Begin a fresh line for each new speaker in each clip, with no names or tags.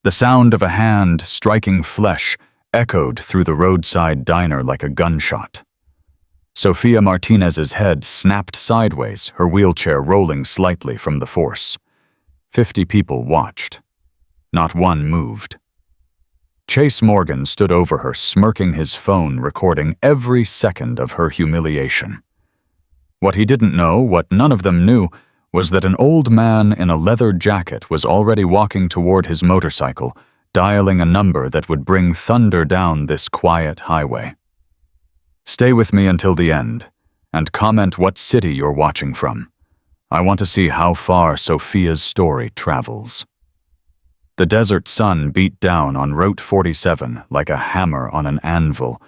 The sound of a hand striking flesh echoed through the roadside diner like a gunshot. Sophia Martinez's head snapped sideways, her wheelchair rolling slightly from the force. 50 people watched. Not one moved. Chase Morgan stood over her, smirking his phone, recording every second of her humiliation. What he didn't know, what none of them knew, was that an old man in a leather jacket was already walking toward his motorcycle, dialing a number that would bring thunder down this quiet highway. Stay with me until the end, and comment what city you're watching from. I want to see how far Sophia's story travels. The desert sun beat down on Route 47 like a hammer on an anvil,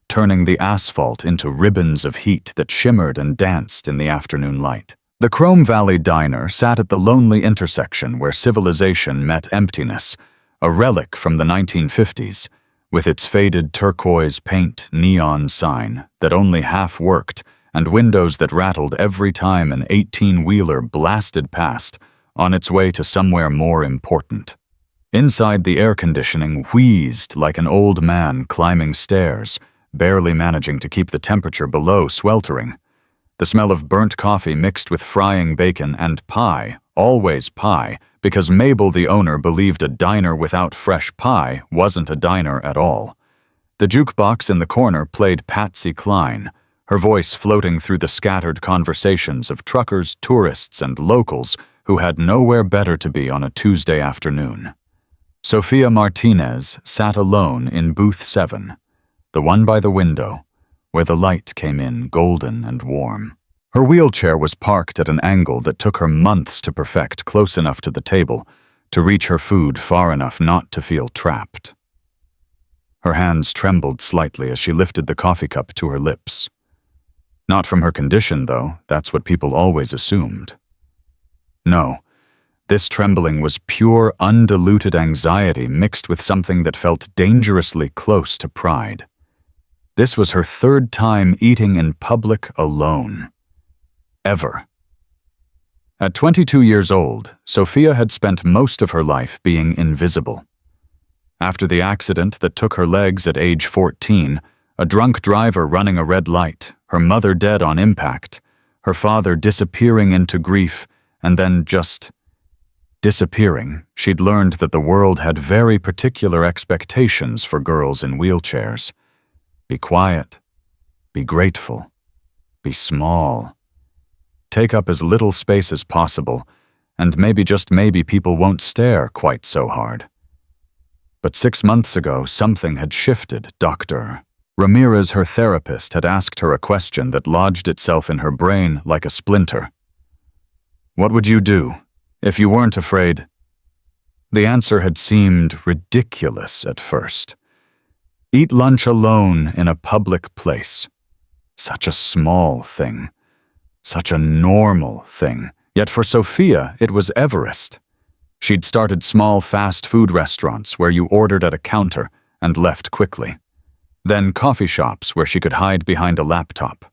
turning the asphalt into ribbons of heat that shimmered and danced in the afternoon light. The Chrome Valley Diner sat at the lonely intersection where civilization met emptiness, a relic from the 1950s, with its faded turquoise paint neon sign that only half worked and windows that rattled every time an 18-wheeler blasted past on its way to somewhere more important. Inside, the air conditioning wheezed like an old man climbing stairs, barely managing to keep the temperature below sweltering. The smell of burnt coffee mixed with frying bacon and pie, always pie, because Mabel, the owner, believed a diner without fresh pie wasn't a diner at all. The jukebox in the corner played Patsy Cline, her voice floating through the scattered conversations of truckers, tourists, and locals who had nowhere better to be on a Tuesday afternoon. Sophia Martinez sat alone in booth 7, the one by the window, where the light came in golden and warm. Her wheelchair was parked at an angle that took her months to perfect, close enough to the table to reach her food far enough not to feel trapped. Her hands trembled slightly as she lifted the coffee cup to her lips. Not from her condition, though, that's what people always assumed. No, this trembling was pure, undiluted anxiety mixed with something that felt dangerously close to pride. This was her 3rd time eating in public alone. Ever. At 22 years old, Sophia had spent most of her life being invisible. After the accident that took her legs at age 14, a drunk driver running a red light, her mother dead on impact, her father disappearing into grief, and then just disappearing, she'd learned that the world had very particular expectations for girls in wheelchairs. Be quiet. Be grateful. Be small. Take up as little space as possible, and maybe, just maybe, people won't stare quite so hard. But 6 months ago, something had shifted, Dr. Ramirez, her therapist, had asked her a question that lodged itself in her brain like a splinter. What would you do if you weren't afraid? The answer had seemed ridiculous at first. Eat lunch alone in a public place. Such a small thing. Such a normal thing. Yet for Sophia, it was Everest. She'd started small fast food restaurants where you ordered at a counter and left quickly. Then coffee shops where she could hide behind a laptop.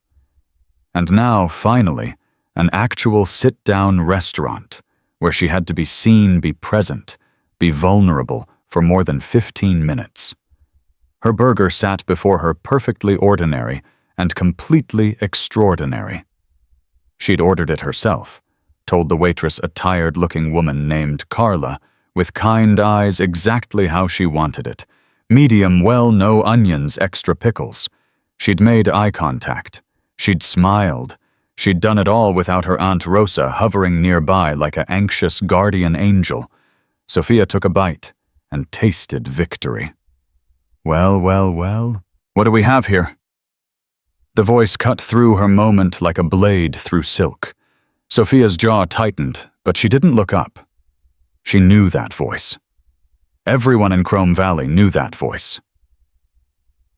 And now, finally, an actual sit-down restaurant where she had to be seen, be present, be vulnerable for more than 15 minutes. Her burger sat before her perfectly ordinary and completely extraordinary. She'd ordered it herself, told the waitress, a tired-looking woman named Carla, with kind eyes, exactly how she wanted it. Medium well, no onions, extra pickles. She'd made eye contact. She'd smiled. She'd done it all without her Aunt Rosa hovering nearby like an anxious guardian angel. Sophia took a bite and tasted victory. Well, what do we have here? The voice cut through her moment like a blade through silk. Sophia's jaw tightened, but she didn't look up. She knew that voice. Everyone in Chrome Valley knew that voice.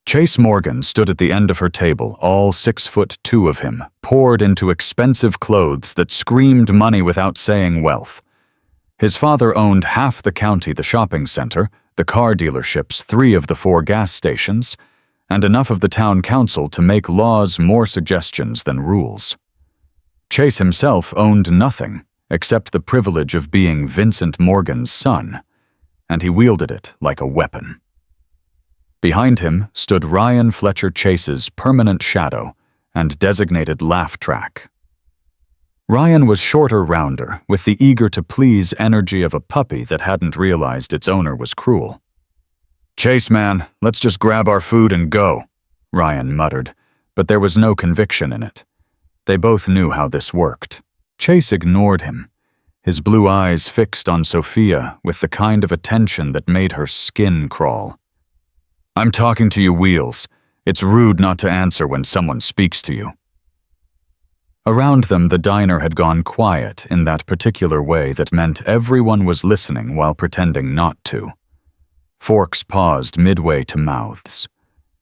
Chase Morgan stood at the end of her table, all 6'2" of him, poured into expensive clothes that screamed money without saying wealth. His father owned half the county, the shopping center, the car dealerships, 3 of the 4 gas stations, and enough of the town council to make laws more suggestions than rules. Chase himself owned nothing, except the privilege of being Vincent Morgan's son. and he wielded it like a weapon. Behind him stood Ryan Fletcher Chase's permanent shadow and designated laugh track. Ryan was shorter, rounder, with the eager-to-please energy of a puppy that hadn't realized its owner was cruel. "Chase, man, let's just grab our food and go," Ryan muttered, but there was no conviction in it. They both knew how this worked. Chase ignored him, his blue eyes fixed on Sophia with the kind of attention that made her skin crawl. "I'm talking to you, Wheels. It's rude not to answer when someone speaks to you." Around them, the diner had gone quiet in that particular way that meant everyone was listening while pretending not to. Forks paused midway to mouths.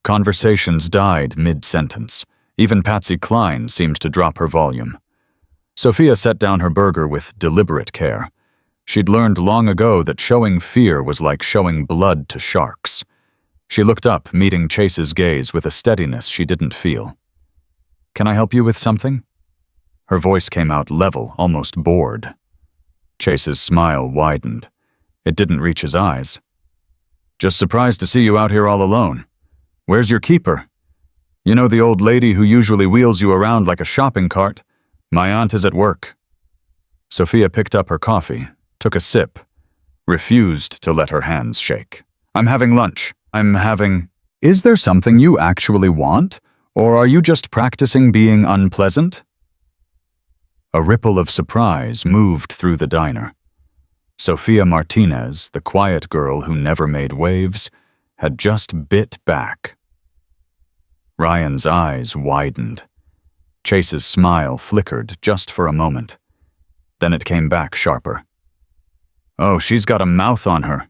Conversations died mid-sentence. Even Patsy Cline seemed to drop her volume. Sophia set down her burger with deliberate care. She'd learned long ago that showing fear was like showing blood to sharks. She looked up, meeting Chase's gaze with a steadiness she didn't feel. "Can I help you with something?" Her voice came out level, almost bored. Chase's smile widened. It didn't reach his eyes. "Just surprised to see you out here all alone. Where's your keeper? You know, the old lady who usually wheels you around like a shopping cart? My aunt is at work." Sophia picked up her coffee, took a sip, refused to let her hands shake. "I'm having lunch. Is there something you actually want, or are you just practicing being unpleasant?" A ripple of surprise moved through the diner. Sophia Martinez, the quiet girl who never made waves, had just bit back. Ryan's eyes widened. Chase's smile flickered just for a moment. Then it came back sharper. "Oh, she's got a mouth on her."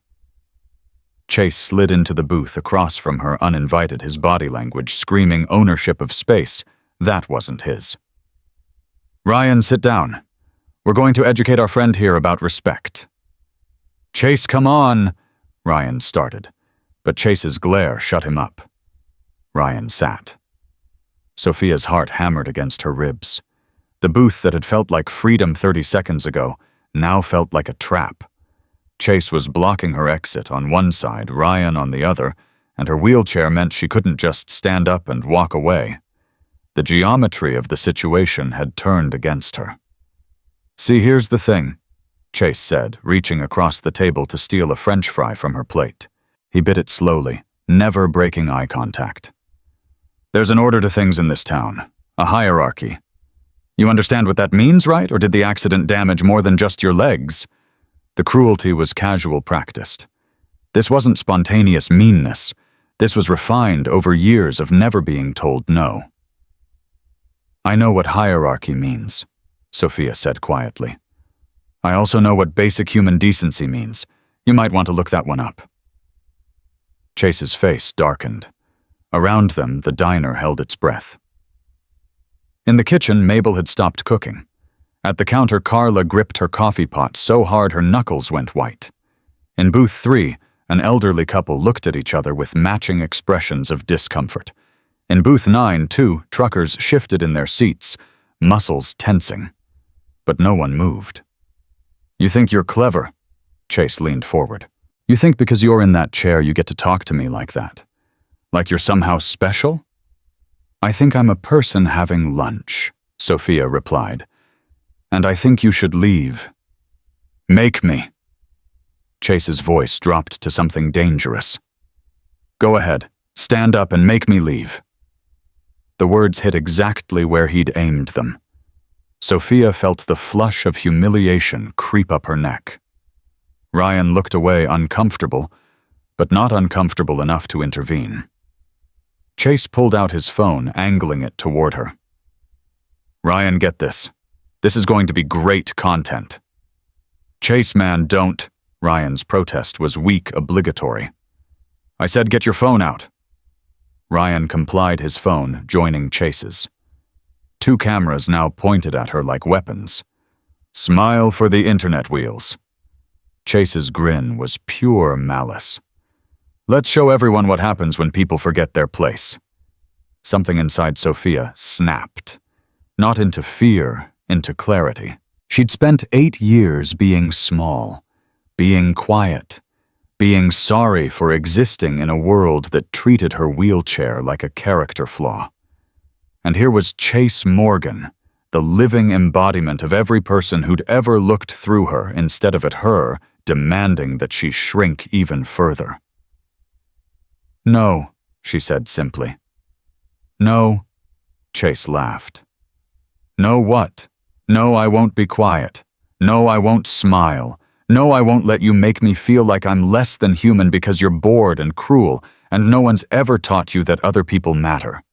Chase slid into the booth across from her uninvited, his body language screaming ownership of space. That wasn't his. "Ryan, sit down. We're going to educate our friend here about respect." "Chase, come on," Ryan started, but Chase's glare shut him up. Ryan sat. Sophia's heart hammered against her ribs. The booth that had felt like freedom 30 seconds ago now felt like a trap. Chase was blocking her exit on one side, Ryan on the other, and her wheelchair meant she couldn't just stand up and walk away. The geometry of the situation had turned against her. "See, here's the thing," Chase said, reaching across the table to steal a French fry from her plate. He bit it slowly, never breaking eye contact. "There's an order to things in this town, a hierarchy. You understand what that means, right? Or did the accident damage more than just your legs?" The cruelty was casual practiced. This wasn't spontaneous meanness. This was refined over years of never being told no. "I know what hierarchy means," Sophia said quietly. "I also know what basic human decency means. You might want to look that one up." Chase's face darkened. Around them, the diner held its breath. In the kitchen, Mabel had stopped cooking. At the counter, Carla gripped her coffee pot so hard her knuckles went white. In booth 3, an elderly couple looked at each other with matching expressions of discomfort. In booth 9, too, truckers shifted in their seats, muscles tensing. But no one moved. "You think you're clever?" Chase leaned forward. "You think because you're in that chair you get to talk to me like that? Like you're somehow special?" "I think I'm a person having lunch," Sophia replied. "And I think you should leave." "Make me." Chase's voice dropped to something dangerous. "Go ahead, stand up and make me leave." The words hit exactly where he'd aimed them. Sophia felt the flush of humiliation creep up her neck. Ryan looked away, uncomfortable, but not uncomfortable enough to intervene. Chase pulled out his phone, angling it toward her. "Ryan, get this. This is going to be great content." "Chase, man, don't." Ryan's protest was weak, obligatory. "I said get your phone out." Ryan complied, his phone joining Chase's. 2 cameras now pointed at her like weapons. "Smile for the internet, Wheels." Chase's grin was pure malice. "Let's show everyone what happens when people forget their place." Something inside Sophia snapped. Not into fear, into clarity. She'd spent 8 years being small, being quiet, being sorry for existing in a world that treated her wheelchair like a character flaw. And here was Chase Morgan, the living embodiment of every person who'd ever looked through her instead of at her, demanding that she shrink even further. "No," she said simply. "No," Chase laughed. "No what? No, I won't be quiet. No, I won't smile. No, I won't let you make me feel like I'm less than human because you're bored and cruel, and no one's ever taught you that other people matter."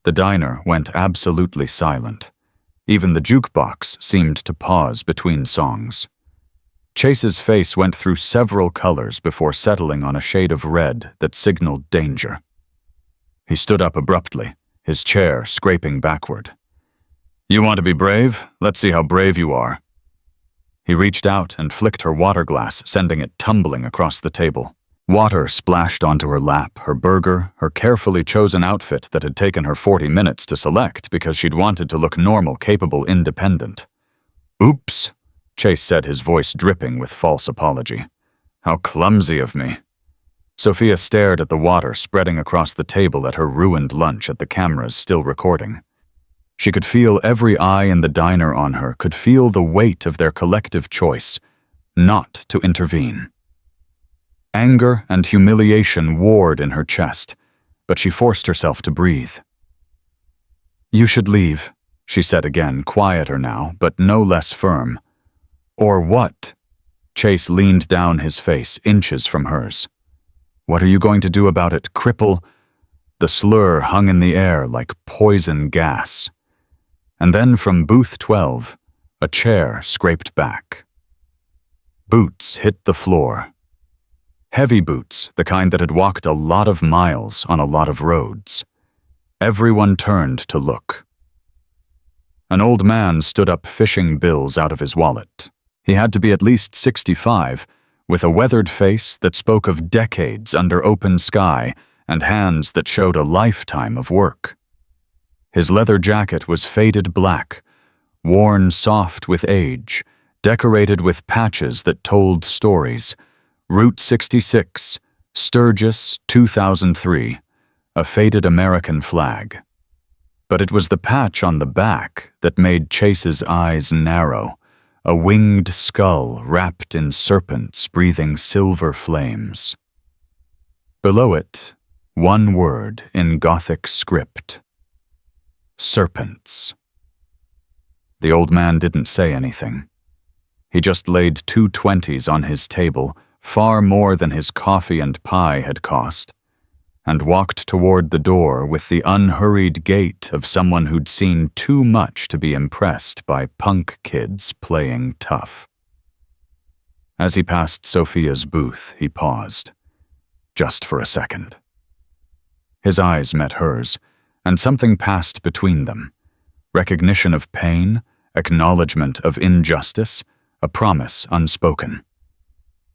The diner went absolutely silent. Even the jukebox seemed to pause between songs. Chase's face went through several colors before settling on a shade of red that signaled danger. He stood up abruptly, his chair scraping backward. "You want to be brave? Let's see how brave you are." He reached out and flicked her water glass, sending it tumbling across the table. Water splashed onto her lap, her burger, her carefully chosen outfit that had taken her 40 minutes to select because she'd wanted to look normal, capable, independent. "Oops," Chase said, his voice dripping with false apology. "How clumsy of me." Sophia stared at the water spreading across the table at her ruined lunch at the cameras still recording. She could feel every eye in the diner on her, could feel the weight of their collective choice, not to intervene. Anger and humiliation warred in her chest, but she forced herself to breathe. "You should leave," she said again, quieter now, but no less firm. "Or what?" Chase leaned down, his face inches from hers. "What are you going to do about it, cripple?" The slur hung in the air like poison gas. And then from booth 12, a chair scraped back. Boots hit the floor. Heavy boots, the kind that had walked a lot of miles on a lot of roads. Everyone turned to look. An old man stood up fishing bills out of his wallet. He had to be at least 65, with a weathered face that spoke of decades under open sky and hands that showed a lifetime of work. His leather jacket was faded black, worn soft with age, decorated with patches that told stories. Route 66, Sturgis, 2003, a faded American flag. But it was the patch on the back that made Chase's eyes narrow, a winged skull wrapped in serpents breathing silver flames. Below it, one word in Gothic script. Serpents. The old man didn't say anything. He just laid 2 20s on his table, far more than his coffee and pie had cost, and walked toward the door with the unhurried gait of someone who'd seen too much to be impressed by punk kids playing tough. As he passed Sophia's booth, he paused, just for a second. His eyes met hers, and something passed between them. Recognition of pain, acknowledgement of injustice, a promise unspoken.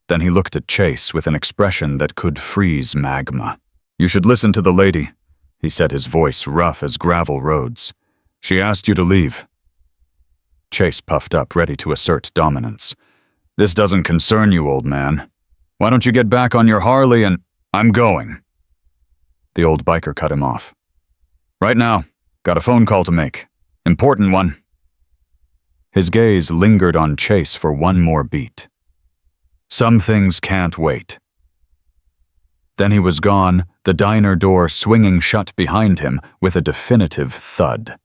Then he looked at Chase with an expression that could freeze magma. "You should listen to the lady," he said, his voice rough as gravel roads. "She asked you to leave." Chase puffed up, ready to assert dominance. "This doesn't concern you, old man. Why don't you get back on your Harley and—" "I'm going." The old biker cut him off. "Right now. Got a phone call to make. Important one." His gaze lingered on Chase for one more beat. "Some things can't wait." Then he was gone, the diner door swinging shut behind him with a definitive thud.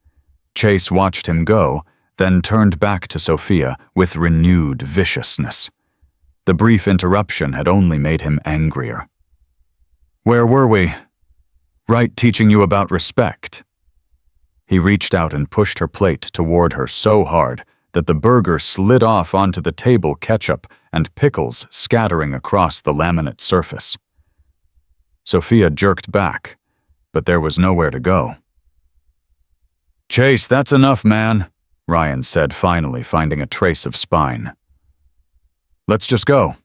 Chase watched him go, then turned back to Sophia with renewed viciousness. The brief interruption had only made him angrier. "Where were we?" "Right, teaching you about respect." He reached out and pushed her plate toward her so hard that the burger slid off onto the table, ketchup and pickles scattering across the laminate surface. Sophia jerked back, but there was nowhere to go. "Chase, that's enough, man," Ryan said, finally finding a trace of spine. "Let's just go."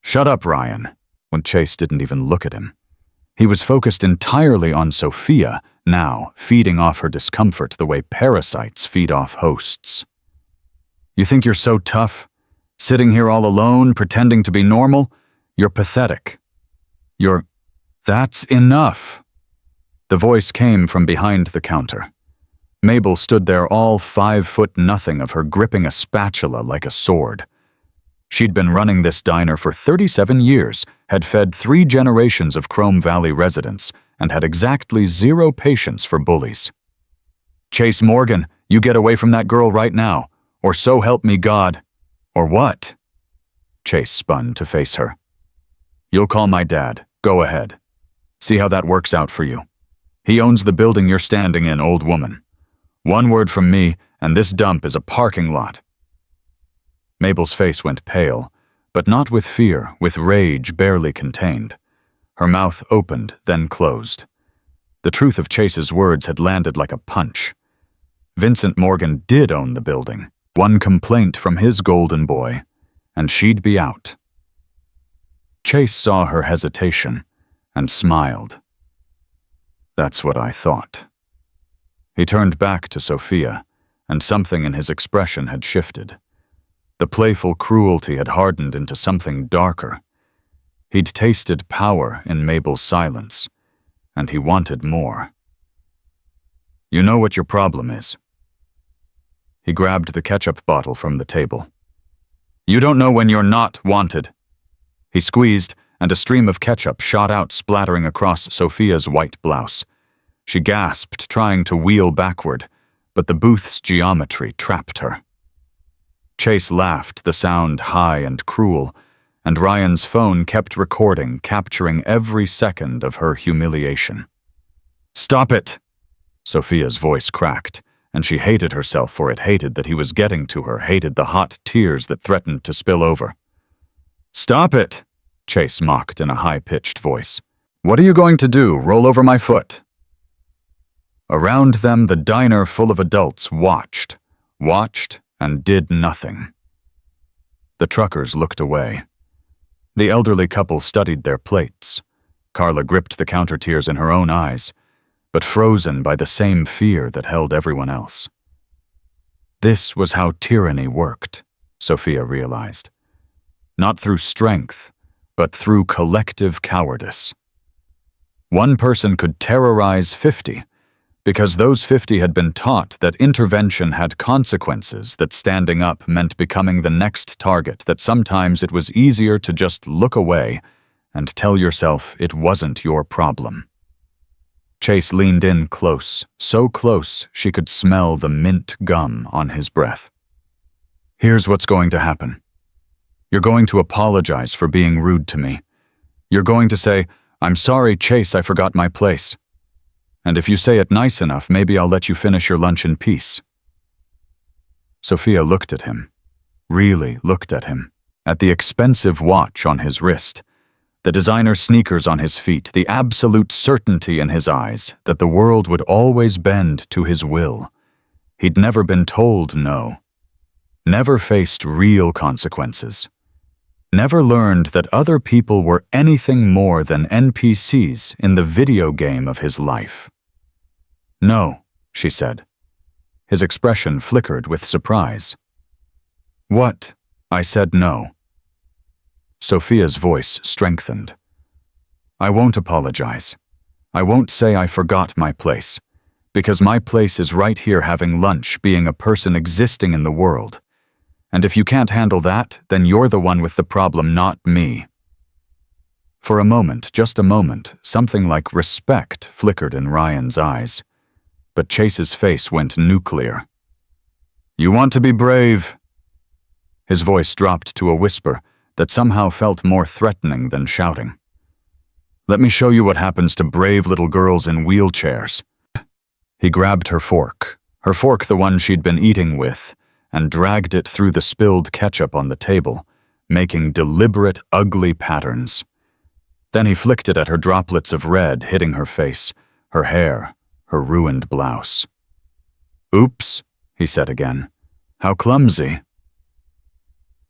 "Shut up, Ryan," when Chase didn't even look at him. He was focused entirely on Sophia, now feeding off her discomfort the way parasites feed off hosts. "You think you're so tough? Sitting here all alone, pretending to be normal? You're pathetic. That's enough." The voice came from behind the counter. Mabel stood there, all 5'0" of her, gripping a spatula like a sword. She'd been running this diner for 37 years, had fed 3 generations of Chrome Valley residents, and had exactly 0 patience for bullies. "Chase Morgan, you get away from that girl right now, or so help me God." "Or what?" Chase spun to face her. "You'll call my dad. Go ahead. See how that works out for you. He owns the building you're standing in, old woman. One word from me, and this dump is a parking lot." Mabel's face went pale, but not with fear, with rage barely contained. Her mouth opened, then closed. The truth of Chase's words had landed like a punch. Vincent Morgan did own the building. One complaint from his golden boy, and she'd be out. Chase saw her hesitation and smiled. "That's what I thought." He turned back to Sophia, and something in his expression had shifted. The playful cruelty had hardened into something darker. He'd tasted power in Mabel's silence, and he wanted more. "You know what your problem is." He grabbed the ketchup bottle from the table. "You don't know when you're not wanted." He squeezed, and a stream of ketchup shot out, splattering across Sophia's white blouse. She gasped, trying to wheel backward, but the booth's geometry trapped her. Chase laughed, the sound high and cruel, and Ryan's phone kept recording, capturing every second of her humiliation. "Stop it!" Sophia's voice cracked, and she hated herself for it, hated that he was getting to her, hated the hot tears that threatened to spill over. "Stop it!" Chase mocked in a high-pitched voice. "What are you going to do, roll over my foot?" Around them, the diner full of adults watched, and did nothing. The truckers looked away. The elderly couple studied their plates. Carla gripped the counter, tears in her own eyes, but frozen by the same fear that held everyone else. This was how tyranny worked, Sophia realized. Not through strength, but through collective cowardice. One person could terrorize 50, because those 50 had been taught that intervention had consequences, that standing up meant becoming the next target, that sometimes it was easier to just look away and tell yourself it wasn't your problem. Chase leaned in close, so close she could smell the mint gum on his breath. "Here's what's going to happen. You're going to apologize for being rude to me. You're going to say, 'I'm sorry, Chase, I forgot my place.' And if you say it nice enough, maybe I'll let you finish your lunch in peace." Sophia looked at him, really looked at him, at the expensive watch on his wrist, the designer sneakers on his feet, the absolute certainty in his eyes that the world would always bend to his will. He'd never been told no, never faced real consequences, never learned that other people were anything more than NPCs in the video game of his life. "No," she said. His expression flickered with surprise. "What?" I said no. Sophia's voice strengthened. "I won't apologize. I won't say I forgot my place, because my place is right here having lunch, being a person existing in the world. And if you can't handle that, then you're the one with the problem, not me." For a moment, just a moment, something like respect flickered in Ryan's eyes. But Chase's face went nuclear. "You want to be brave." His voice dropped to a whisper that somehow felt more threatening than shouting. "Let me show you what happens to brave little girls in wheelchairs." He grabbed her fork the one she'd been eating with, and dragged it through the spilled ketchup on the table, making deliberate, ugly patterns. Then he flicked it at her droplets of red hitting her face, her hair, her ruined blouse. "Oops," he said again. "How clumsy."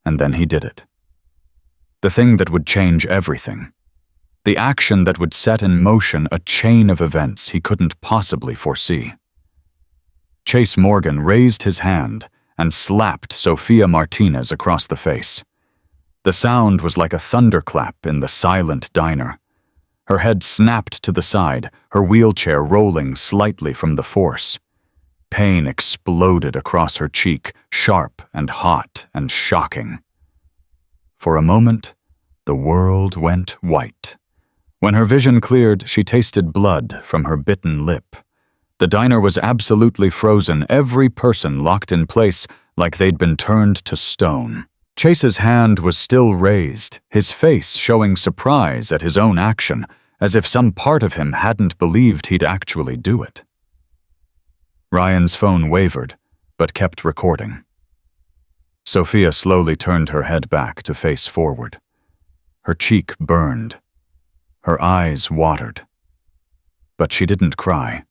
And then he did it. The thing that would change everything. The action that would set in motion a chain of events he couldn't possibly foresee. Chase Morgan raised his hand and slapped Sophia Martinez across the face. The sound was like a thunderclap in the silent diner. Her head snapped to the side, her wheelchair rolling slightly from the force. Pain exploded across her cheek, sharp and hot and shocking. For a moment, the world went white. When her vision cleared, she tasted blood from her bitten lip. The diner was absolutely frozen, every person locked in place like they'd been turned to stone. Chase's hand was still raised, his face showing surprise at hase own action, as if some part of him hadn't believed he'd actually do it. Ryan's phone wavered, but kept recording. Sophia slowly turned her head back to face forward. Her cheek burned. Her eyes watered. But she didn't cry.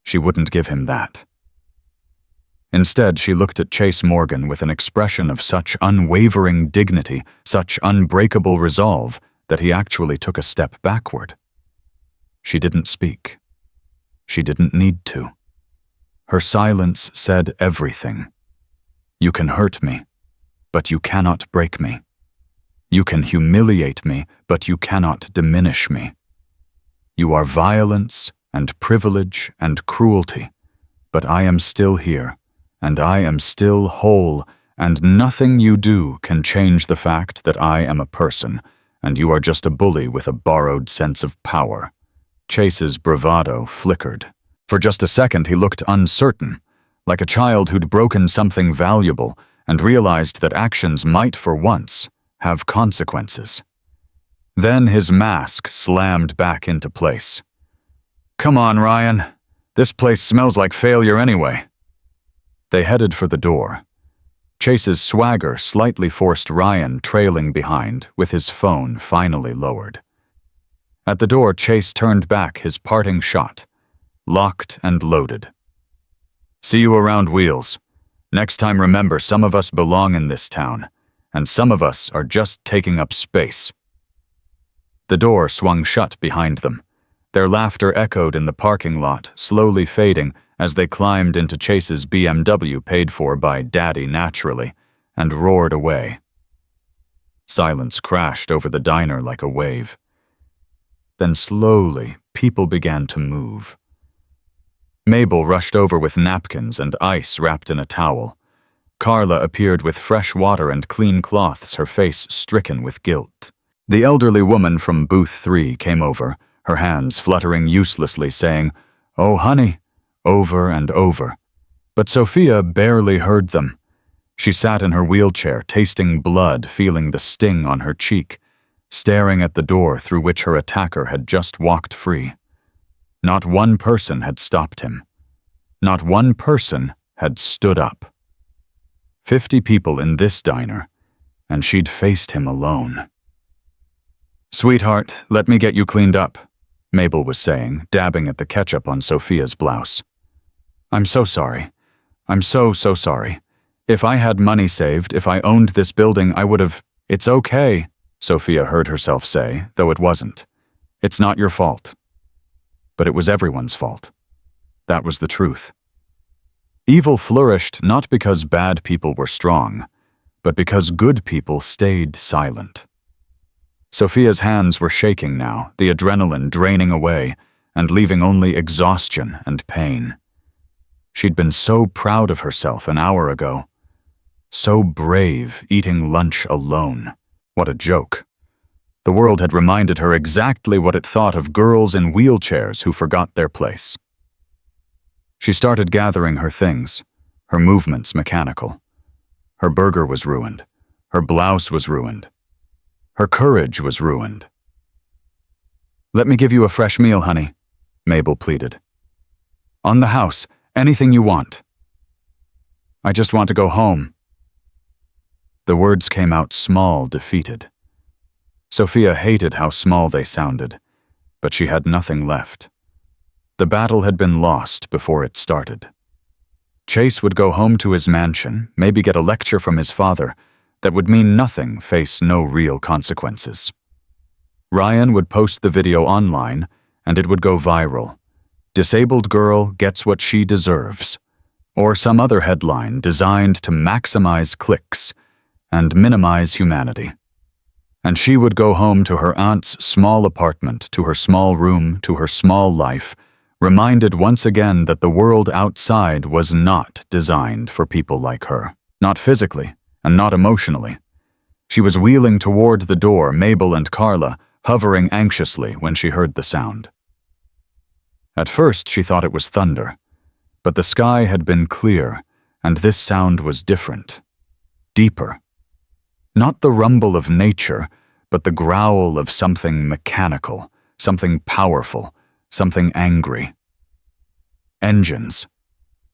She wouldn't give him that. Instead, she looked at Chase Morgan with an expression of such unwavering dignity, such unbreakable resolve, that he actually took a step backward. She didn't speak. She didn't need to. Her silence said everything. You can hurt me, but you cannot break me. You can humiliate me, but you cannot diminish me. You are violence and privilege and cruelty, but I am still here, and I am still whole, and nothing you do can change the fact that I am a person, and you are just a bully with a borrowed sense of power. Chase's bravado flickered. For just a second he looked uncertain, like a child who'd broken something valuable and realized that actions might, for once, have consequences. Then his mask slammed back into place. Come on, Ryan. This place smells like failure anyway. They headed for the door. Chase's swagger slightly forced Ryan trailing behind, with his phone finally lowered. At the door, Chase turned back his parting shot, locked and loaded. See you around, Wheels. Next time, remember, some of us belong in this town, and some of us are just taking up space. The door swung shut behind them. Their laughter echoed in the parking lot, slowly fading as they climbed into Chase's BMW paid for by Daddy naturally, and roared away. Silence crashed over the diner like a wave. Then slowly, people began to move. Mabel rushed over with napkins and ice wrapped in a towel. Carla appeared with fresh water and clean cloths, her face stricken with guilt. The elderly woman from booth 3 came over, her hands fluttering uselessly, saying, "Oh, honey," over and over. But Sophia barely heard them. She sat in her wheelchair, tasting blood, feeling the sting on her cheek, staring at the door through which her attacker had just walked free. Not one person had stopped him. Not one person had stood up. 50 people in this diner, and she'd faced him alone. "Sweetheart, let me get you cleaned up," Mabel was saying, dabbing at the ketchup on Sophia's blouse. "I'm so sorry. I'm so sorry. If I had money saved, if I owned this building, I would have—" "It's okay," Sophia heard herself say, though it wasn't. "It's not your fault." But it was everyone's fault. That was the truth. Evil flourished not because bad people were strong, but because good people stayed silent. Sophia's hands were shaking now, the adrenaline draining away and leaving only exhaustion and pain. She'd been so proud of herself an hour ago. So brave, eating lunch alone. What a joke. The world had reminded her exactly what it thought of girls in wheelchairs who forgot their place. She started gathering her things, her movements mechanical. Her burger was ruined. Her blouse was ruined. Her courage was ruined. "Let me give you a fresh meal, honey," Mabel pleaded. "On the house, anything you want." "I just want to go home." The words came out small, defeated. Sophia hated how small they sounded, but she had nothing left. The battle had been lost before it started. Chase would go home to his mansion, maybe get a lecture from his father that would mean nothing, face no real consequences. Ryan would post the video online, and it would go viral. "Disabled girl gets what she deserves," or some other headline designed to maximize clicks and minimize humanity. And she would go home to her aunt's small apartment, to her small room, to her small life, reminded once again that the world outside was not designed for people like her. Not physically, and not emotionally. She was wheeling toward the door, Mabel and Carla, hovering anxiously when she heard the sound. At first she thought it was thunder, but the sky had been clear, and this sound was different, deeper. Not the rumble of nature, but the growl of something mechanical, something powerful, something angry. Engines.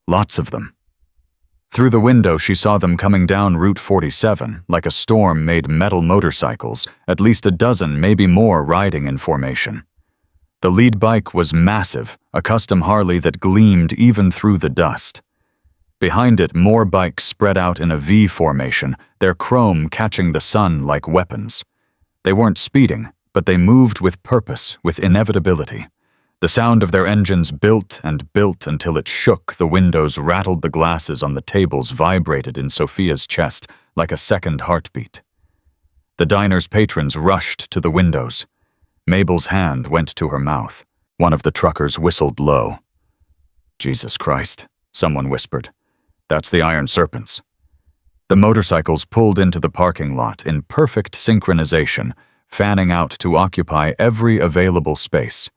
Lots of them. Through the window she saw them coming down Route 47, like a storm made metal motorcycles, at least a dozen, maybe more, riding in formation. The lead bike was massive, a custom Harley that gleamed even through the dust. Behind it, more bikes spread out in a V formation, their chrome catching the sun like weapons. They weren't speeding, but they moved with purpose, with inevitability. The sound of their engines built and built until it shook, the windows rattled, the glasses on the tables vibrated in Sophia's chest like a second heartbeat. The diner's patrons rushed to the windows. Mabel's hand went to her mouth. One of the truckers whistled low. "Jesus Christ," someone whispered. "That's the Iron Serpents." The motorcycles pulled into the parking lot in perfect synchronization, fanning out to occupy every available space.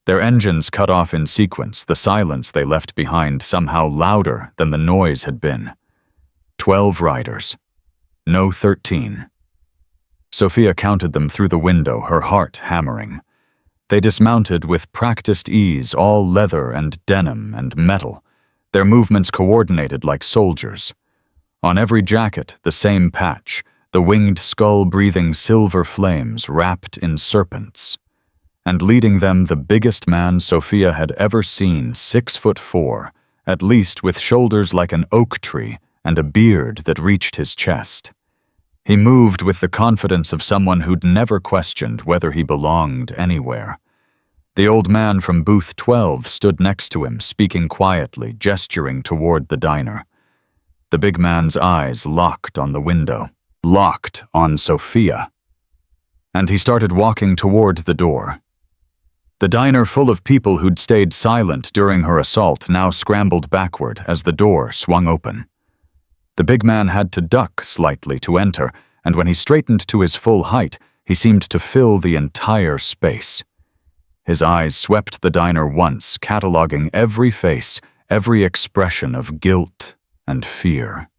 Their engines cut off in sequence, the silence they left behind somehow louder than the noise had been. 12 riders. No 13. Sophia counted them through the window, her heart hammering. They dismounted with practiced ease, all leather and denim and metal, their movements coordinated like soldiers. On every jacket, the same patch, the winged skull-breathing silver flames wrapped in serpents. And leading them the biggest man Sophia had ever seen, 6'4", at least, with shoulders like an oak tree and a beard that reached his chest. He moved with the confidence of someone who'd never questioned whether he belonged anywhere. The old man from booth 12 stood next to him, speaking quietly, gesturing toward the diner. The big man's eyes locked on the window, locked on Sophia. And he started walking toward the door. The diner, full of people who'd stayed silent during her assault, now scrambled backward as the door swung open. The big man had to duck slightly to enter, and when he straightened to his full height, he seemed to fill the entire space. His eyes swept the diner once, cataloging every face, every expression of guilt and fear.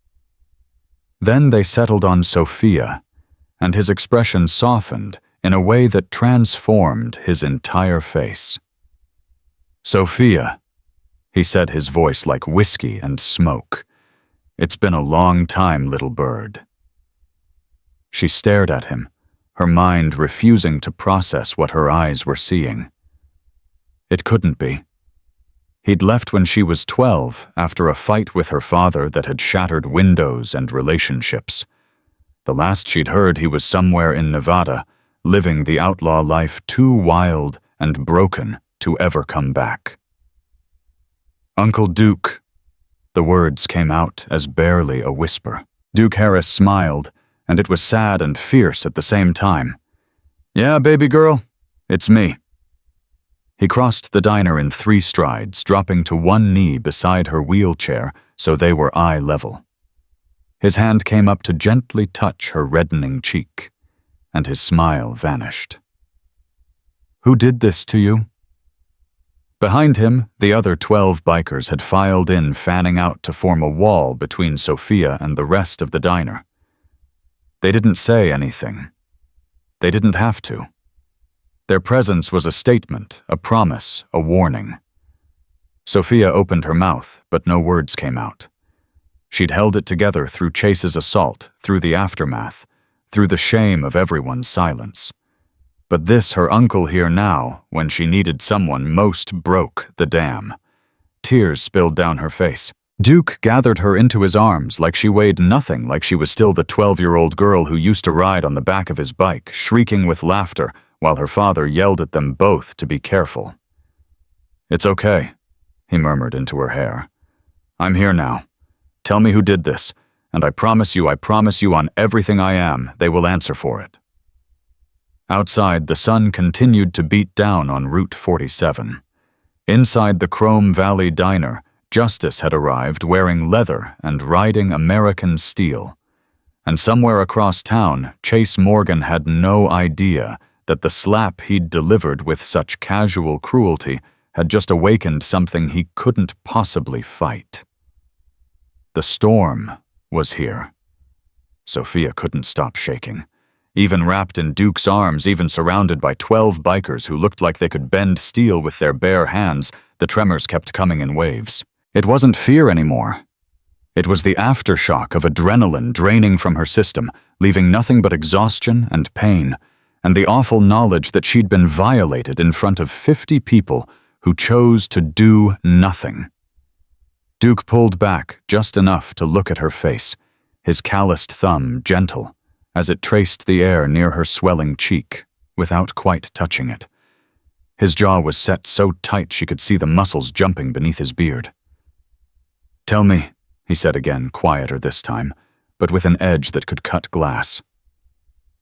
Then they settled on Sophia, and his expression softened in a way that transformed his entire face. "Sophia," he said, his voice like whiskey and smoke. "It's been a long time, little bird." She stared at him, her mind refusing to process what her eyes were seeing. It couldn't be. He'd left when she was 12 after a fight with her father that had shattered windows and relationships. The last she'd heard, he was somewhere in Nevada, living the outlaw life too wild and broken to ever come back. "Uncle Duke." The words came out as barely a whisper. Duke Harris smiled, and it was sad and fierce at the same time. "Yeah, baby girl, it's me." He crossed the diner in 3 strides, dropping to one knee beside her wheelchair so they were eye level. His hand came up to gently touch her reddening cheek, and his smile vanished. "Who did this to you?" Behind him, the other 12 bikers had filed in, fanning out to form a wall between Sophia and the rest of the diner. They didn't say anything. They didn't have to. Their presence was a statement, a promise, a warning. Sophia opened her mouth, but no words came out. She'd held it together through Chase's assault, through the aftermath, through the shame of everyone's silence. But this, her uncle here now, when she needed someone most, broke the dam. Tears spilled down her face. Duke gathered her into his arms like she weighed nothing, like she was still the 12-year-old girl who used to ride on the back of his bike, shrieking with laughter, while her father yelled at them both to be careful. "It's okay," he murmured into her hair. "I'm here now. Tell me who did this, and I promise you on everything I am, they will answer for it." Outside, the sun continued to beat down on Route 47. Inside the Chrome Valley Diner, Justice had arrived wearing leather and riding American steel. And somewhere across town, Chase Morgan had no idea that the slap he'd delivered with such casual cruelty had just awakened something he couldn't possibly fight. The storm was here. Sophia couldn't stop shaking. Even wrapped in Duke's arms, even surrounded by 12 bikers who looked like they could bend steel with their bare hands, the tremors kept coming in waves. It wasn't fear anymore. It was the aftershock of adrenaline draining from her system, leaving nothing but exhaustion and pain, and the awful knowledge that she'd been violated in front of 50 people who chose to do nothing. Duke pulled back just enough to look at her face, his calloused thumb gentle, as it traced the air near her swelling cheek, without quite touching it. His jaw was set so tight she could see the muscles jumping beneath his beard. "Tell me," he said again, quieter this time, but with an edge that could cut glass.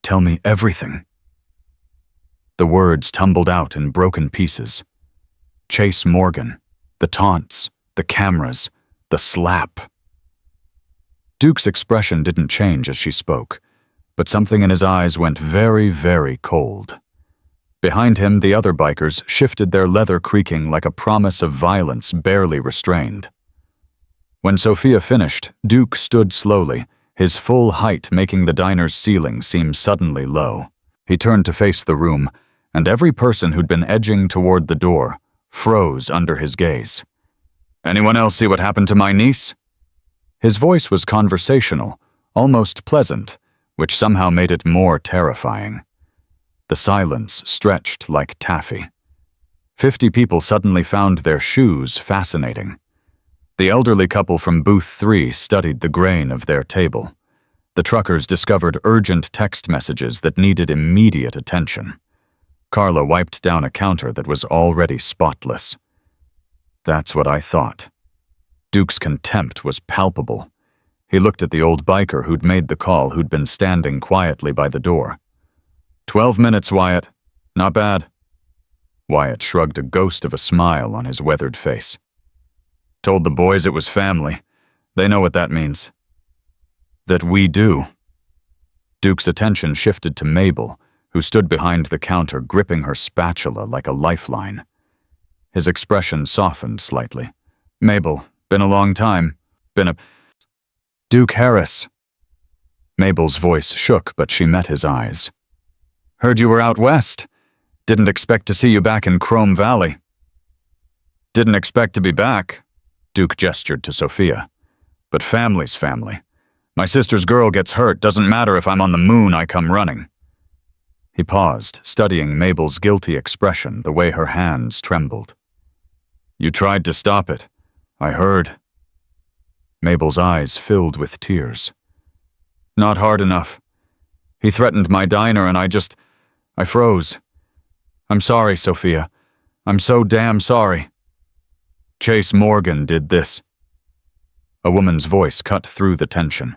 "Tell me everything." The words tumbled out in broken pieces. Chase Morgan, the taunts, the cameras, the slap. Duke's expression didn't change as she spoke, but something in his eyes went very, very cold. Behind him, the other bikers shifted their leather creaking like a promise of violence barely restrained. When Sophia finished, Duke stood slowly, his full height making the diner's ceiling seem suddenly low. He turned to face the room, and every person who'd been edging toward the door froze under his gaze. "Anyone else see what happened to my niece?" His voice was conversational, almost pleasant, which somehow made it more terrifying. The silence stretched like taffy. 50 people suddenly found their shoes fascinating. The elderly couple from Booth 3 studied the grain of their table. The truckers discovered urgent text messages that needed immediate attention. Carla wiped down a counter that was already spotless. That's what I thought. Duke's contempt was palpable. He looked at the old biker who'd made the call, who'd been standing quietly by the door. 12 minutes, Wyatt. Not bad." Wyatt shrugged a ghost of a smile on his weathered face. "Told the boys it was family. They know what that means." "That we do." Duke's attention shifted to Mabel, who stood behind the counter gripping her spatula like a lifeline. His expression softened slightly. "Mabel, been a long time. Duke Harris." Mabel's voice shook, but she met his eyes. "Heard you were out west. Didn't expect to see you back in Chrome Valley." "Didn't expect to be back," Duke gestured to Sophia. "But family's family. My sister's girl gets hurt, doesn't matter if I'm on the moon, I come running." He paused, studying Mabel's guilty expression, the way her hands trembled. "You tried to stop it. I heard." Mabel's eyes filled with tears. "Not hard enough. He threatened my diner and I froze. I'm sorry, Sophia. I'm so damn sorry." "Chase Morgan did this." A woman's voice cut through the tension.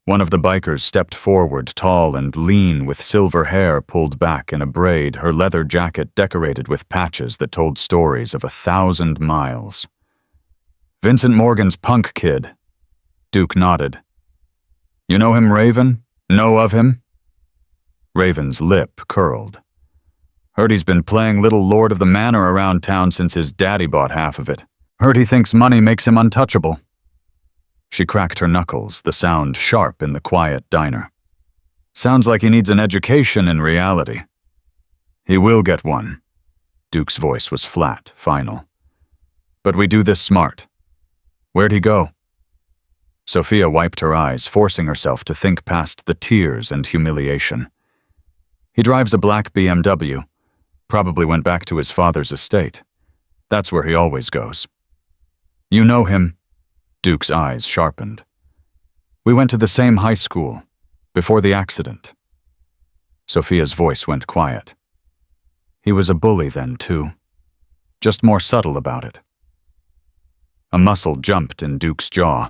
One of the bikers stepped forward, tall and lean, with silver hair pulled back in a braid, her leather jacket decorated with patches that told stories of 1,000 miles. "Vincent Morgan's punk kid." Duke nodded. "You know him, Raven? Know of him?" Raven's lip curled. "Heard he's been playing little Lord of the Manor around town since his daddy bought half of it. Heard he thinks money makes him untouchable." She cracked her knuckles, the sound sharp in the quiet diner. "Sounds like he needs an education in reality." "He will get one." Duke's voice was flat, final. "But we do this smart. Where'd he go?" Sophia wiped her eyes, forcing herself to think past the tears and humiliation. "He drives a black BMW. Probably went back to his father's estate. That's where he always goes." "You know him?" Duke's eyes sharpened. "We went to the same high school, before the accident." Sophia's voice went quiet. "He was a bully then, too. Just more subtle about it." A muscle jumped in Duke's jaw.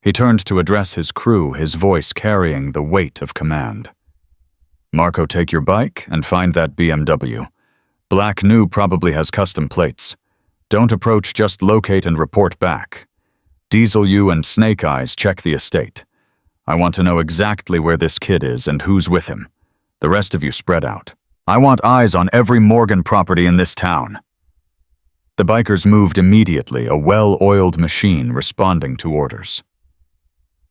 He turned to address his crew, his voice carrying the weight of command. Marco, take your bike and find that BMW. Black new probably has custom plates. Don't approach, just locate and report back. Diesel, you and Snake Eyes check the estate. I want to know exactly where this kid is and who's with him. The rest of you spread out. I want eyes on every Morgan property in this town. The bikers moved immediately, a well-oiled machine responding to orders.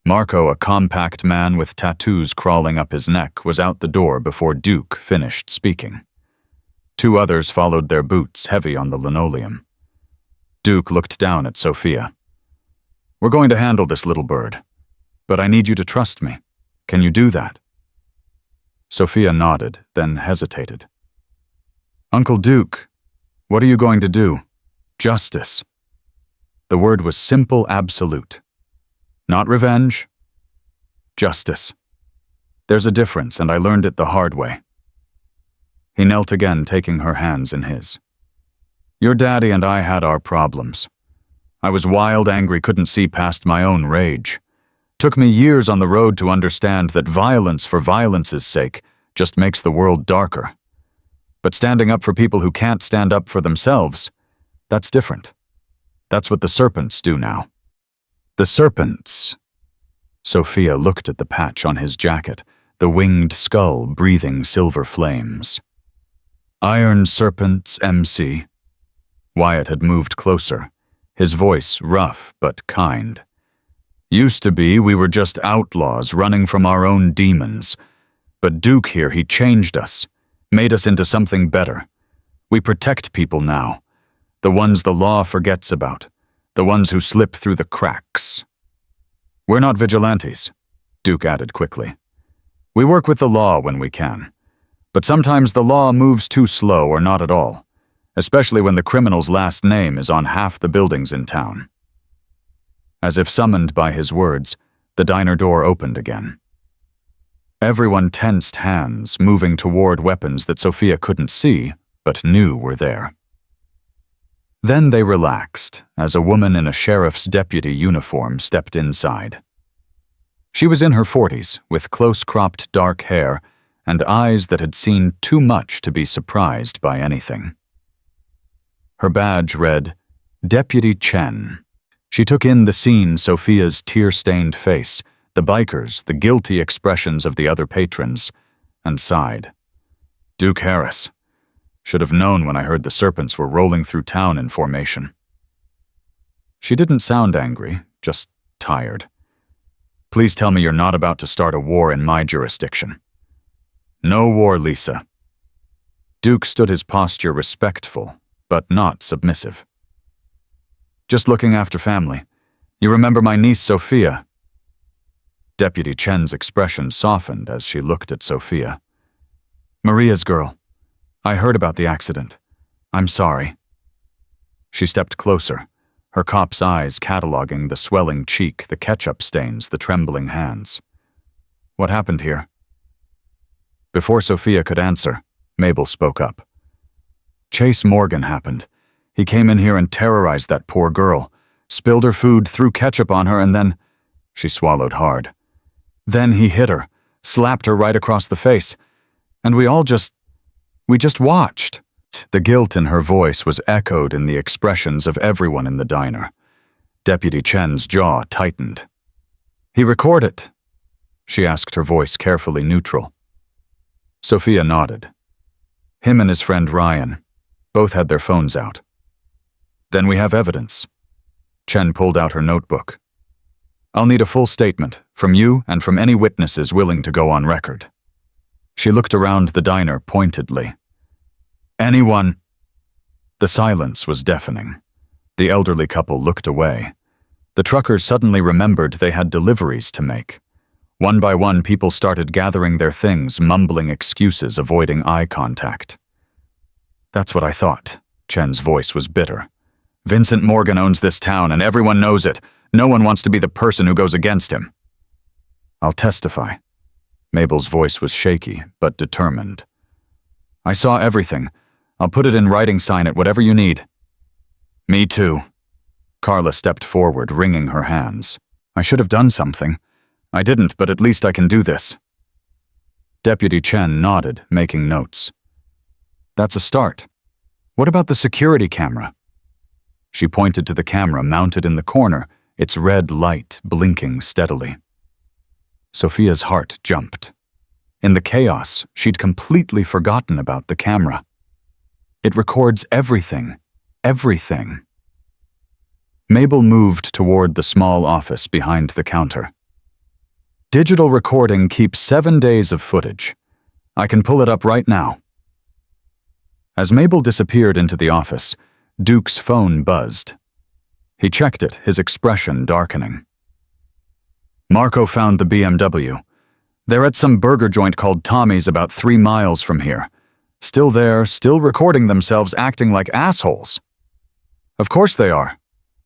Marco, a compact man with tattoos crawling up his neck, was out the door before Duke finished speaking. Two others followed their boots, heavy on the linoleum. Duke looked down at Sophia. We're going to handle this little bird, but I need you to trust me. Can you do that? Sophia nodded, then hesitated. Uncle Duke, what are you going to do? Justice. The word was simple, absolute. Not revenge. Justice. There's a difference, and I learned it the hard way. He knelt again, taking her hands in his. Your daddy and I had our problems. I was wild, angry, couldn't see past my own rage. Took me years on the road to understand that violence for violence's sake just makes the world darker. But standing up for people who can't stand up for themselves, that's different. That's what the serpents do now. The serpents. Sophia looked at the patch on his jacket, the winged skull breathing silver flames. Iron Serpents, MC. Wyatt had moved closer, his voice rough but kind. Used to be we were just outlaws running from our own demons. But Duke here, he changed us, made us into something better. We protect people now, the ones the law forgets about, the ones who slip through the cracks. We're not vigilantes, Duke added quickly. We work with the law when we can. But sometimes the law moves too slow or not at all, especially when the criminal's last name is on half the buildings in town. As if summoned by his words, the diner door opened again. Everyone tensed hands, moving toward weapons that Sophia couldn't see, but knew were there. Then they relaxed as a woman in a sheriff's deputy uniform stepped inside. She was in her 40s, with close-cropped dark hair and eyes that had seen too much to be surprised by anything. Her badge read, Deputy Chen. She took in the scene, Sophia's tear-stained face, the bikers, the guilty expressions of the other patrons, and sighed. Duke Harris. Should have known when I heard the serpents were rolling through town in formation. She didn't sound angry, just tired. Please tell me you're not about to start a war in my jurisdiction. No war, Lisa. Duke stood his posture respectful, but not submissive. Just looking after family. You remember my niece, Sophia? Deputy Chen's expression softened as she looked at Sophia. Maria's girl. I heard about the accident. I'm sorry. She stepped closer, her cop's eyes cataloging the swelling cheek, the ketchup stains, the trembling hands. What happened here? Before Sophia could answer, Mabel spoke up. Chase Morgan happened. He came in here and terrorized that poor girl, spilled her food, threw ketchup on her, and then... She swallowed hard. Then he hit her, slapped her right across the face, and we just watched. The guilt in her voice was echoed in the expressions of everyone in the diner. Deputy Chen's jaw tightened. He record it? She asked, her voice carefully neutral. Sophia nodded. Him and his friend Ryan. Both had their phones out. Then we have evidence. Chen pulled out her notebook. I'll need a full statement, from you and from any witnesses willing to go on record. She looked around the diner pointedly. Anyone? The silence was deafening. The elderly couple looked away. The truckers suddenly remembered they had deliveries to make. One by one, people started gathering their things, mumbling excuses, avoiding eye contact. That's what I thought. Chen's voice was bitter. Vincent Morgan owns this town, and everyone knows it. No one wants to be the person who goes against him. I'll testify. Mabel's voice was shaky, but determined. I saw everything. I'll put it in writing, sign it, whatever you need. Me too. Carla stepped forward, wringing her hands. I should have done something. I didn't, but at least I can do this. Deputy Chen nodded, making notes. That's a start. What about the security camera? She pointed to the camera mounted in the corner, its red light blinking steadily. Sophia's heart jumped. In the chaos, she'd completely forgotten about the camera. It records everything. Everything. Mabel moved toward the small office behind the counter. Digital recording keeps 7 days of footage. I can pull it up right now. As Mabel disappeared into the office, Duke's phone buzzed. He checked it, his expression darkening. Marco found the BMW. They're at some burger joint called Tommy's about 3 miles from here. Still there, still recording themselves acting like assholes. Of course they are.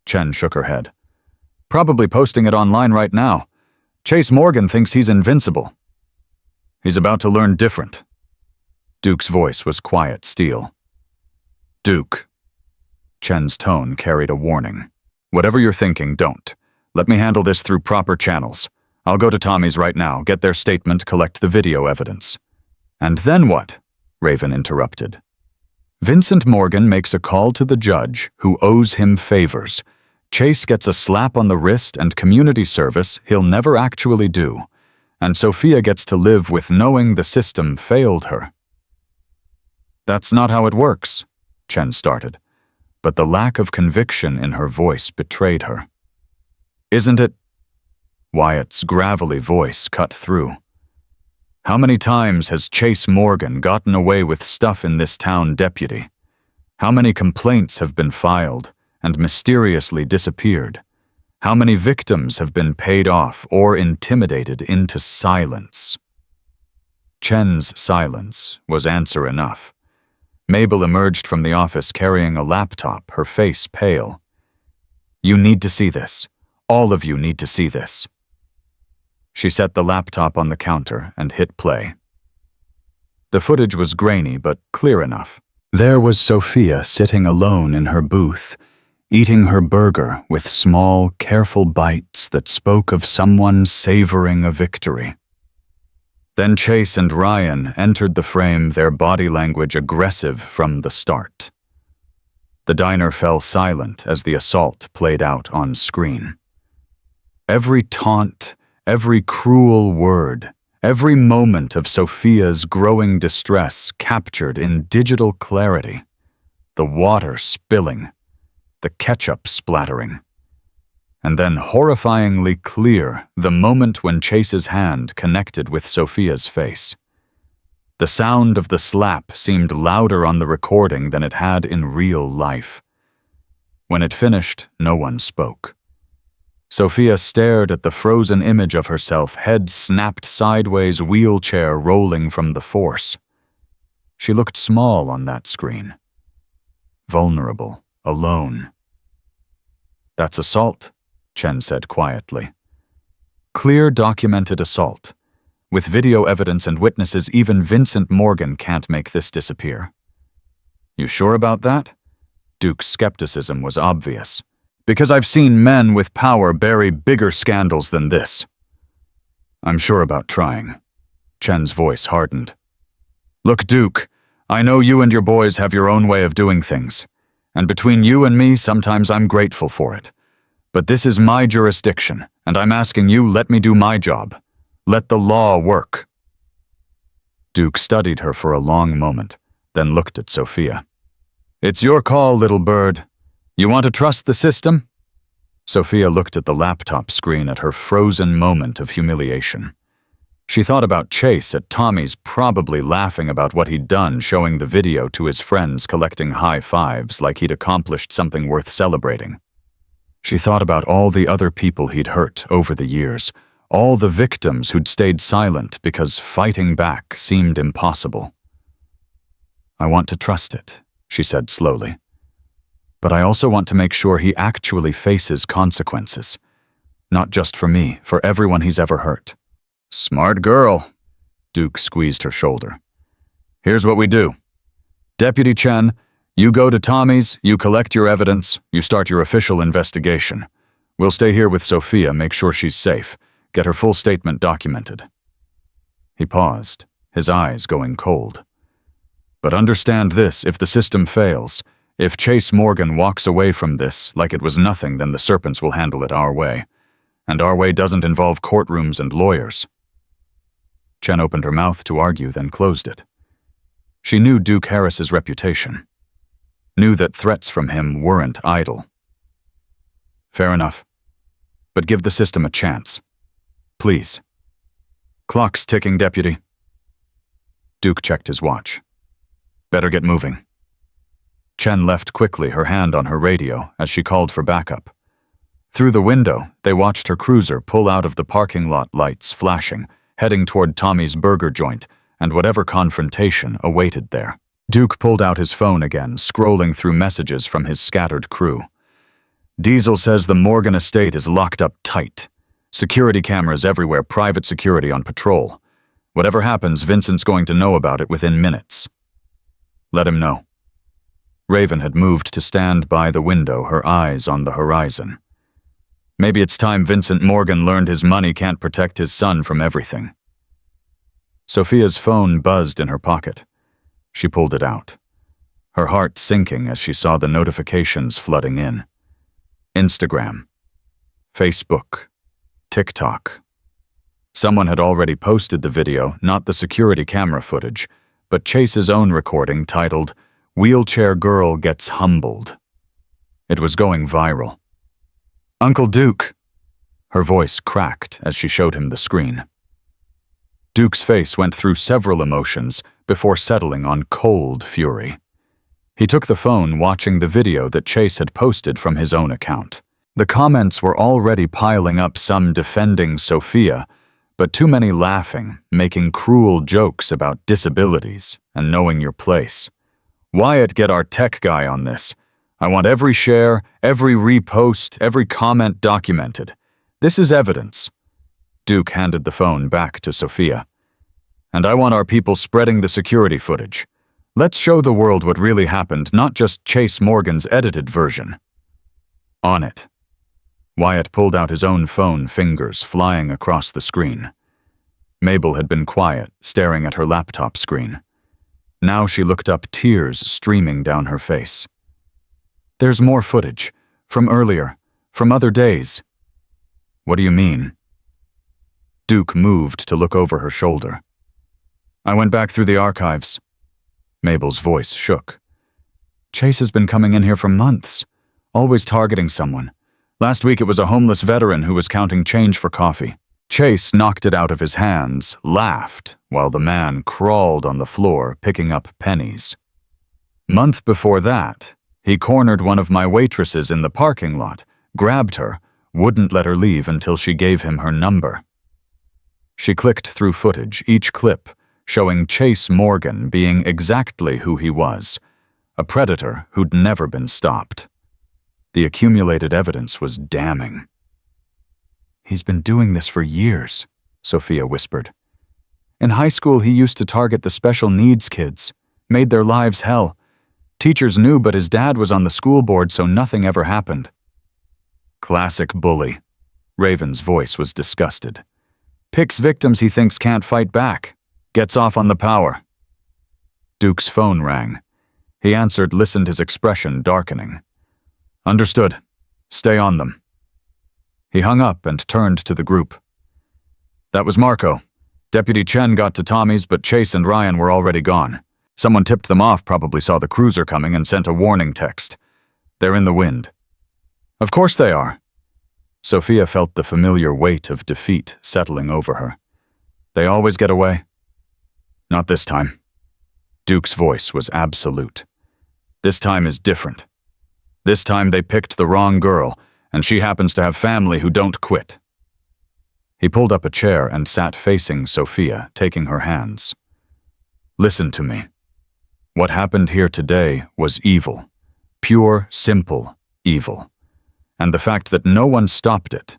Chen shook her head. Probably posting it online right now. Chase Morgan thinks he's invincible. He's about to learn different. Duke's voice was quiet steel. Duke. Chen's tone carried a warning. Whatever you're thinking, don't. Let me handle this through proper channels. I'll go to Tommy's right now, get their statement, collect the video evidence. And then what? Raven interrupted. Vincent Morgan makes a call to the judge, who owes him favors. Chase gets a slap on the wrist and community service he'll never actually do. And Sophia gets to live with knowing the system failed her. That's not how it works, Chen started, but the lack of conviction in her voice betrayed her. Isn't it? Wyatt's gravelly voice cut through. How many times has Chase Morgan gotten away with stuff in this town, deputy? How many complaints have been filed and mysteriously disappeared? How many victims have been paid off or intimidated into silence? Chen's silence was answer enough. Mabel emerged from the office carrying a laptop, her face pale. You need to see this. All of you need to see this. She set the laptop on the counter and hit play. The footage was grainy but clear enough. There was Sophia sitting alone in her booth, eating her burger with small, careful bites that spoke of someone savoring a victory. Then Chase and Ryan entered the frame, their body language aggressive from the start. The diner fell silent as the assault played out on screen. Every taunt, every cruel word, every moment of Sophia's growing distress captured in digital clarity. The water spilling, the ketchup splattering. And then horrifyingly clear the moment when Chase's hand connected with Sophia's face. The sound of the slap seemed louder on the recording than it had in real life. When it finished, no one spoke. Sophia stared at the frozen image of herself, head snapped sideways, wheelchair rolling from the force. She looked small on that screen. Vulnerable, alone. That's assault, Chen said quietly. Clear, documented assault. With video evidence and witnesses, even Vincent Morgan can't make this disappear. You sure about that? Duke's skepticism was obvious. Because I've seen men with power bury bigger scandals than this. I'm sure about trying. Chen's voice hardened. Look, Duke, I know you and your boys have your own way of doing things. And between you and me, sometimes I'm grateful for it. But this is my jurisdiction, and I'm asking you, let me do my job. Let the law work. Duke studied her for a long moment, then looked at Sophia. It's your call, little bird. You want to trust the system? Sophia looked at the laptop screen at her frozen moment of humiliation. She thought about Chase at Tommy's, probably laughing about what he'd done, showing the video to his friends, collecting high fives like he'd accomplished something worth celebrating. She thought about all the other people he'd hurt over the years, all the victims who'd stayed silent because fighting back seemed impossible. I want to trust it, she said slowly. But I also want to make sure he actually faces consequences. Not just for me, for everyone he's ever hurt. Smart girl, Duke squeezed her shoulder. Here's what we do. Deputy Chen, you go to Tommy's, you collect your evidence, you start your official investigation. We'll stay here with Sophia, make sure she's safe, get her full statement documented. He paused, his eyes going cold. "But understand this, if the system fails, if Chase Morgan walks away from this like it was nothing, then the serpents will handle it our way. And our way doesn't involve courtrooms and lawyers." Chen opened her mouth to argue, then closed it. She knew Duke Harris's reputation, knew that threats from him weren't idle. "Fair enough. But give the system a chance. Please." "Clock's ticking, Deputy." Duke checked his watch. "Better get moving." Chen left quickly, her hand on her radio, as she called for backup. Through the window, they watched her cruiser pull out of the parking lot, lights flashing, heading toward Tommy's burger joint and whatever confrontation awaited there. Duke pulled out his phone again, scrolling through messages from his scattered crew. "Diesel says the Morgan estate is locked up tight. Security cameras everywhere, private security on patrol. Whatever happens, Vincent's going to know about it within minutes. Let him know." Raven had moved to stand by the window, her eyes on the horizon. Maybe it's time Vincent Morgan learned his money can't protect his son from everything. Sophia's phone buzzed in her pocket. She pulled it out, her heart sinking as she saw the notifications flooding in. Instagram, Facebook, TikTok. Someone had already posted the video, not the security camera footage, but Chase's own recording titled, "Wheelchair Girl Gets Humbled." It was going viral. "Uncle Duke!" Her voice cracked as she showed him the screen. Duke's face went through several emotions before settling on cold fury. He took the phone, watching the video that Chase had posted from his own account. The comments were already piling up, some defending Sophia, but too many laughing, making cruel jokes about disabilities and knowing your place. "Wyatt, get our tech guy on this. I want every share, every repost, every comment documented. This is evidence." Duke handed the phone back to Sophia. "And I want our people spreading the security footage. Let's show the world what really happened, not just Chase Morgan's edited version." On it. Wyatt pulled out his own phone, fingers flying across the screen. Mabel had been quiet, staring at her laptop screen. Now she looked up, tears streaming down her face. "There's more footage. From earlier. From other days." "What do you mean?" Duke moved to look over her shoulder. "I went back through the archives." Mabel's voice shook. "Chase has been coming in here for months, always targeting someone. Last week it was a homeless veteran who was counting change for coffee. Chase knocked it out of his hands, laughed, while the man crawled on the floor, picking up pennies. Month before that, he cornered one of my waitresses in the parking lot, grabbed her, wouldn't let her leave until she gave him her number. She clicked through footage, each clip showing Chase Morgan being exactly who he was, a predator who'd never been stopped. The accumulated evidence was damning. "He's been doing this for years," Sophia whispered. "In high school, he used to target the special needs kids, made their lives hell. Teachers knew, but his dad was on the school board, so nothing ever happened." "Classic bully." Raven's voice was disgusted. "Picks victims he thinks can't fight back. Gets off on the power." Duke's phone rang. He answered, listened, his expression darkening. "Understood. Stay on them." He hung up and turned to the group. "That was Marco. Deputy Chen got to Tommy's, but Chase and Ryan were already gone. Someone tipped them off, probably saw the cruiser coming and sent a warning text. They're in the wind." "Of course they are." Sophia felt the familiar weight of defeat settling over her. "They always get away?" "Not this time." Duke's voice was absolute. "This time is different. This time they picked the wrong girl, and she happens to have family who don't quit." He pulled up a chair and sat facing Sophia, taking her hands. "Listen to me. What happened here today was evil. Pure, simple evil. And the fact that no one stopped it."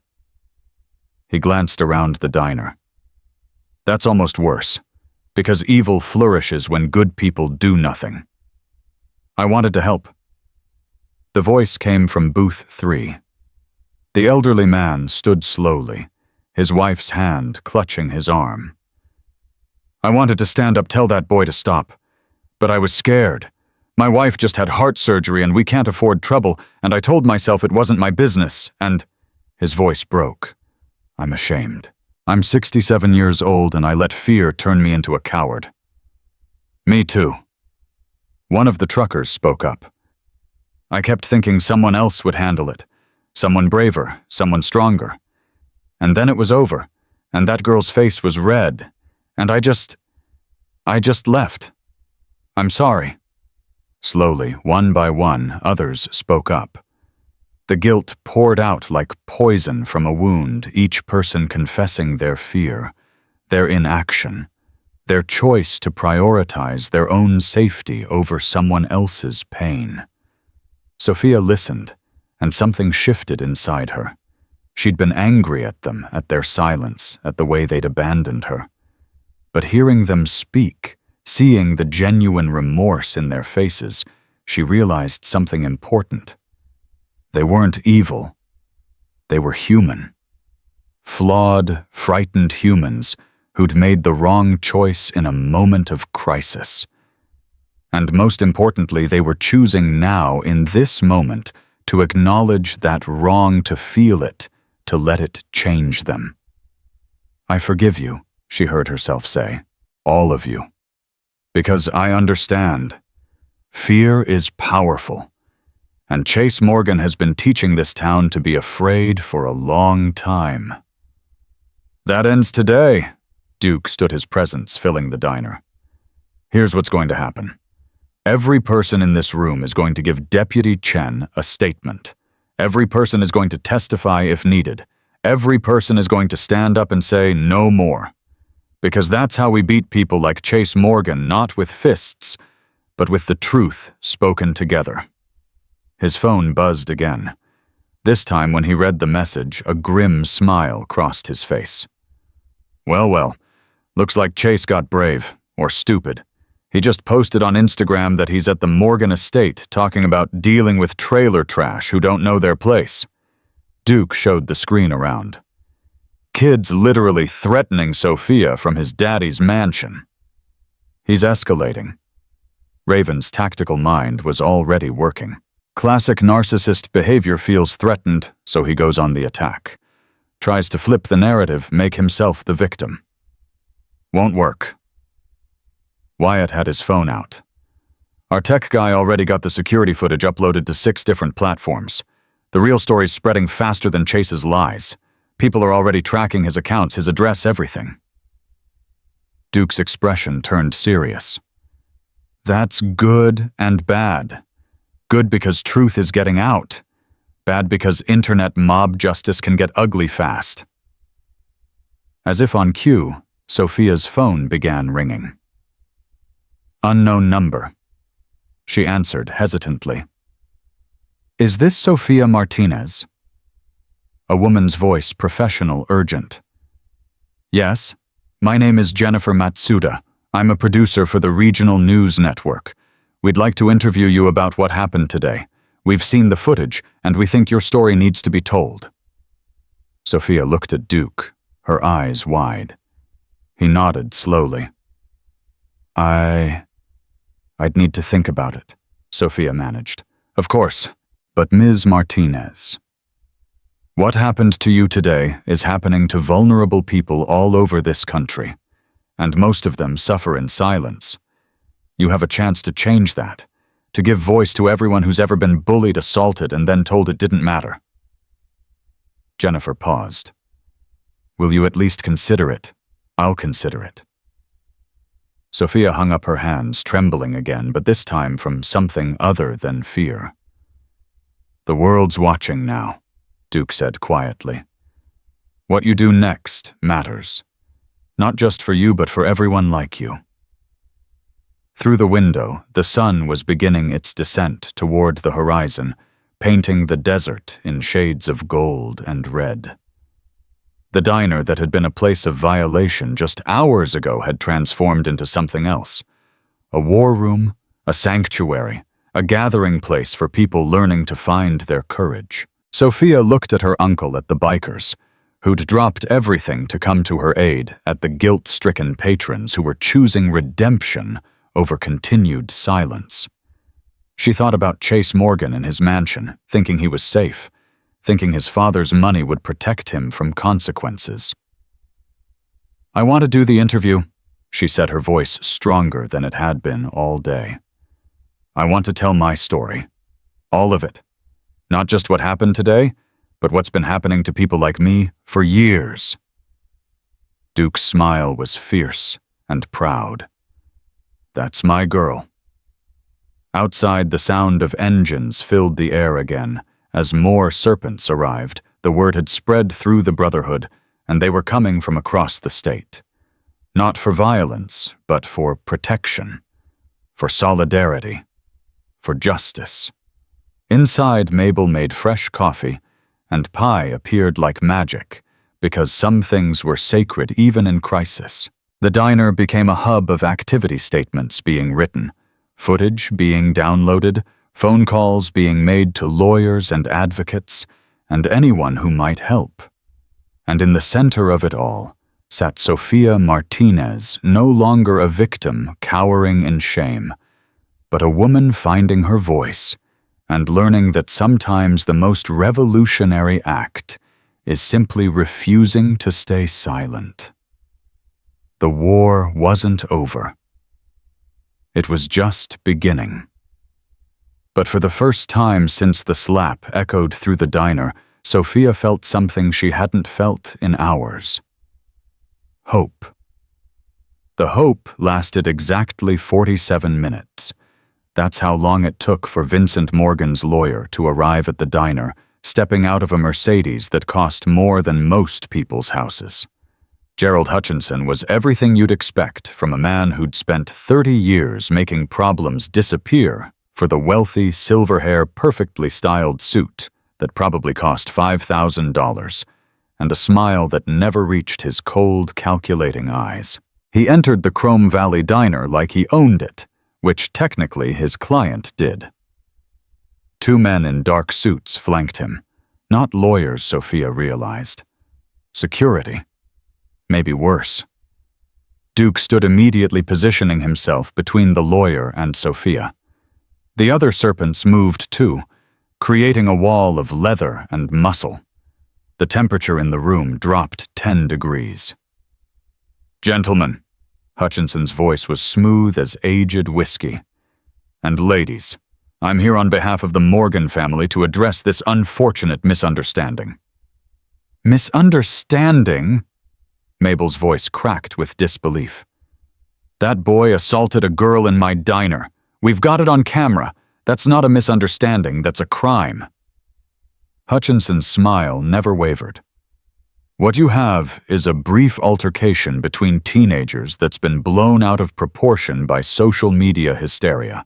He glanced around the diner. "That's almost worse, because evil flourishes when good people do nothing. I wanted to help." The voice came from booth 3. The elderly man stood slowly, his wife's hand clutching his arm. I wanted to stand up, tell that boy to stop. But I was scared. My wife just had heart surgery and we can't afford trouble, and I told myself it wasn't my business, and—" His voice broke. "I'm ashamed. I'm 67 years old and I let fear turn me into a coward." "Me too." One of the truckers spoke up. "I kept thinking someone else would handle it. Someone braver, someone stronger. And then it was over, and that girl's face was red, and I just left. I'm sorry." Slowly, one by one, others spoke up. The guilt poured out like poison from a wound, each person confessing their fear, their inaction, their choice to prioritize their own safety over someone else's pain. Sophia listened, and something shifted inside her. She'd been angry at them, at their silence, at the way they'd abandoned her. But hearing them speak, seeing the genuine remorse in their faces, she realized something important. They weren't evil. They were human. Flawed, frightened humans who'd made the wrong choice in a moment of crisis. And most importantly, they were choosing now, in this moment, to acknowledge that wrong, to feel it, to let it change them. "I forgive you," she heard herself say. "All of you. Because I understand. Fear is powerful. And Chase Morgan has been teaching this town to be afraid for a long time." "That ends today." Duke stood his presence filling the diner. "Here's what's going to happen. Every person in this room is going to give Deputy Chen a statement. Every person is going to testify if needed. Every person is going to stand up and say no more. Because that's how we beat people like Chase Morgan, not with fists, but with the truth spoken together." His phone buzzed again. This time when he read the message, a grim smile crossed his face. Well, looks like Chase got brave, or stupid. He just posted on Instagram that he's at the Morgan estate talking about dealing with trailer trash who don't know their place. Duke showed the screen around. Kids literally threatening Sophia from his daddy's mansion. He's escalating. Raven's tactical mind was already working. Classic narcissist behavior, feels threatened, so he goes on the attack. Tries to flip the narrative, make himself the victim. Won't work. Wyatt had his phone out. "Our tech guy already got the security footage uploaded to 6 different platforms. The real story's spreading faster than Chase's lies. People are already tracking his accounts, his address, everything." Duke's expression turned serious. "That's good and bad. Good because truth is getting out. Bad because internet mob justice can get ugly fast." As if on cue, Sophia's phone began ringing. Unknown number. She answered hesitantly. "Is this Sophia Martinez?" A woman's voice, professional, urgent. "Yes, my name is Jennifer Matsuda. I'm a producer for the regional news network. We'd like to interview you about what happened today. We've seen the footage, and we think your story needs to be told." Sophia looked at Duke, her eyes wide. He nodded slowly. I'd need to think about it," Sophia managed. "Of course, but Ms. Martinez, what happened to you today is happening to vulnerable people all over this country, and most of them suffer in silence. You have a chance to change that, to give voice to everyone who's ever been bullied, assaulted, and then told it didn't matter." Jennifer paused. "Will you at least consider it? I'll consider it." Sophia hung up her hands, trembling again, but this time from something other than fear. "The world's watching now," Duke said quietly. "What you do next matters, not just for you but for everyone like you." Through the window, the sun was beginning its descent toward the horizon, painting the desert in shades of gold and red. The diner that had been a place of violation just hours ago had transformed into something else. A war room, a sanctuary, a gathering place for people learning to find their courage. Sophia looked at her uncle, at the bikers. who'd dropped everything to come to her aid at the guilt-stricken patrons who were choosing redemption over continued silence. She thought about Chase Morgan in his mansion, thinking he was safe, thinking his father's money would protect him from consequences. "I want to do the interview," she said, her voice stronger than it had been all day. "I want to tell my story. All of it. Not just what happened today, but what's been happening to people like me for years." Duke's smile was fierce and proud. "That's my girl." Outside, the sound of engines filled the air again. As more serpents arrived, the word had spread through the Brotherhood, and they were coming from across the state. Not for violence, but for protection, for solidarity, for justice. Inside, Mabel made fresh coffee, and pie appeared like magic, because some things were sacred even in crisis. The diner became a hub of activity statements being written, footage being downloaded, phone calls being made to lawyers and advocates, and anyone who might help. And in the center of it all sat Sophia Martinez, no longer a victim cowering in shame, but a woman finding her voice and learning that sometimes the most revolutionary act is simply refusing to stay silent. The war wasn't over. It was just beginning. But for the first time since the slap echoed through the diner, Sophia felt something she hadn't felt in hours. Hope. The hope lasted exactly 47 minutes. That's how long it took for Vincent Morgan's lawyer to arrive at the diner, stepping out of a Mercedes that cost more than most people's houses. Gerald Hutchinson was everything you'd expect from a man who'd spent 30 years making problems disappear for the wealthy, silver-hair, perfectly styled suit that probably cost $5,000, and a smile that never reached his cold, calculating eyes. He entered the Chrome Valley Diner like he owned it, which technically his client did. Two men in dark suits flanked him. Not lawyers, Sophia realized. Security. Maybe worse. Duke stood immediately positioning himself between the lawyer and Sophia. The other serpents moved too, creating a wall of leather and muscle. The temperature in the room dropped 10 degrees. "Gentlemen," Hutchinson's voice was smooth as aged whiskey. "And ladies, I'm here on behalf of the Morgan family to address this unfortunate misunderstanding." "Misunderstanding?" Mabel's voice cracked with disbelief. "That boy assaulted a girl in my diner. We've got it on camera. That's not a misunderstanding, that's a crime." Hutchinson's smile never wavered. "What you have is a brief altercation between teenagers that's been blown out of proportion by social media hysteria.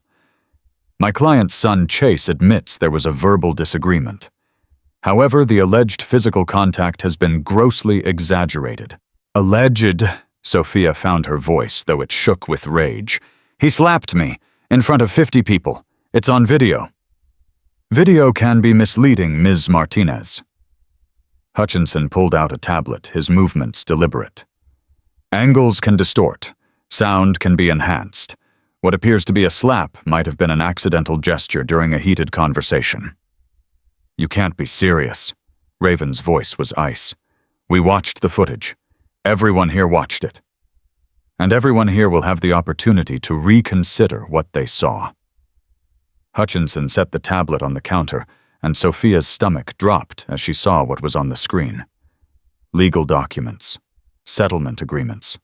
My client's son Chase admits there was a verbal disagreement. However, the alleged physical contact has been grossly exaggerated." "Alleged," Sophia found her voice, though it shook with rage. "He slapped me, in front of 50 people. It's on video." "Video can be misleading, Ms. Martinez." Hutchinson pulled out a tablet, his movements deliberate. "Angles can distort. Sound can be enhanced. What appears to be a slap might have been an accidental gesture during a heated conversation." "You can't be serious." Raven's voice was ice. "We watched the footage. Everyone here watched it. And everyone here will have the opportunity to reconsider what they saw." Hutchinson set the tablet on the counter, and Sophia's stomach dropped as she saw what was on the screen. Legal documents. Settlement agreements.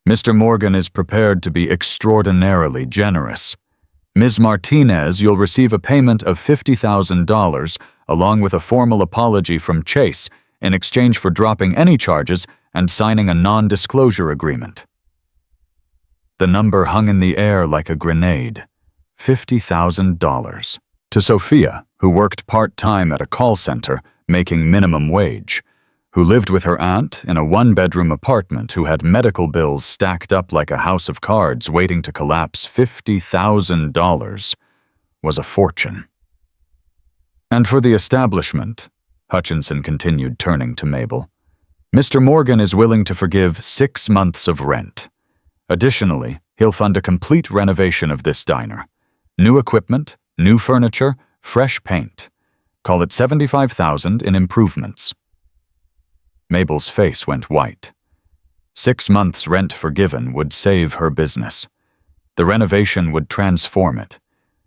"Mr. Morgan is prepared to be extraordinarily generous. Ms. Martinez, you'll receive a payment of $50,000 along with a formal apology from Chase in exchange for dropping any charges and signing a non-disclosure agreement." The number hung in the air like a grenade. $50,000. To Sophia, who worked part-time at a call center, making minimum wage, who lived with her aunt in a one-bedroom apartment, who had medical bills stacked up like a house of cards waiting to collapse, $50,000 was a fortune. "And for the establishment," Hutchinson continued, turning to Mabel, Mr. Morgan is willing to forgive 6 months of rent. Additionally, he'll fund a complete renovation of this diner. New equipment, new furniture, fresh paint. Call it $75,000 in improvements. Mabel's face went white. 6 months' rent forgiven would save her business. The renovation would transform it.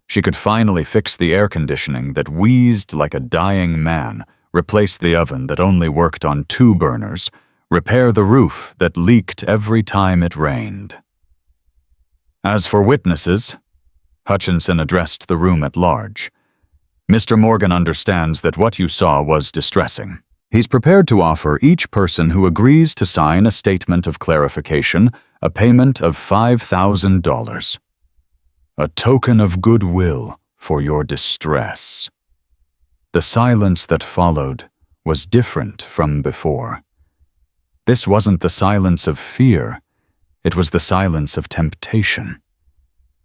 She could finally fix the air conditioning that wheezed like a dying man, replace the oven that only worked on 2 burners, repair the roof that leaked every time it rained. As for witnesses, Hutchinson addressed the room at large. Mr. Morgan understands that what you saw was distressing. He's prepared to offer each person who agrees to sign a statement of clarification a payment of $5,000. A token of goodwill for your distress. The silence that followed was different from before. This wasn't the silence of fear, it was the silence of temptation.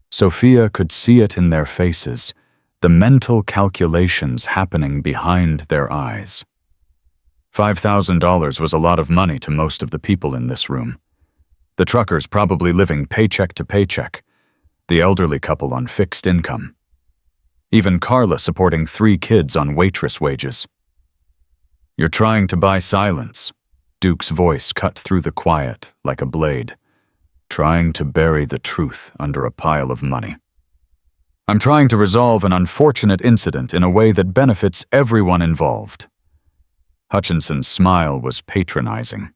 Sophia could see it in their faces, the mental calculations happening behind their eyes. $5,000 was a lot of money to most of the people in this room. The truckers probably living paycheck to paycheck, the elderly couple on fixed income. Even Carla supporting 3 kids on waitress wages. You're trying to buy silence. Duke's voice cut through the quiet like a blade, trying to bury the truth under a pile of money. I'm trying to resolve an unfortunate incident in a way that benefits everyone involved. Hutchinson's smile was patronizing.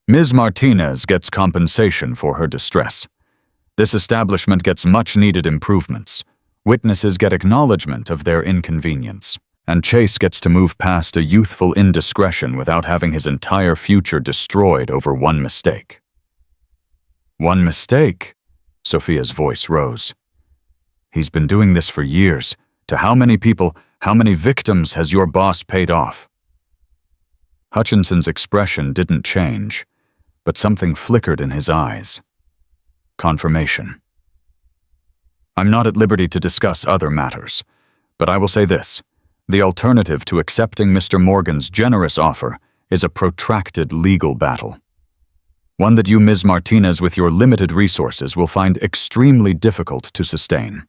Ms. Martinez gets compensation for her distress. This establishment gets much-needed improvements. Witnesses get acknowledgement of their inconvenience. And Chase gets to move past a youthful indiscretion without having his entire future destroyed over one mistake. One mistake? Sophia's voice rose. He's been doing this for years. To how many people, how many victims has your boss paid off? Hutchinson's expression didn't change, but something flickered in his eyes. Confirmation. I'm not at liberty to discuss other matters, but I will say this. The alternative to accepting Mr. Morgan's generous offer is a protracted legal battle. One that you, Ms. Martinez, with your limited resources, will find extremely difficult to sustain.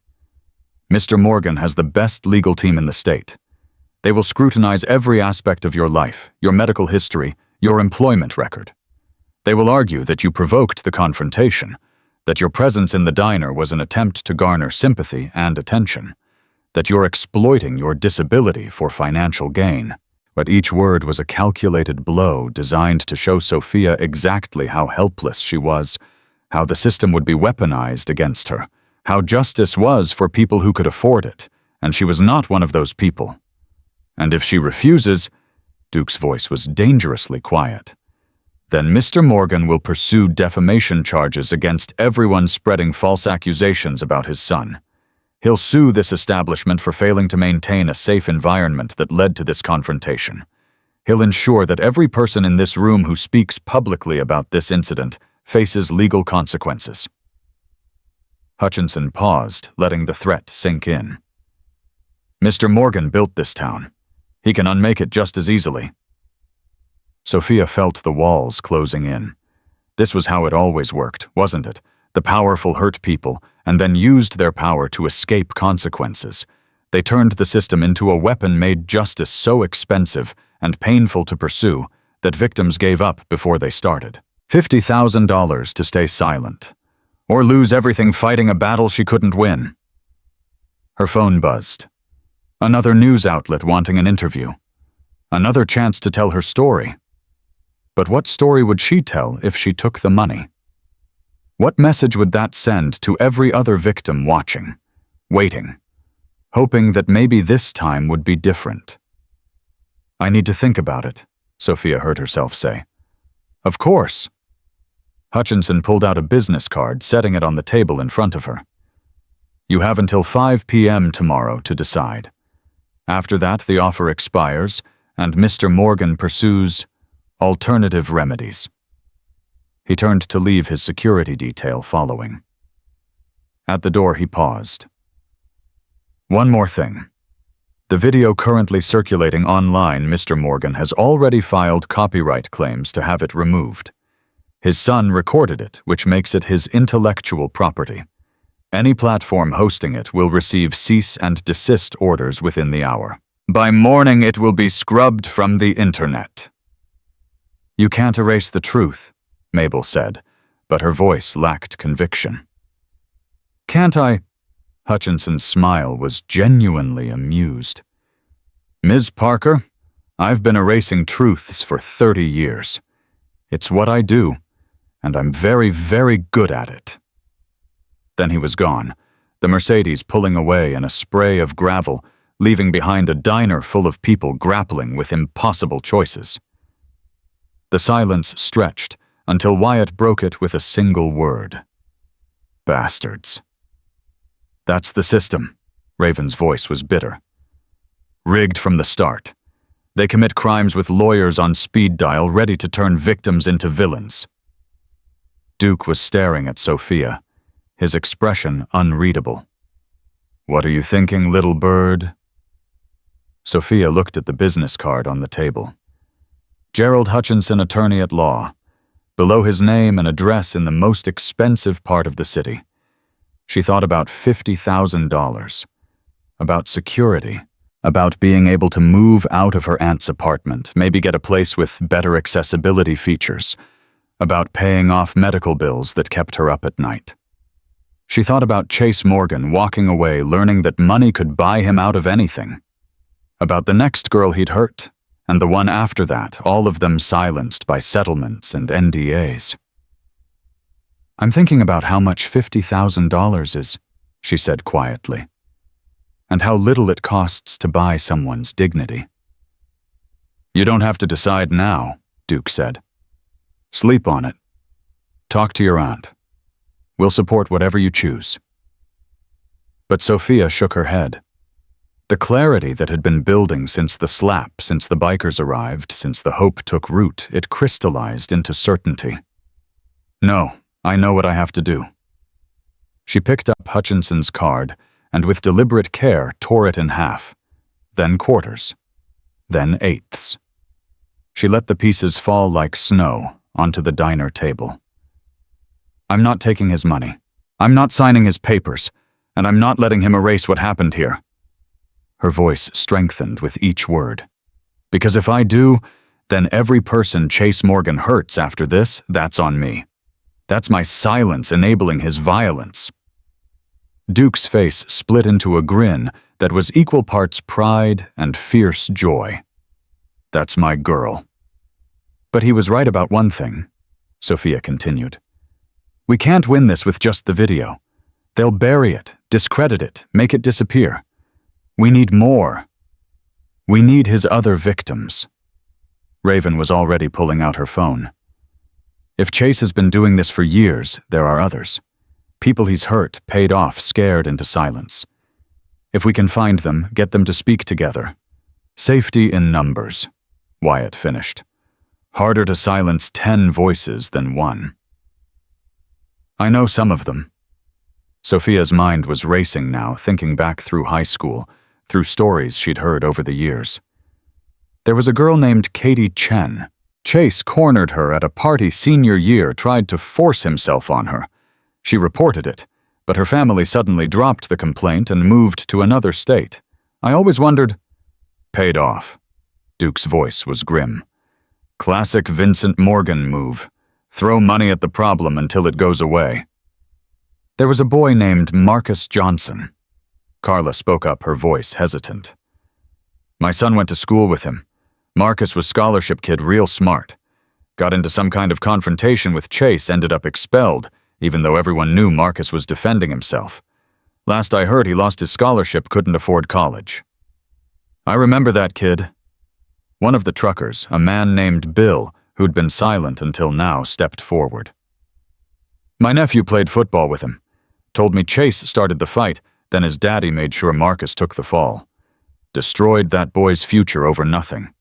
Mr. Morgan has the best legal team in the state. They will scrutinize every aspect of your life, your medical history, your employment record. They will argue that you provoked the confrontation, that your presence in the diner was an attempt to garner sympathy and attention, that you're exploiting your disability for financial gain. But each word was a calculated blow designed to show Sophia exactly how helpless she was, how the system would be weaponized against her, how justice was for people who could afford it, and she was not one of those people. And if she refuses, Duke's voice was dangerously quiet, then Mr. Morgan will pursue defamation charges against everyone spreading false accusations about his son. He'll sue this establishment for failing to maintain a safe environment that led to this confrontation. He'll ensure that every person in this room who speaks publicly about this incident faces legal consequences. Hutchinson paused, letting the threat sink in. Mr. Morgan built this town. He can unmake it just as easily. Sophia felt the walls closing in. This was how it always worked, wasn't it? The powerful hurt people, and then used their power to escape consequences. They turned the system into a weapon made justice so expensive and painful to pursue that victims gave up before they started. $50,000 to stay silent, or lose everything fighting a battle she couldn't win. Her phone buzzed. Another news outlet wanting an interview. Another chance to tell her story. But what story would she tell if she took the money? What message would that send to every other victim watching, waiting, hoping that maybe this time would be different? I need to think about it, Sophia heard herself say. Of course. Hutchinson pulled out a business card, setting it on the table in front of her. You have until 5 p.m. tomorrow to decide. After that, the offer expires, and Mr. Morgan pursues alternative remedies. He turned to leave, his security detail following. At the door, he paused. One more thing. The video currently circulating online, Mr. Morgan has already filed copyright claims to have it removed. His son recorded it, which makes it his intellectual property. Any platform hosting it will receive cease and desist orders within the hour. By morning, it will be scrubbed from the internet. You can't erase the truth, Mabel said, but her voice lacked conviction. Can't I? Hutchinson's smile was genuinely amused. Ms. Parker, I've been erasing truths for 30 years. It's what I do, and I'm very, very good at it. Then he was gone, the Mercedes pulling away in a spray of gravel, leaving behind a diner full of people grappling with impossible choices. The silence stretched until Wyatt broke it with a single word. Bastards. That's the system. Raven's voice was bitter. Rigged from the start. They commit crimes with lawyers on speed dial ready to turn victims into villains. Duke was staring at Sophia, his expression unreadable. What are you thinking, little bird? Sophia looked at the business card on the table. Gerald Hutchinson, attorney at law. Below his name, an address in the most expensive part of the city. She thought about $50,000. About security. About being able to move out of her aunt's apartment, maybe get a place with better accessibility features. About paying off medical bills that kept her up at night. She thought about Chase Morgan walking away, learning that money could buy him out of anything. About the next girl he'd hurt, and the one after that, all of them silenced by settlements and NDAs. I'm thinking about how much $50,000 is, she said quietly, and how little it costs to buy someone's dignity. You don't have to decide now, Duke said. Sleep on it. Talk to your aunt. We'll support whatever you choose. But Sophia shook her head. The clarity that had been building since the slap, since the bikers arrived, since the hope took root, it crystallized into certainty. No, I know what I have to do. She picked up Hutchinson's card and with deliberate care tore it in half, then quarters, then eighths. She let the pieces fall like snow onto the diner table. I'm not taking his money. I'm not signing his papers, and I'm not letting him erase what happened here. Her voice strengthened with each word. Because if I do, then every person Chase Morgan hurts after this, that's on me. That's my silence enabling his violence. Duke's face split into a grin that was equal parts pride and fierce joy. That's my girl. But he was right about one thing, Sophia continued. We can't win this with just the video. They'll bury it, discredit it, make it disappear. We need more. We need his other victims. Raven was already pulling out her phone. If Chase has been doing this for years, there are others. People he's hurt, paid off, scared into silence. If we can find them, get them to speak together. Safety in numbers, Wyatt finished. Harder to silence 10 voices than one. I know some of them. Sophia's mind was racing now, thinking back through high school, through stories she'd heard over the years. There was a girl named Katie Chen. Chase cornered her at a party senior year, tried to force himself on her. She reported it, but her family suddenly dropped the complaint and moved to another state. I always wondered... Paid off. Duke's voice was grim. Classic Vincent Morgan move. Throw money at the problem until it goes away. There was a boy named Marcus Johnson. Carla spoke up, her voice hesitant. My son went to school with him. Marcus was scholarship kid, real smart. Got into some kind of confrontation with Chase, ended up expelled, even though everyone knew Marcus was defending himself. Last I heard, he lost his scholarship, couldn't afford college. I remember that kid. One of the truckers, a man named Bill, who'd been silent until now, stepped forward. My nephew played football with him. Told me Chase started the fight, then his daddy made sure Marcus took the fall. Destroyed that boy's future over nothing.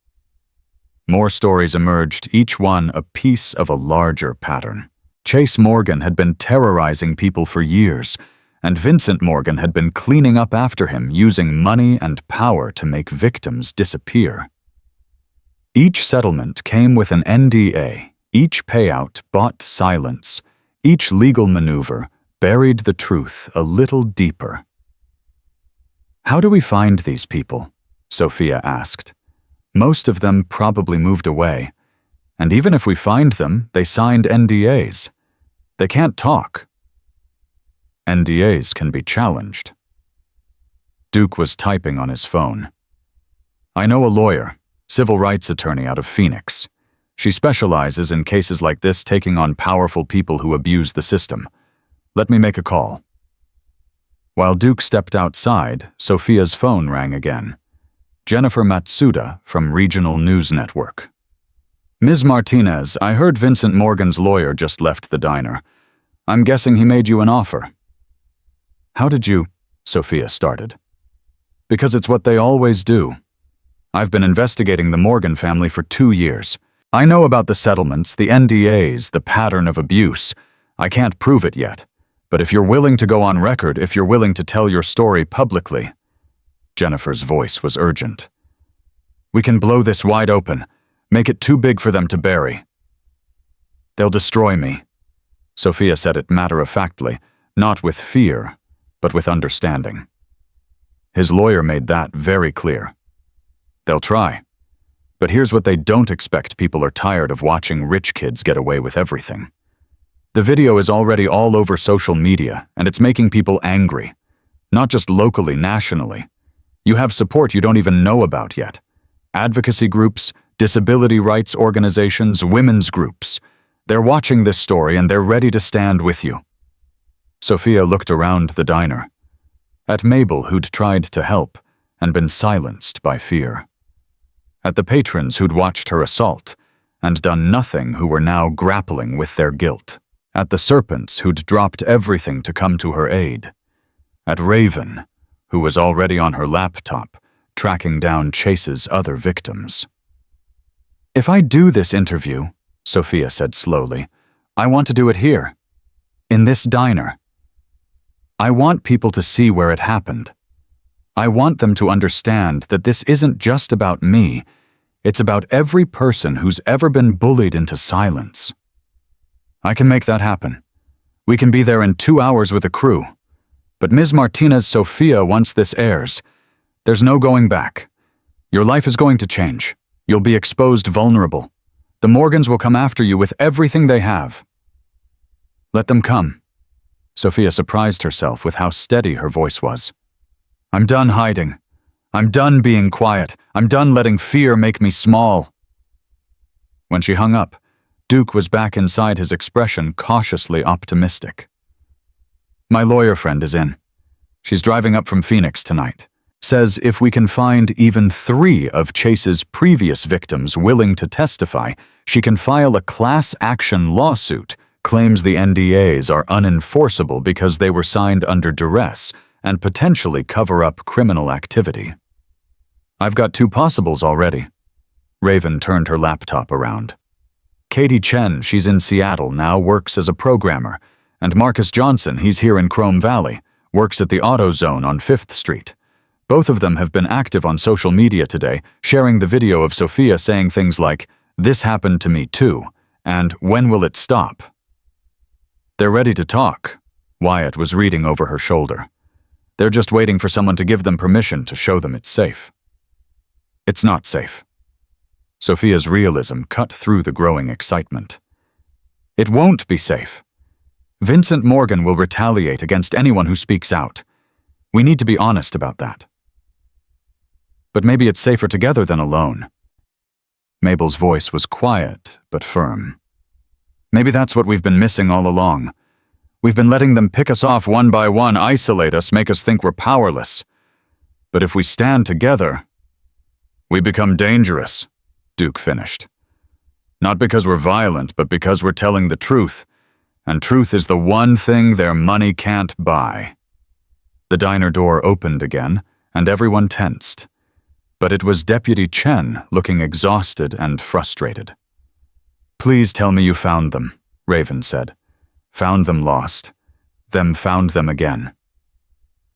More stories emerged, each one a piece of a larger pattern. Chase Morgan had been terrorizing people for years, and Vincent Morgan had been cleaning up after him using money and power to make victims disappear. Each settlement came with an NDA, each payout bought silence, each legal maneuver buried the truth a little deeper. "How do we find these people?" Sophia asked. "Most of them probably moved away, and even if we find them, they signed NDAs. They can't talk." "NDAs can be challenged." Duke was typing on his phone. "I know a lawyer, civil rights attorney out of Phoenix. She specializes in cases like this, taking on powerful people who abuse the system. Let me make a call." While Duke stepped outside, Sophia's phone rang again. Jennifer Matsuda from Regional News Network. "Ms. Martinez, I heard Vincent Morgan's lawyer just left the diner. I'm guessing he made you an offer." "How did you?" Sophia started. "Because it's what they always do. I've been investigating the Morgan family for 2 years. I know about the settlements, the NDAs, the pattern of abuse. I can't prove it yet. But if you're willing to go on record, if you're willing to tell your story publicly—" Jennifer's voice was urgent. "We can blow this wide open, make it too big for them to bury." "They'll destroy me." Sophia said it matter-of-factly, not with fear, but with understanding. His lawyer made that very clear. "They'll try. But here's what they don't expect: people are tired of watching rich kids get away with everything. The video is already all over social media, and it's making people angry. Not just locally, nationally. You have support you don't even know about yet. Advocacy groups, disability rights organizations, women's groups. They're watching this story and they're ready to stand with you." Sophia looked around the diner. At Mabel, who'd tried to help and been silenced by fear. At the patrons who'd watched her assault and done nothing, who were now grappling with their guilt. At the serpents who'd dropped everything to come to her aid. At Raven, who was already on her laptop, tracking down Chase's other victims. "If I do this interview," Sophia said slowly, "I want to do it here, in this diner. I want people to see where it happened. I want them to understand that this isn't just about me, it's about every person who's ever been bullied into silence. I can make that happen. We can be there in 2 hours with a crew. But Ms. Martinez, Sophia, once this airs, there's no going back. Your life is going to change. You'll be exposed vulnerable. The Morgans will come after you with everything they have. Let them come." Sophia surprised herself with how steady her voice was. "I'm done hiding. I'm done being quiet. I'm done letting fear make me small." When she hung up, Duke was back inside, his expression cautiously optimistic. "My lawyer friend is in. She's driving up from Phoenix tonight. Says if we can find even 3 of Chase's previous victims willing to testify, she can file a class action lawsuit, claims the NDAs are unenforceable because they were signed under duress and potentially cover up criminal activity." "I've got 2 possibles already." Raven turned her laptop around. "Katie Chen, she's in Seattle now, works as a programmer, and Marcus Johnson, he's here in Chrome Valley, works at the Auto Zone on 5th Street. Both of them have been active on social media today, sharing the video of Sophia saying things like, 'This happened to me too,' and 'When will it stop?' They're ready to talk," Wyatt was reading over her shoulder. "They're just waiting for someone to give them permission to show them it's safe." "It's not safe." Sophia's realism cut through the growing excitement. "It won't be safe. Vincent Morgan will retaliate against anyone who speaks out. We need to be honest about that." "But maybe it's safer together than alone." Mabel's voice was quiet but firm. "Maybe that's what we've been missing all along. We've been letting them pick us off one by one, isolate us, make us think we're powerless. But if we stand together, we become dangerous," Duke finished. "Not because we're violent, but because we're telling the truth. And truth is the one thing their money can't buy." The diner door opened again, and everyone tensed. But it was Deputy Chen, looking exhausted and frustrated. "Please tell me you found them," Raven said. "Found them lost. Them found them again."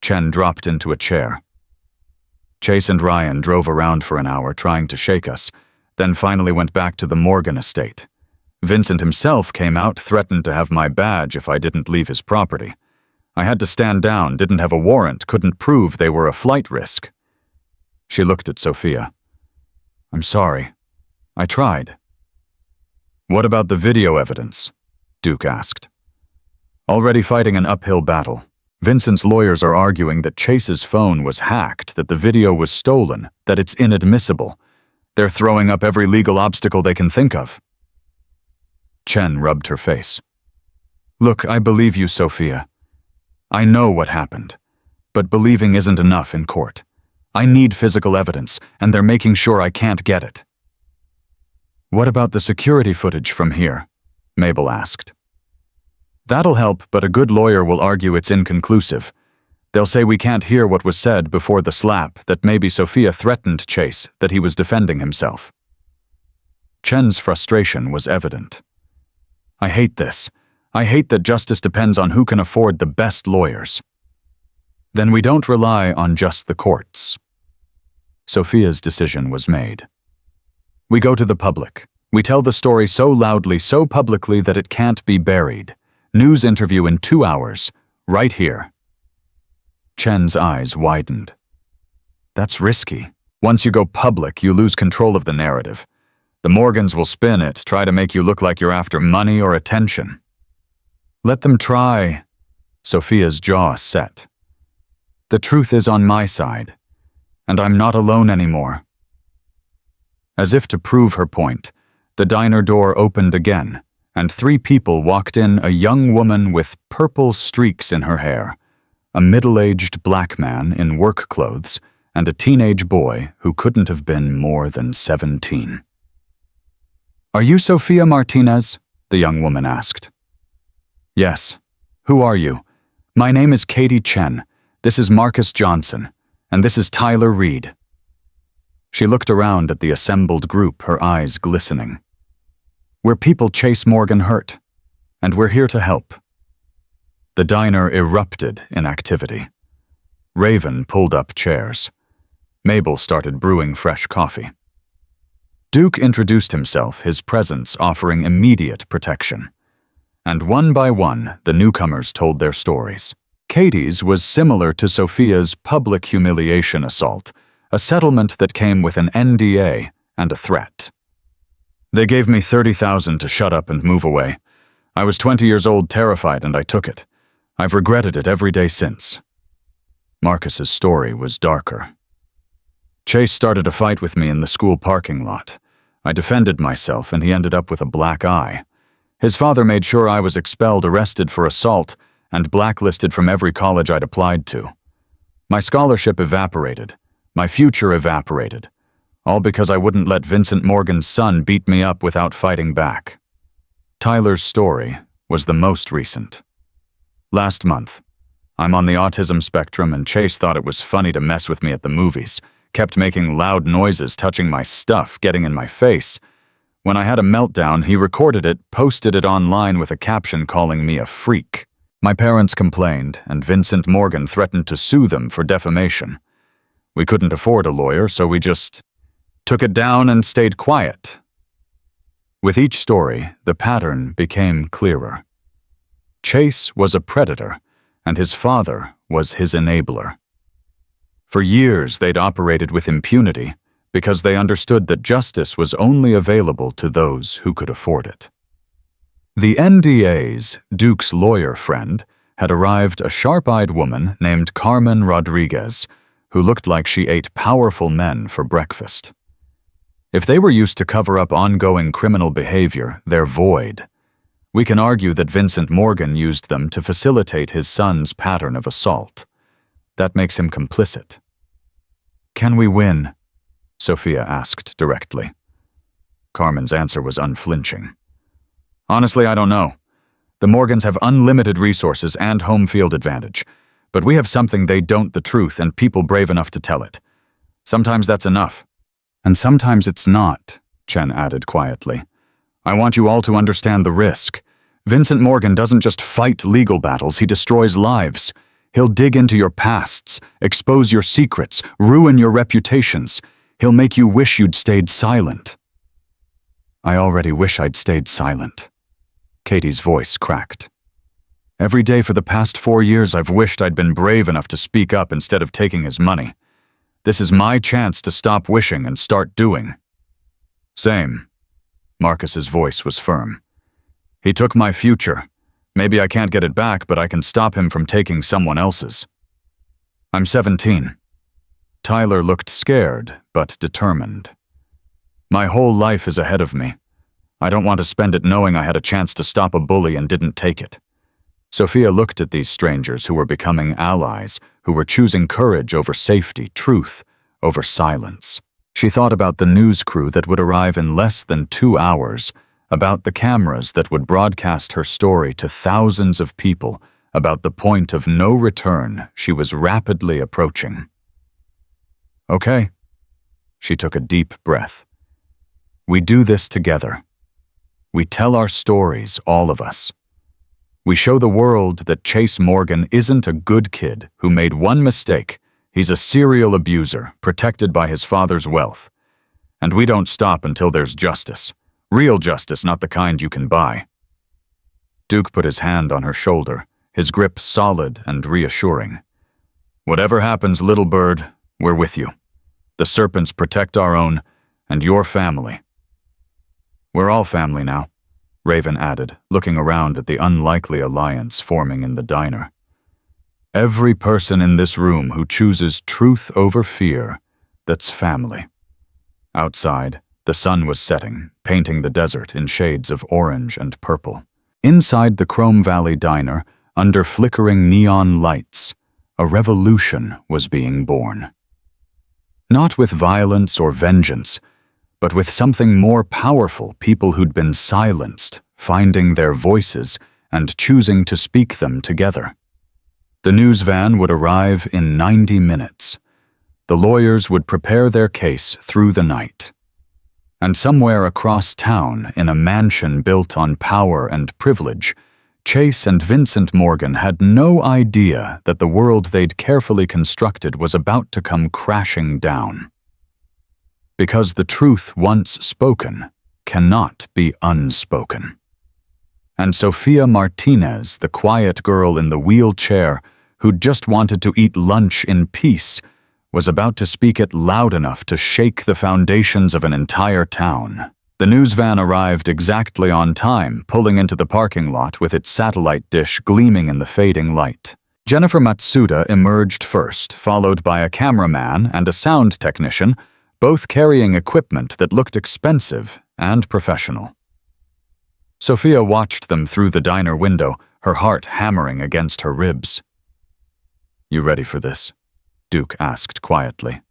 Chen dropped into a chair. Chase and Ryan drove around for an hour trying to shake us, then finally went back to the Morgan estate. Vincent himself came out, threatened to have my badge if I didn't leave his property. I had to stand down, didn't have a warrant, couldn't prove they were a flight risk. She looked at Sophia. I'm sorry. I tried. What about the video evidence? Duke asked. Already fighting an uphill battle. Vincent's lawyers are arguing that Chase's phone was hacked, that the video was stolen, that it's inadmissible. They're throwing up every legal obstacle they can think of. Chen rubbed her face. Look, I believe you, Sophia. I know what happened, but believing isn't enough in court. I need physical evidence, and they're making sure I can't get it. What about the security footage from here? Mabel asked. That'll help, but a good lawyer will argue it's inconclusive. They'll say we can't hear what was said before the slap, that maybe Sophia threatened Chase, that he was defending himself. Chen's frustration was evident. I hate this. I hate that justice depends on who can afford the best lawyers. Then we don't rely on just the courts. Sophia's decision was made. We go to the public. We tell the story so loudly, so publicly that it can't be buried. News interview in 2 hours, right here. Chen's eyes widened. That's risky. Once you go public, you lose control of the narrative. The Morgans will spin it, try to make you look like you're after money or attention. Let them try. Sophia's jaw set. The truth is on my side, and I'm not alone anymore. As if to prove her point, the diner door opened again, and 3 people walked in, a young woman with purple streaks in her hair, a middle-aged black man in work clothes, and a teenage boy who couldn't have been more than 17. Are you Sophia Martinez? The young woman asked. Yes. Who are you? My name is Katie Chen. This is Marcus Johnson, and this is Tyler Reed. She looked around at the assembled group, her eyes glistening. We're people Chase Morgan hurt, and we're here to help. The diner erupted in activity. Raven pulled up chairs. Mabel started brewing fresh coffee. Duke introduced himself, his presence offering immediate protection. And one by one, the newcomers told their stories. Katie's was similar to Sophia's public humiliation assault, a settlement that came with an NDA and a threat. They gave me $30,000 to shut up and move away. I was 20 years old, terrified, and I took it. I've regretted it every day since. Marcus's story was darker. Chase started a fight with me in the school parking lot. I defended myself, and he ended up with a black eye. His father made sure I was expelled, arrested for assault, and blacklisted from every college I'd applied to. My scholarship evaporated. My future evaporated. All because I wouldn't let Vincent Morgan's son beat me up without fighting back. Tyler's story was the most recent. Last month, I'm on the autism spectrum, and Chase thought it was funny to mess with me at the movies, kept making loud noises, touching my stuff, getting in my face. When I had a meltdown, he recorded it, posted it online with a caption calling me a freak. My parents complained, and Vincent Morgan threatened to sue them for defamation. We couldn't afford a lawyer, so we just took it down and stayed quiet. With each story, the pattern became clearer. Chase was a predator, and his father was his enabler. For years, they'd operated with impunity because they understood that justice was only available to those who could afford it. The NDA's, Duke's lawyer friend, had arrived, a sharp-eyed woman named Carmen Rodriguez, who looked like she ate powerful men for breakfast. If they were used to cover up ongoing criminal behavior, they're void. We can argue that Vincent Morgan used them to facilitate his son's pattern of assault. That makes him complicit. Can we win? Sophia asked directly. Carmen's answer was unflinching. Honestly, I don't know. The Morgans have unlimited resources and home field advantage, but we have something they don't, the truth, and people brave enough to tell it. Sometimes that's enough. And sometimes it's not, Chen added quietly. I want you all to understand the risk. Vincent Morgan doesn't just fight legal battles, he destroys lives. He'll dig into your pasts, expose your secrets, ruin your reputations. He'll make you wish you'd stayed silent." "I already wish I'd stayed silent." Katie's voice cracked. "Every day for the past 4 years I've wished I'd been brave enough to speak up instead of taking his money. This is my chance to stop wishing and start doing." "Same." Marcus's voice was firm. "He took my future. Maybe I can't get it back, but I can stop him from taking someone else's." "I'm 17. Tyler looked scared, but determined. "My whole life is ahead of me. I don't want to spend it knowing I had a chance to stop a bully and didn't take it." Sophia looked at these strangers who were becoming allies, who were choosing courage over safety, truth over silence. She thought about the news crew that would arrive in less than 2 hours, about the cameras that would broadcast her story to thousands of people, about the point of no return she was rapidly approaching. "Okay." She took a deep breath. "We do this together. We tell our stories, all of us. We show the world that Chase Morgan isn't a good kid who made one mistake. He's a serial abuser, protected by his father's wealth. And we don't stop until there's justice. Real justice, not the kind you can buy." Duke put his hand on her shoulder, his grip solid and reassuring. "Whatever happens, little bird, we're with you. The serpents protect our own, and your family." "We're all family now," Raven added, looking around at the unlikely alliance forming in the diner. "Every person in this room who chooses truth over fear, that's family." Outside, the sun was setting, painting the desert in shades of orange and purple. Inside the Chrome Valley diner, under flickering neon lights, a revolution was being born. Not with violence or vengeance, but with something more powerful, people who'd been silenced, finding their voices and choosing to speak them together. The news van would arrive in 90 minutes. The lawyers would prepare their case through the night. And somewhere across town, in a mansion built on power and privilege, Chase and Vincent Morgan had no idea that the world they'd carefully constructed was about to come crashing down. Because the truth once spoken cannot be unspoken. And Sophia Martinez, the quiet girl in the wheelchair who'd just wanted to eat lunch in peace, was about to speak it loud enough to shake the foundations of an entire town. The news van arrived exactly on time, pulling into the parking lot with its satellite dish gleaming in the fading light. Jennifer Matsuda emerged first, followed by a cameraman and a sound technician, both carrying equipment that looked expensive and professional. Sophia watched them through the diner window, her heart hammering against her ribs. "You ready for this?" Duke asked quietly.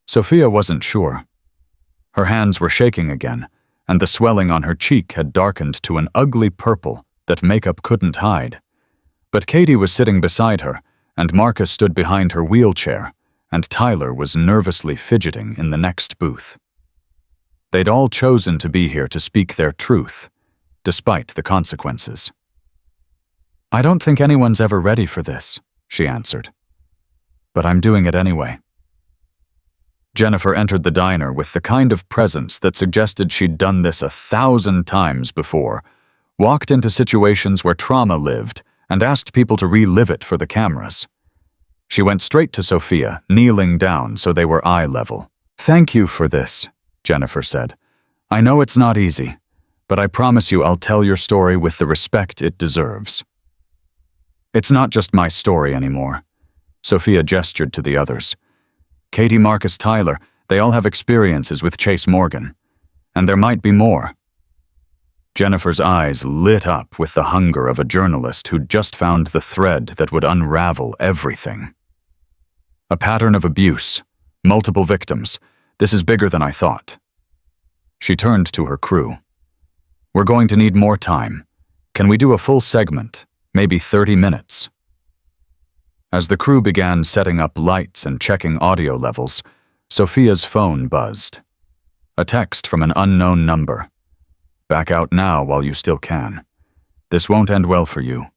Sophia wasn't sure. Her hands were shaking again, and the swelling on her cheek had darkened to an ugly purple that makeup couldn't hide. But Katie was sitting beside her, and Marcus stood behind her wheelchair, and Tyler was nervously fidgeting in the next booth. They'd all chosen to be here to speak their truth, despite the consequences. "I don't think anyone's ever ready for this," she answered. "But I'm doing it anyway." Jennifer entered the diner with the kind of presence that suggested she'd done this 1,000 times before, walked into situations where trauma lived, and asked people to relive it for the cameras. She went straight to Sophia, kneeling down so they were eye level. "Thank you for this," Jennifer said. "I know it's not easy, but I promise you I'll tell your story with the respect it deserves." "It's not just my story anymore." Sophia gestured to the others. "Katie, Marcus, Tyler, they all have experiences with Chase Morgan. And there might be more." Jennifer's eyes lit up with the hunger of a journalist who'd just found the thread that would unravel everything. "A pattern of abuse, multiple victims. This is bigger than I thought." She turned to her crew. "We're going to need more time. Can we do a full segment, maybe 30 minutes? As the crew began setting up lights and checking audio levels, Sophia's phone buzzed. A text from an unknown number. "Back out now while you still can. This won't end well for you."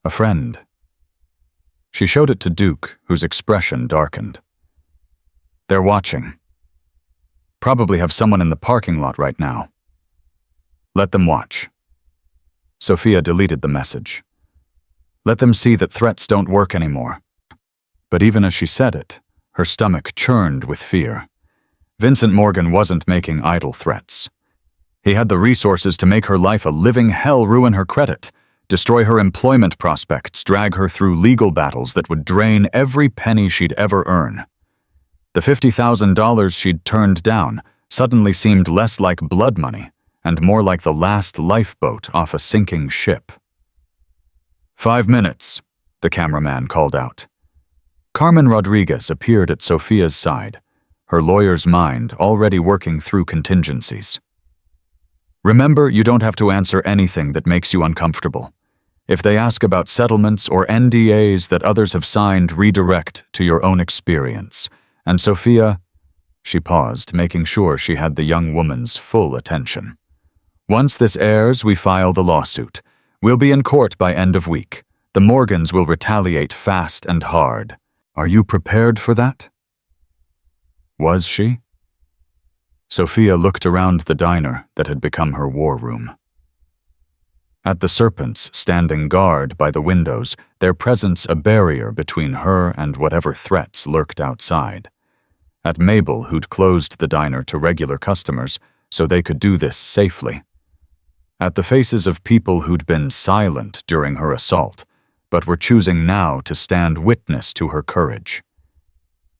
"A friend," She showed it to Duke, whose expression darkened. They're watching. Probably have someone in the parking lot right now. Let them watch. Sophia deleted the message. Let them see that threats don't work anymore. But even as she said it, her stomach churned with fear. Vincent Morgan wasn't making idle threats. He had the resources to make her life a living hell, ruin her credit, destroy her employment prospects, drag her through legal battles that would drain every penny she'd ever earn. The $50,000 she'd turned down suddenly seemed less like blood money and more like the last lifeboat off a sinking ship. 5 minutes, the cameraman called out. Carmen Rodriguez appeared at Sophia's side, her lawyer's mind already working through contingencies. Remember, you don't have to answer anything that makes you uncomfortable. If they ask about settlements or NDAs that others have signed, redirect to your own experience. And Sophia, she paused, making sure she had the young woman's full attention. Once this airs, we file the lawsuit. We'll be in court by end of week. The Morgans will retaliate fast and hard. Are you prepared for that? Was she? Sophia looked around the diner that had become her war room. At the serpents standing guard by the windows, their presence a barrier between her and whatever threats lurked outside. At Mabel, who'd closed the diner to regular customers so they could do this safely. At the faces of people who'd been silent during her assault, but were choosing now to stand witness to her courage.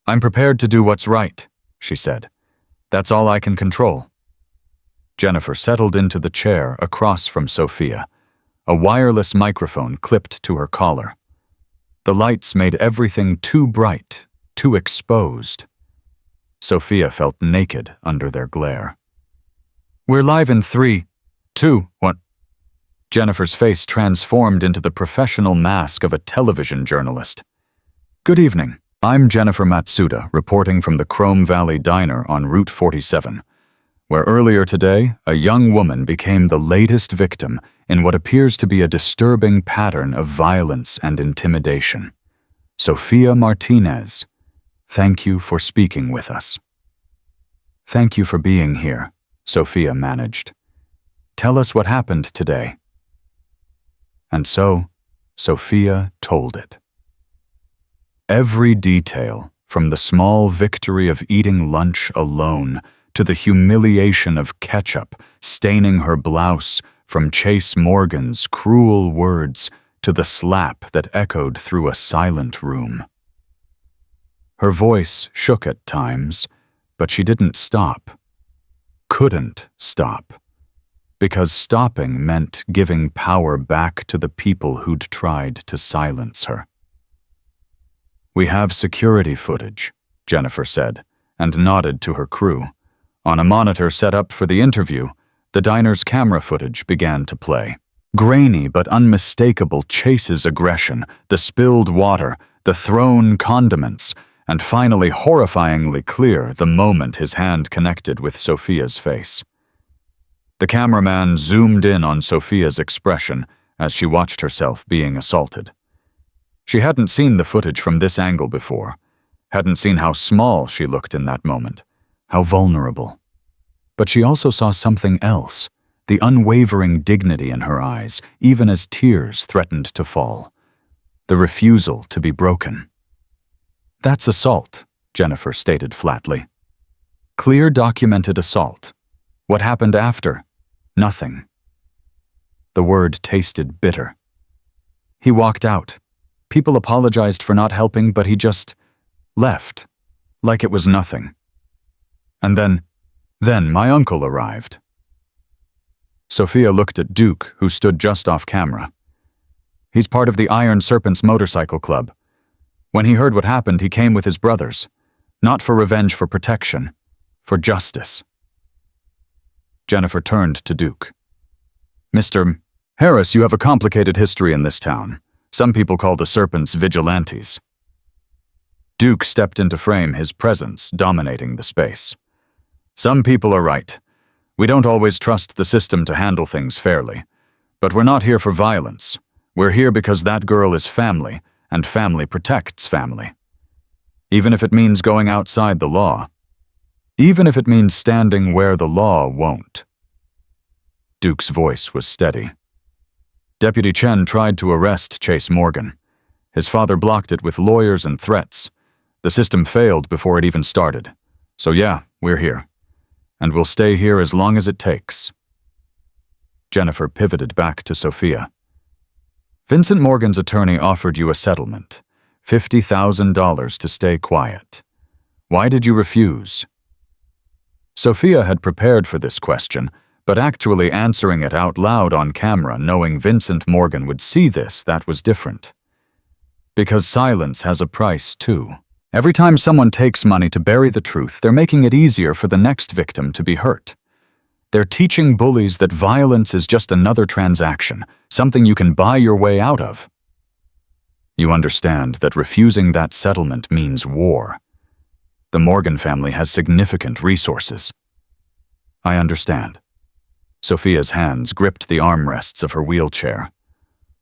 I'm prepared to do what's right, she said. That's all I can control. Jennifer settled into the chair across from Sophia, a wireless microphone clipped to her collar. The lights made everything too bright, too exposed. Sophia felt naked under their glare. We're live in 3, 2, 1. Jennifer's face transformed into the professional mask of a television journalist. Good evening. I'm Jennifer Matsuda, reporting from the Chrome Valley Diner on Route 47, where earlier today, a young woman became the latest victim in what appears to be a disturbing pattern of violence and intimidation. Sophia Martinez, thank you for speaking with us. Thank you for being here, Sophia managed. Tell us what happened today. And so, Sophia told it. Every detail, from the small victory of eating lunch alone to the humiliation of ketchup staining her blouse, from Chase Morgan's cruel words to the slap that echoed through a silent room. Her voice shook at times, but she didn't stop. Couldn't stop. Because stopping meant giving power back to the people who'd tried to silence her. We have security footage, Jennifer said, and nodded to her crew. On a monitor set up for the interview, the diner's camera footage began to play. Grainy but unmistakable Chase's aggression, the spilled water, the thrown condiments, and finally horrifyingly clear the moment his hand connected with Sophia's face. The cameraman zoomed in on Sophia's expression as she watched herself being assaulted. She hadn't seen the footage from this angle before, hadn't seen how small she looked in that moment, how vulnerable. But she also saw something else, the unwavering dignity in her eyes, even as tears threatened to fall. The refusal to be broken. That's assault, Jennifer stated flatly. Clear documented assault. What happened after? Nothing. The word tasted bitter. He walked out. People apologized for not helping, but he just left, like it was nothing. And then my uncle arrived. Sophia looked at Duke, who stood just off camera. He's part of the Iron Serpents motorcycle club. When he heard what happened, he came with his brothers. Not for revenge, for protection. For justice. Jennifer turned to Duke. Mr. Harris, you have a complicated history in this town. Some people call the Serpents vigilantes. Duke stepped into frame, his presence dominating the space. Some people are right. We don't always trust the system to handle things fairly. But we're not here for violence. We're here because that girl is family, and family protects family. Even if it means going outside the law. Even if it means standing where the law won't. Duke's voice was steady. Deputy Chen tried to arrest Chase Morgan. His father blocked it with lawyers and threats. The system failed before it even started. So yeah, we're here. And we'll stay here as long as it takes. Jennifer pivoted back to Sophia. Vincent Morgan's attorney offered you a settlement, $50,000 to stay quiet. Why did you refuse? Sophia had prepared for this question, but actually answering it out loud on camera, knowing Vincent Morgan would see this, that was different. Because silence has a price, too. Every time someone takes money to bury the truth, they're making it easier for the next victim to be hurt. They're teaching bullies that violence is just another transaction, something you can buy your way out of. You understand that refusing that settlement means war. The Morgan family has significant resources. I understand. Sophia's hands gripped the armrests of her wheelchair.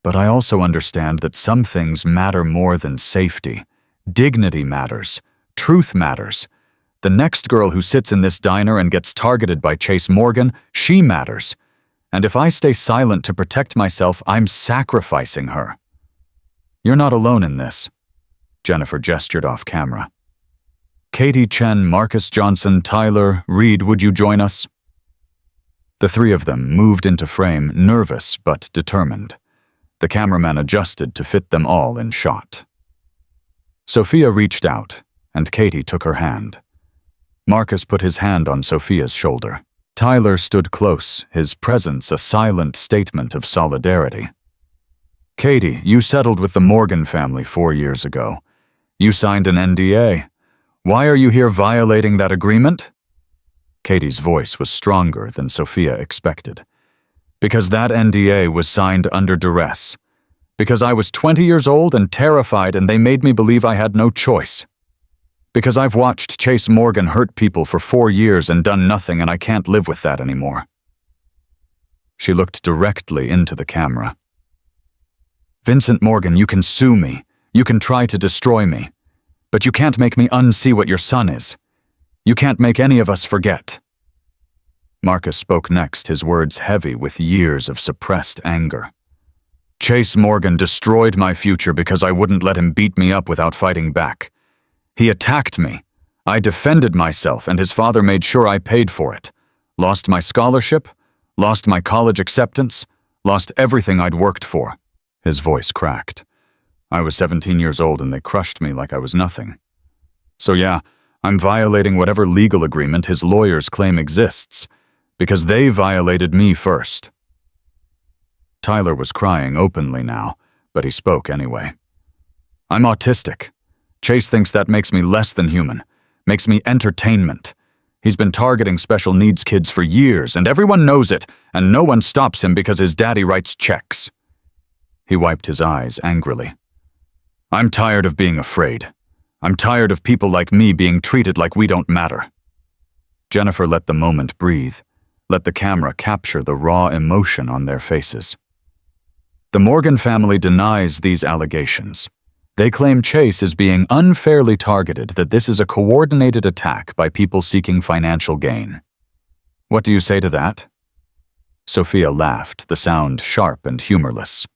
But I also understand that some things matter more than safety. Dignity matters. Truth matters. The next girl who sits in this diner and gets targeted by Chase Morgan, she matters. And if I stay silent to protect myself, I'm sacrificing her. You're not alone in this. Jennifer gestured off camera. Katie Chen, Marcus Johnson, Tyler, Reed, would you join us? The three of them moved into frame, nervous but determined. The cameraman adjusted to fit them all in shot. Sophia reached out, and Katie took her hand. Marcus put his hand on Sophia's shoulder. Tyler stood close, his presence a silent statement of solidarity. Katie, you settled with the Morgan family 4 years ago. You signed an NDA. Why are you here violating that agreement? Katie's voice was stronger than Sophia expected. Because that NDA was signed under duress. Because I was 20 years old and terrified and they made me believe I had no choice. Because I've watched Chase Morgan hurt people for 4 years and done nothing and I can't live with that anymore. She looked directly into the camera. Vincent Morgan, you can sue me. You can try to destroy me. But you can't make me unsee what your son is. You can't make any of us forget. Marcus spoke next, his words heavy with years of suppressed anger. Chase Morgan destroyed my future because I wouldn't let him beat me up without fighting back. He attacked me. I defended myself, and his father made sure I paid for it. Lost my scholarship, lost my college acceptance, lost everything I'd worked for. His voice cracked. I was 17 years old and they crushed me like I was nothing. So yeah, I'm violating whatever legal agreement his lawyers claim exists, because they violated me first. Tyler was crying openly now, but he spoke anyway. I'm autistic. Chase thinks that makes me less than human, makes me entertainment. He's been targeting special needs kids for years, and everyone knows it, and no one stops him because his daddy writes checks. He wiped his eyes angrily. I'm tired of being afraid. I'm tired of people like me being treated like we don't matter. Jennifer let the moment breathe, let the camera capture the raw emotion on their faces. The Morgan family denies these allegations. They claim Chase is being unfairly targeted, that this is a coordinated attack by people seeking financial gain. What do you say to that? Sophia laughed, the sound sharp and humorless.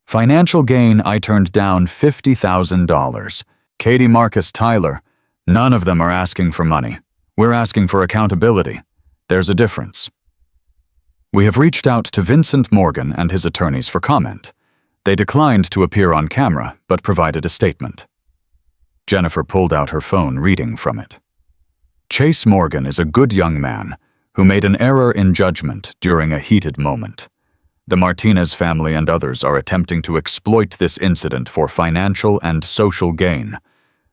Financial gain, I turned down $50,000. Katie, Marcus, Tyler, none of them are asking for money. We're asking for accountability. There's a difference. We have reached out to Vincent Morgan and his attorneys for comment. They declined to appear on camera, but provided a statement. Jennifer pulled out her phone, reading from it. Chase Morgan is a good young man who made an error in judgment during a heated moment. The Martinez family and others are attempting to exploit this incident for financial and social gain.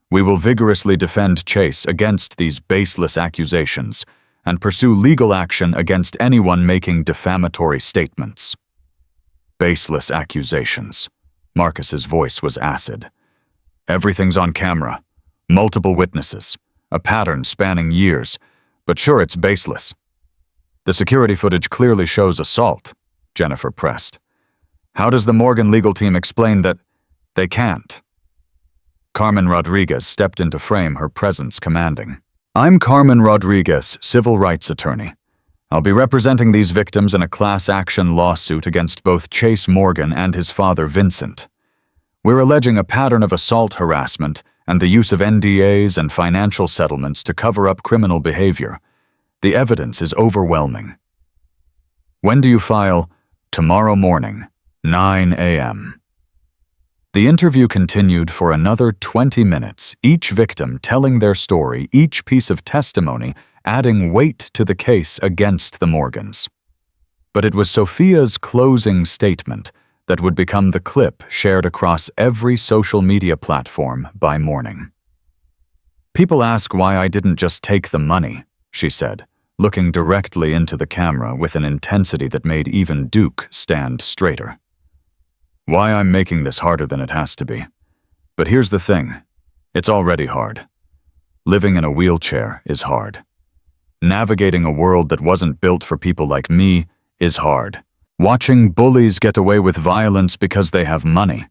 We will vigorously defend Chase against these baseless accusations and pursue legal action against anyone making defamatory statements. Baseless accusations. Marcus's voice was acid. Everything's on camera. Multiple witnesses. A pattern spanning years. But sure, it's baseless. The security footage clearly shows assault, Jennifer pressed. How does the Morgan legal team explain that? They can't. Carmen Rodriguez stepped into frame, her presence commanding. I'm Carmen Rodriguez, civil rights attorney. I'll be representing these victims in a class action lawsuit against both Chase Morgan and his father Vincent. We're alleging a pattern of assault harassment and the use of NDAs and financial settlements to cover up criminal behavior. The evidence is overwhelming. When do you file? Tomorrow morning, 9 a.m. The interview continued for another 20 minutes, each victim telling their story, each piece of testimony adding weight to the case against the Morgans. But it was Sophia's closing statement that would become the clip shared across every social media platform by morning. People ask why I didn't just take the money, she said, looking directly into the camera with an intensity that made even Duke stand straighter. Why I'm making this harder than it has to be. But here's the thing, it's already hard. Living in a wheelchair is hard. Navigating a world that wasn't built for people like me is hard. Watching bullies get away with violence because they have money.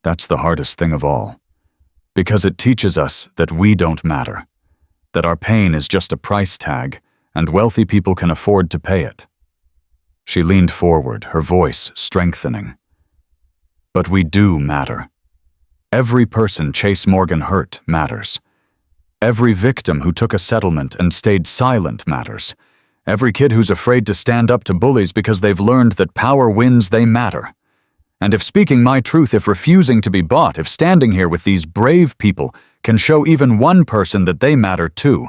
That's the hardest thing of all. Because it teaches us that we don't matter. That our pain is just a price tag, and wealthy people can afford to pay it. She leaned forward, her voice strengthening. But we do matter. Every person Chase Morgan hurt matters. Every victim who took a settlement and stayed silent matters. Every kid who's afraid to stand up to bullies because they've learned that power wins, they matter. And if speaking my truth, if refusing to be bought, if standing here with these brave people can show even one person that they matter too,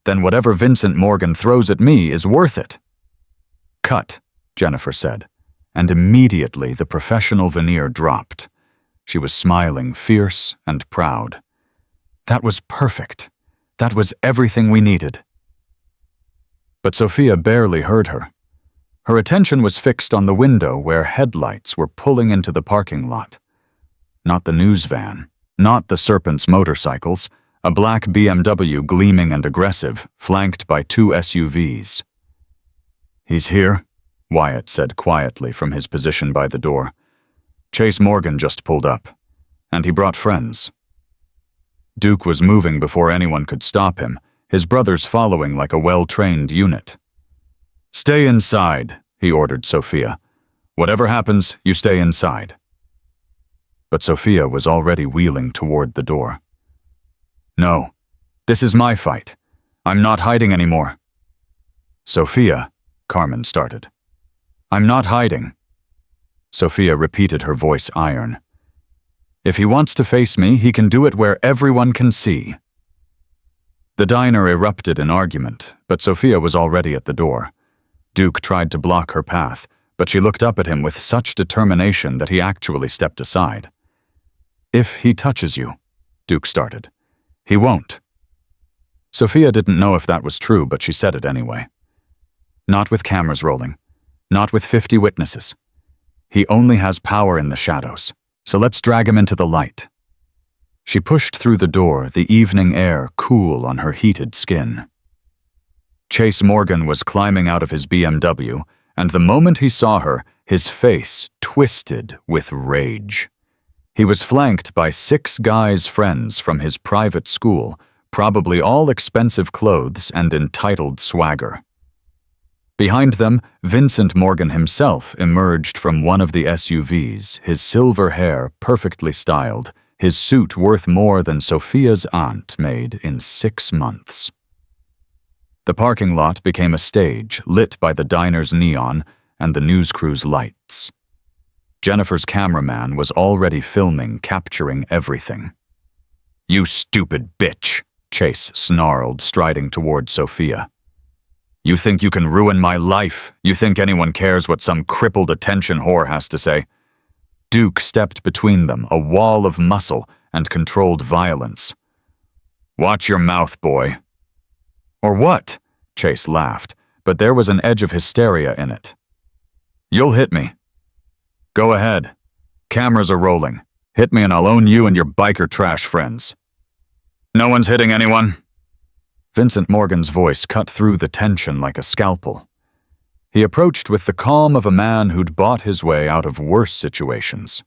then whatever Vincent Morgan throws at me is worth it. Cut, Jennifer said, and immediately the professional veneer dropped. She was smiling, fierce and proud. That was perfect. That was everything we needed. But Sophia barely heard her. Her attention was fixed on the window where headlights were pulling into the parking lot. Not the news van, not the Serpent's motorcycles, a black BMW gleaming and aggressive, flanked by 2 SUVs. He's here, Wyatt said quietly from his position by the door. Chase Morgan just pulled up, and he brought friends. Duke was moving before anyone could stop him, his brothers following like a well-trained unit. Stay inside, he ordered Sophia. Whatever happens, you stay inside. But Sophia was already wheeling toward the door. No, this is my fight. I'm not hiding anymore. Sophia, Carmen started. I'm not hiding. Sophia repeated, her voice iron. If he wants to face me, he can do it where everyone can see. The diner erupted in argument, but Sophia was already at the door. Duke tried to block her path, but she looked up at him with such determination that he actually stepped aside. If he touches you, Duke started. He won't. Sophia didn't know if that was true, but she said it anyway. Not with cameras rolling. Not with 50 witnesses. He only has power in the shadows. So let's drag him into the light. She pushed through the door, the evening air cool on her heated skin. Chase Morgan was climbing out of his BMW, and the moment he saw her, his face twisted with rage. He was flanked by 6 guys' friends from his private school, probably all expensive clothes and entitled swagger. Behind them, Vincent Morgan himself emerged from one of the SUVs, his silver hair perfectly styled, his suit worth more than Sophia's aunt made in 6 months. The parking lot became a stage lit by the diner's neon and the news crew's lights. Jennifer's cameraman was already filming, capturing everything. You stupid bitch, Chase snarled, striding toward Sophia. You think you can ruin my life? You think anyone cares what some crippled attention whore has to say? Duke stepped between them, a wall of muscle and controlled violence. Watch your mouth, boy. Or what? Chase laughed, but there was an edge of hysteria in it. You'll hit me. Go ahead. Cameras are rolling. Hit me and I'll own you and your biker trash friends. No one's hitting anyone. Vincent Morgan's voice cut through the tension like a scalpel. He approached with the calm of a man who'd bought his way out of worse situations.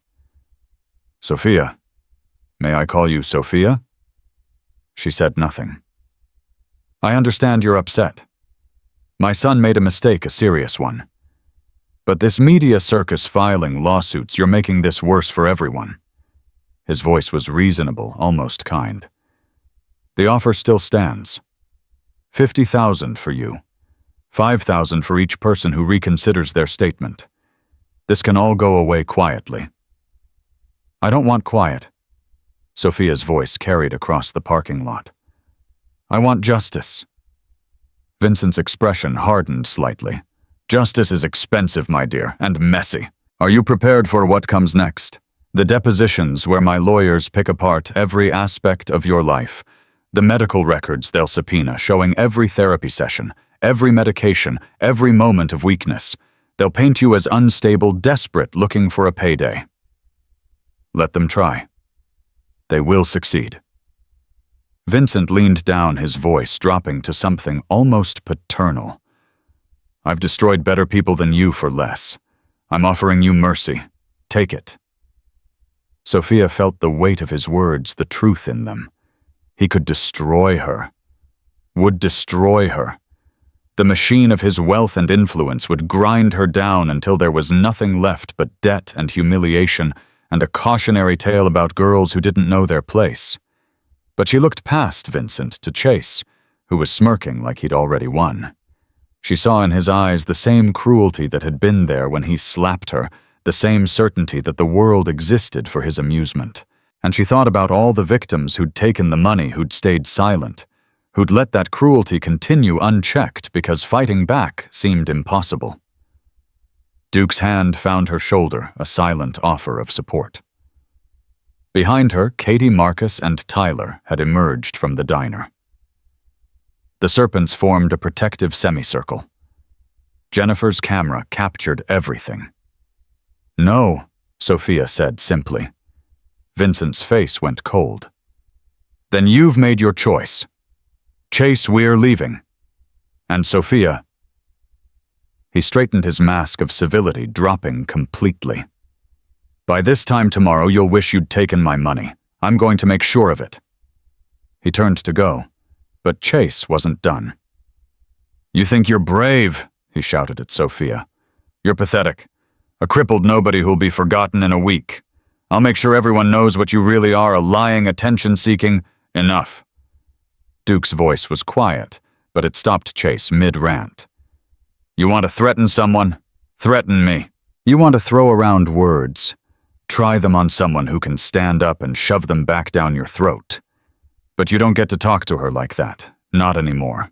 Sophia, may I call you Sophia? She said nothing. I understand you're upset. My son made a mistake, a serious one. But this media circus filing lawsuits, you're making this worse for everyone. His voice was reasonable, almost kind. The offer still stands. 50,000 for you. 5,000 for each person who reconsiders their statement. This can all go away quietly. I don't want quiet. Sophia's voice carried across the parking lot. I want justice. Vincent's expression hardened slightly. Justice is expensive, my dear, and messy. Are you prepared for what comes next? The depositions where my lawyers pick apart every aspect of your life. The medical records they'll subpoena showing every therapy session, every medication, every moment of weakness. They'll paint you as unstable, desperate, looking for a payday. Let them try. They will succeed. Vincent leaned down, his voice dropping to something almost paternal. I've destroyed better people than you for less. I'm offering you mercy. Take it. Sophia felt the weight of his words, the truth in them. He could destroy her. Would destroy her. The machine of his wealth and influence would grind her down until there was nothing left but debt and humiliation and a cautionary tale about girls who didn't know their place. But she looked past Vincent to Chase, who was smirking like he'd already won. She saw in his eyes the same cruelty that had been there when he slapped her, the same certainty that the world existed for his amusement. And she thought about all the victims who'd taken the money, who'd stayed silent, who'd let that cruelty continue unchecked because fighting back seemed impossible. Duke's hand found her shoulder, a silent offer of support. Behind her, Katie, Marcus, and Tyler had emerged from the diner. The serpents formed a protective semicircle. Jennifer's camera captured everything. No, Sophia said simply. Vincent's face went cold. Then you've made your choice. Chase, we're leaving. And Sophia. He straightened his mask of civility, dropping completely. By this time tomorrow, you'll wish you'd taken my money. I'm going to make sure of it. He turned to go, but Chase wasn't done. You think you're brave, he shouted at Sophia. You're pathetic. A crippled nobody who'll be forgotten in a week. I'll make sure everyone knows what you really are, a lying, attention-seeking. Enough. Duke's voice was quiet, but it stopped Chase mid-rant. You want to threaten someone? Threaten me. You want to throw around words. Try them on someone who can stand up and shove them back down your throat. But you don't get to talk to her like that. Not anymore.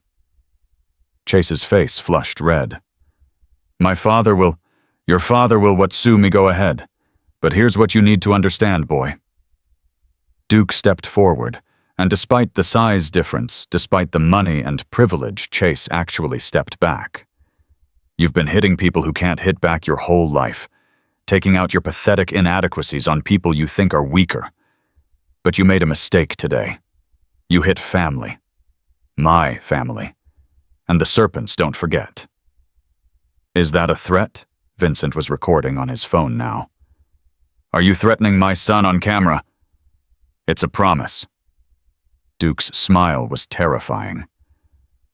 Chase's face flushed red. Your father will what sue me, go ahead. But here's what you need to understand, boy. Duke stepped forward, and despite the size difference, despite the money and privilege, Chase actually stepped back. You've been hitting people who can't hit back your whole life, taking out your pathetic inadequacies on people you think are weaker. But you made a mistake today. You hit family. My family. And the serpents, don't forget. Is that a threat? Vincent was recording on his phone now. Are you threatening my son on camera? It's a promise. Duke's smile was terrifying.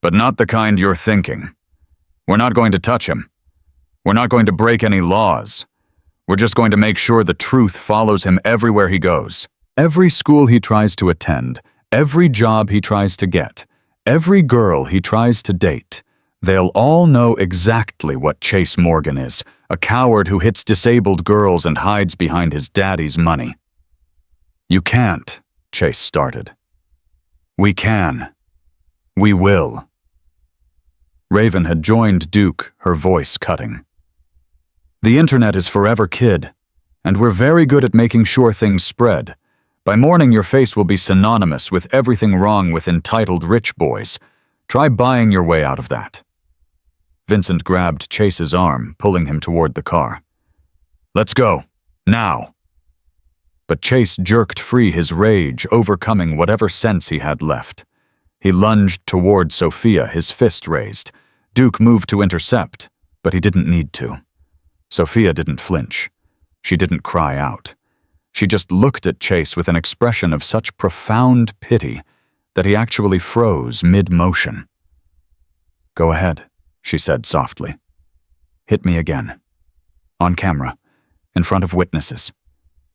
But not the kind you're thinking. We're not going to touch him. We're not going to break any laws. We're just going to make sure the truth follows him everywhere he goes. Every school he tries to attend, every job he tries to get, every girl he tries to date, they'll all know exactly what Chase Morgan is, a coward who hits disabled girls and hides behind his daddy's money. You can't, Chase started. We can. We will. Raven had joined Duke, her voice cutting. The internet is forever, kid, and we're very good at making sure things spread. By morning, your face will be synonymous with everything wrong with entitled rich boys. Try buying your way out of that. Vincent grabbed Chase's arm, pulling him toward the car. Let's go. Now. But Chase jerked free, his rage overcoming whatever sense he had left. He lunged toward Sophia, his fist raised. Duke moved to intercept, but he didn't need to. Sophia didn't flinch. She didn't cry out. She just looked at Chase with an expression of such profound pity that he actually froze mid-motion. "Go ahead," she said softly. "Hit me again. On camera, in front of witnesses,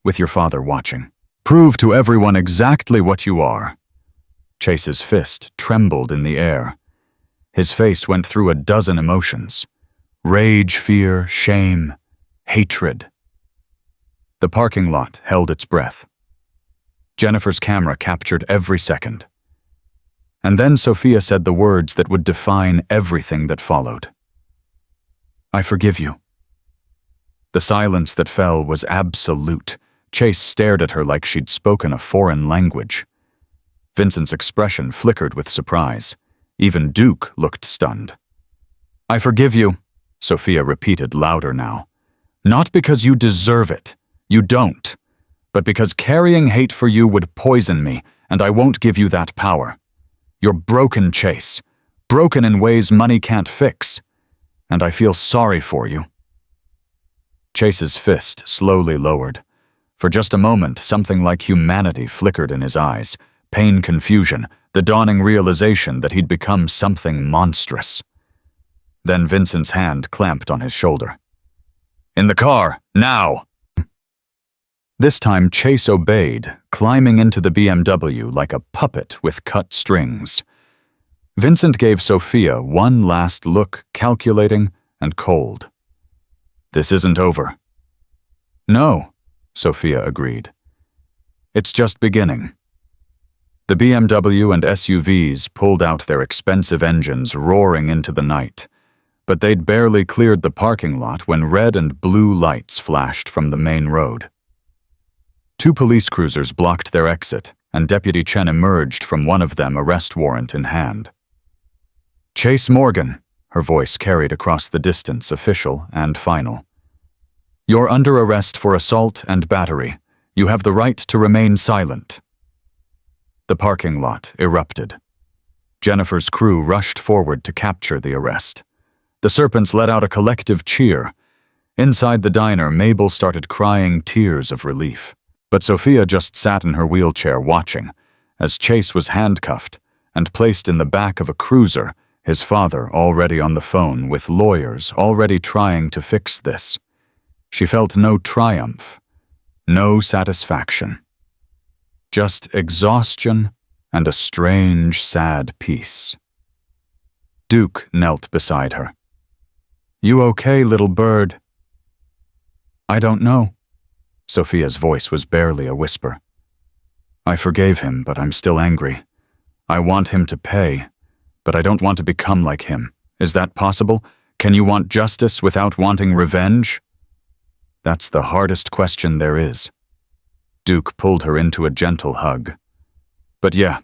with your father watching. Prove to everyone exactly what you are." Chase's fist trembled in the air. His face went through a dozen emotions: rage, fear, shame, hatred. The parking lot held its breath. Jennifer's camera captured every second. And then Sophia said the words that would define everything that followed. "I forgive you." The silence that fell was absolute. Chase stared at her like she'd spoken a foreign language. Vincent's expression flickered with surprise. Even Duke looked stunned. "I forgive you," Sophia repeated louder now. "Not because you deserve it. You don't. But because carrying hate for you would poison me, and I won't give you that power. You're broken, Chase. Broken in ways money can't fix. And I feel sorry for you." Chase's fist slowly lowered. For just a moment, something like humanity flickered in his eyes. Pain, confusion, the dawning realization that he'd become something monstrous. Then Vincent's hand clamped on his shoulder. "In the car, now!" This time Chase obeyed, climbing into the BMW like a puppet with cut strings. Vincent gave Sophia one last look, calculating and cold. "This isn't over." "No," Sophia agreed. "It's just beginning." The BMW and SUVs pulled out their expensive engines, roaring into the night. But they'd barely cleared the parking lot when red and blue lights flashed from the main road. 2 police cruisers blocked their exit, and Deputy Chen emerged from one of them, arrest warrant in hand. "Chase Morgan," her voice carried across the distance, official and final. "You're under arrest for assault and battery. You have the right to remain silent." The parking lot erupted. Jennifer's crew rushed forward to capture the arrest. The Serpents let out a collective cheer. Inside the diner, Mabel started crying tears of relief. But Sophia just sat in her wheelchair watching, as Chase was handcuffed and placed in the back of a cruiser, his father already on the phone with lawyers already trying to fix this. She felt no triumph, no satisfaction. Just exhaustion and a strange, sad peace. Duke knelt beside her. "You okay, little bird?" "I don't know." Sophia's voice was barely a whisper. "I forgave him, but I'm still angry. I want him to pay, but I don't want to become like him. Is that possible? Can you want justice without wanting revenge?" "That's the hardest question there is." Duke pulled her into a gentle hug. "But yeah,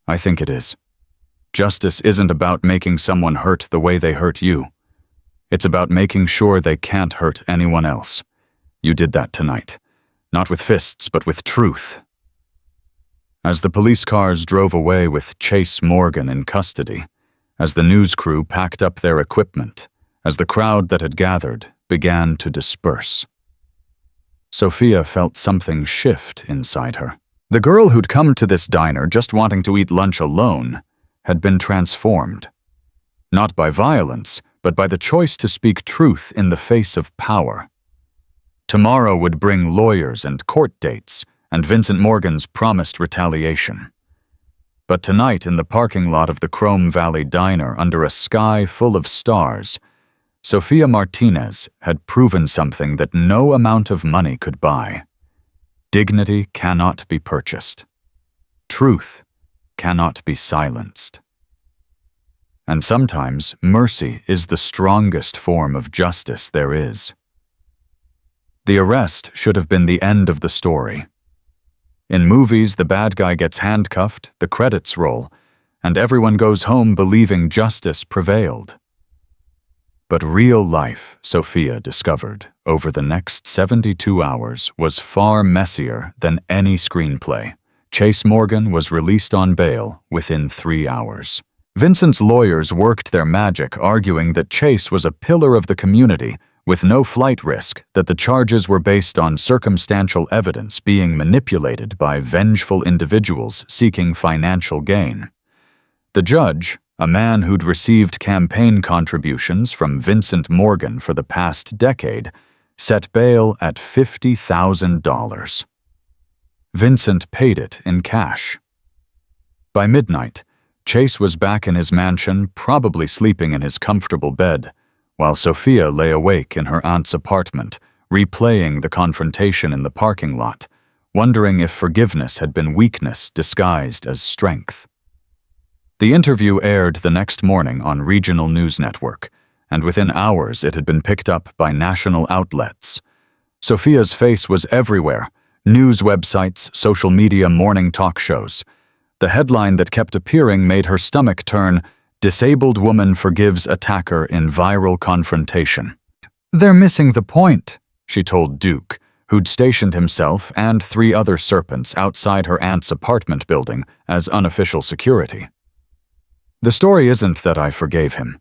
I think it is. Justice isn't about making someone hurt the way they hurt you. It's about making sure they can't hurt anyone else. You did that tonight. Not with fists, but with truth." As the police cars drove away with Chase Morgan in custody, as the news crew packed up their equipment, as the crowd that had gathered began to disperse, Sophia felt something shift inside her. The girl who'd come to this diner just wanting to eat lunch alone had been transformed. Not by violence, but by the choice to speak truth in the face of power. Tomorrow would bring lawyers and court dates, and Vincent Morgan's promised retaliation. But tonight, in the parking lot of the Chrome Valley Diner under a sky full of stars, Sophia Martinez had proven something that no amount of money could buy. Dignity cannot be purchased. Truth cannot be silenced. And sometimes mercy is the strongest form of justice there is. The arrest should have been the end of the story. In movies, the bad guy gets handcuffed, the credits roll, and everyone goes home believing justice prevailed. But real life, Sophia discovered, over the next 72 hours was far messier than any screenplay. Chase Morgan was released on bail within 3 hours. Vincent's lawyers worked their magic, arguing that Chase was a pillar of the community, with no flight risk, that the charges were based on circumstantial evidence being manipulated by vengeful individuals seeking financial gain. The judge, a man who'd received campaign contributions from Vincent Morgan for the past decade, set bail at $50,000. Vincent paid it in cash. By midnight, Chase was back in his mansion, probably sleeping in his comfortable bed, while Sophia lay awake in her aunt's apartment, replaying the confrontation in the parking lot, wondering if forgiveness had been weakness disguised as strength. The interview aired the next morning on regional news network, and within hours it had been picked up by national outlets. Sophia's face was everywhere: news websites, social media, morning talk shows. The headline that kept appearing made her stomach turn: "Disabled woman forgives attacker in viral confrontation." "They're missing the point," she told Duke, who'd stationed himself and 3 other serpents outside her aunt's apartment building as unofficial security. "The story isn't that I forgave him.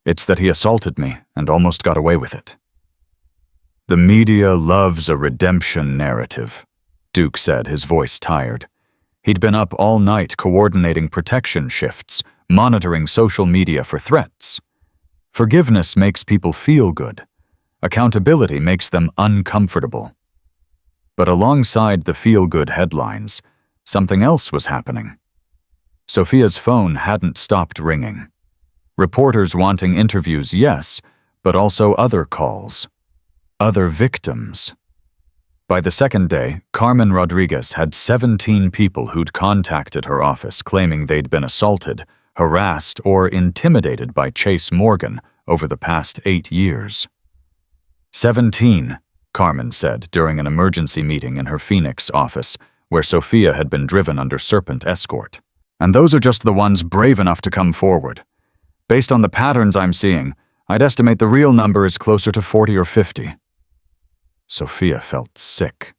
It's that he assaulted me and almost got away with it." "The media loves a redemption narrative," Duke said, his voice tired. He'd been up all night coordinating protection shifts, monitoring social media for threats. Forgiveness makes people feel good. Accountability makes them uncomfortable. But alongside the feel-good headlines, something else was happening. Sophia's phone hadn't stopped ringing. Reporters wanting interviews, yes, but also other calls. Other victims. By the second day, Carmen Rodriguez had 17 people who'd contacted her office claiming they'd been assaulted, harassed, or intimidated by Chase Morgan over the past 8 years. 17, Carmen said during an emergency meeting in her Phoenix office, where Sophia had been driven under serpent escort. "And those are just the ones brave enough to come forward. Based on the patterns I'm seeing, I'd estimate the real number is closer to 40 or 50. Sophia felt sick.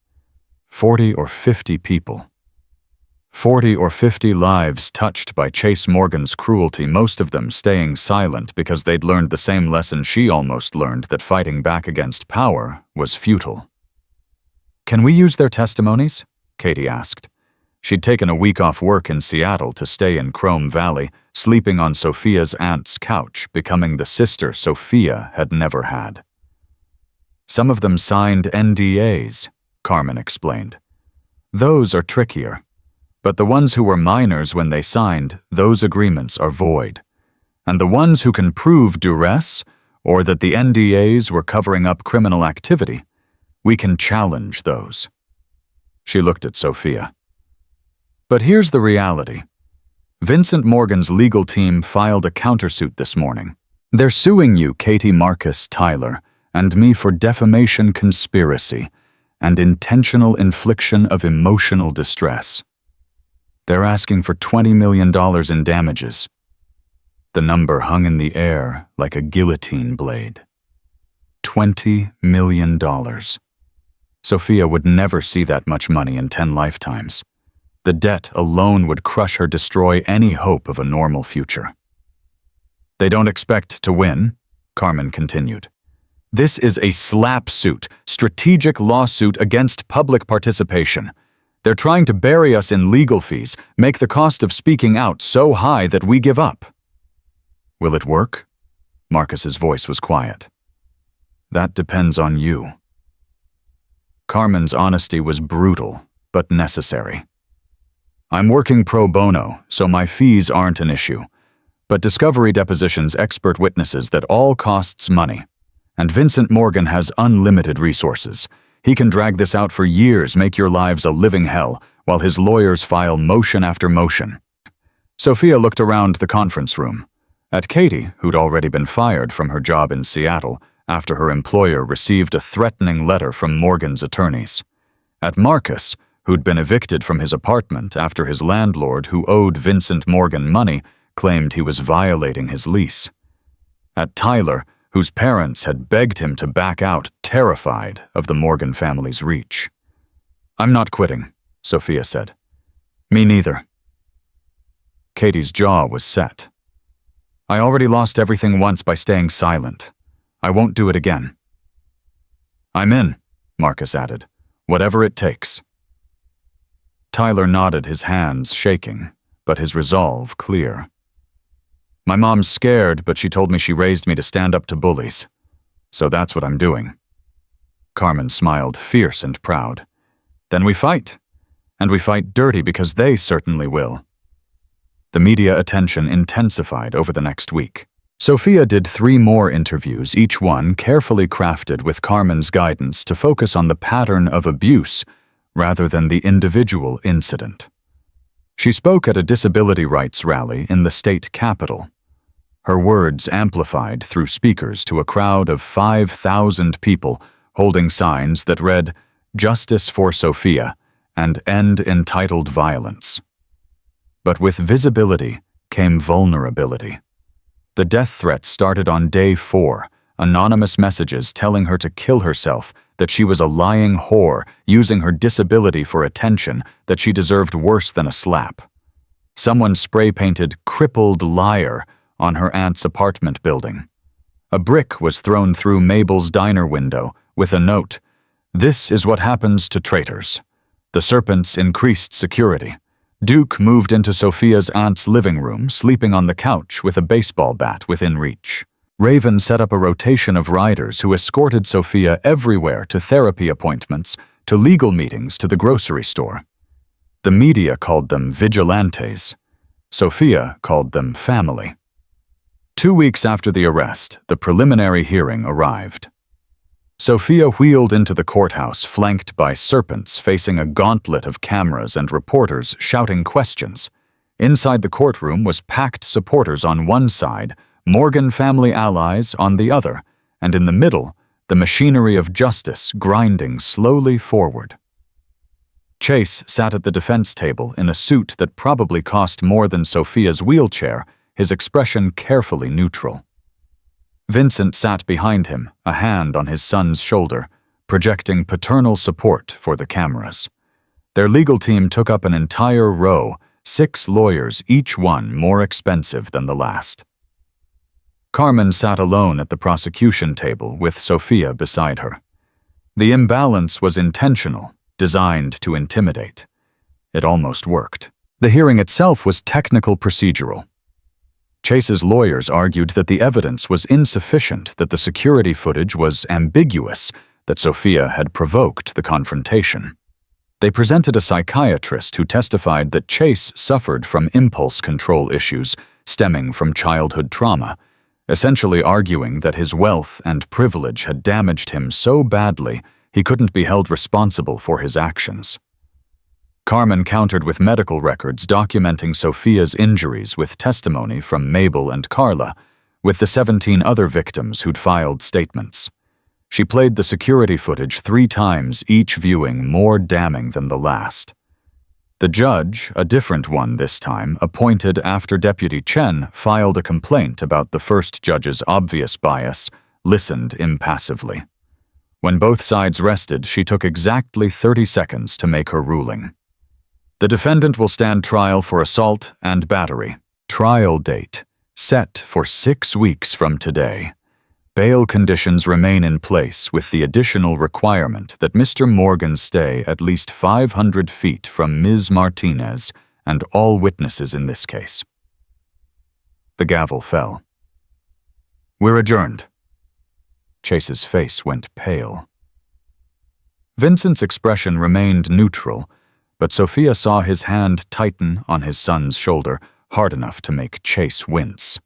40 or 50 people. 40 or 50 lives touched by Chase Morgan's cruelty, most of them staying silent because they'd learned the same lesson she almost learned, that fighting back against power was futile. "Can we use their testimonies?" Katie asked. She'd taken a week off work in Seattle to stay in Chrome Valley, sleeping on Sophia's aunt's couch, becoming the sister Sophia had never had. "Some of them signed NDAs," Carmen explained. "Those are trickier. But the ones who were minors when they signed, those agreements are void. And the ones who can prove duress, or that the NDAs were covering up criminal activity, we can challenge those." She looked at Sophia. "But here's the reality. Vincent Morgan's legal team filed a countersuit this morning. They're suing you, Katie Marcus Tyler, and me for defamation conspiracy and intentional infliction of emotional distress. They're asking for $20 million in damages." The number hung in the air like a guillotine blade. $20 million. Sophia would never see that much money in 10 lifetimes. The debt alone would crush her, destroy any hope of a normal future. "They don't expect to win," Carmen continued. "This is a SLAPP suit, strategic lawsuit against public participation. They're trying to bury us in legal fees, make the cost of speaking out so high that we give up." "Will it work?" Marcus's voice was quiet. "That depends on you." Carmen's honesty was brutal, but necessary. "I'm working pro bono, so my fees aren't an issue. But discovery depositions expert witnesses that all costs money. And Vincent Morgan has unlimited resources. He can drag this out for years, make your lives a living hell, while his lawyers file motion after motion." Sophia looked around the conference room. At Katie, who'd already been fired from her job in Seattle after her employer received a threatening letter from Morgan's attorneys. At Marcus, who'd been evicted from his apartment after his landlord, who owed Vincent Morgan money, claimed he was violating his lease. At Tyler, whose parents had begged him to back out, terrified of the Morgan family's reach. "I'm not quitting," Sophia said. "Me neither." Katie's jaw was set. "I already lost everything once by staying silent. I won't do it again." I'm in, Marcus added. Whatever it takes. Tyler nodded, his hands shaking, but his resolve clear. My mom's scared, but she told me she raised me to stand up to bullies. So that's what I'm doing. Carmen smiled, fierce and proud. Then we fight. And we fight dirty because they certainly will. The media attention intensified over the next week. Sophia did 3 more interviews, each one carefully crafted with Carmen's guidance to focus on the pattern of abuse rather than the individual incident. She spoke at a disability rights rally in the state capitol. Her words amplified through speakers to a crowd of 5,000 people holding signs that read, "Justice for Sophia" and "End entitled violence." But with visibility came vulnerability. The death threats started on day 4, anonymous messages telling her to kill herself, that she was a lying whore, using her disability for attention, that she deserved worse than a slap. Someone spray-painted "crippled liar" on her aunt's apartment building. A brick was thrown through Mabel's diner window with a note, "This is what happens to traitors." The serpents increased security. Duke moved into Sophia's aunt's living room, sleeping on the couch with a baseball bat within reach. Raven set up a rotation of riders who escorted Sophia everywhere, to therapy appointments, to legal meetings, to the grocery store. The media called them vigilantes. Sophia called them family. 2 weeks after the arrest, the preliminary hearing arrived. Sophia wheeled into the courthouse, flanked by serpents, facing a gauntlet of cameras and reporters shouting questions. Inside the courtroom was packed supporters on one side, Morgan family allies on the other, and in the middle, the machinery of justice grinding slowly forward. Chase sat at the defense table in a suit that probably cost more than Sophia's wheelchair, his expression carefully neutral. Vincent sat behind him, a hand on his son's shoulder, projecting paternal support for the cameras. Their legal team took up an entire row, 6 lawyers, each one more expensive than the last. Carmen sat alone at the prosecution table with Sophia beside her. The imbalance was intentional, designed to intimidate. It almost worked. The hearing itself was technical procedural. Chase's lawyers argued that the evidence was insufficient, that the security footage was ambiguous, that Sophia had provoked the confrontation. They presented a psychiatrist who testified that Chase suffered from impulse control issues stemming from childhood trauma, essentially arguing that his wealth and privilege had damaged him so badly he couldn't be held responsible for his actions. Carmen countered with medical records documenting Sophia's injuries, with testimony from Mabel and Carla, with the 17 other victims who'd filed statements. She played the security footage 3 times, each viewing more damning than the last. The judge, a different one this time, appointed after Deputy Chen filed a complaint about the first judge's obvious bias, listened impassively. When both sides rested, she took exactly 30 seconds to make her ruling. The defendant will stand trial for assault and battery. Trial date set for 6 weeks from today. Bail conditions remain in place, with the additional requirement that Mr. Morgan stay at least 500 feet from Ms. Martinez and all witnesses in this case. The gavel fell. We're adjourned. Chase's face went pale. Vincent's expression remained neutral, but Sophia saw his hand tighten on his son's shoulder, hard enough to make Chase wince.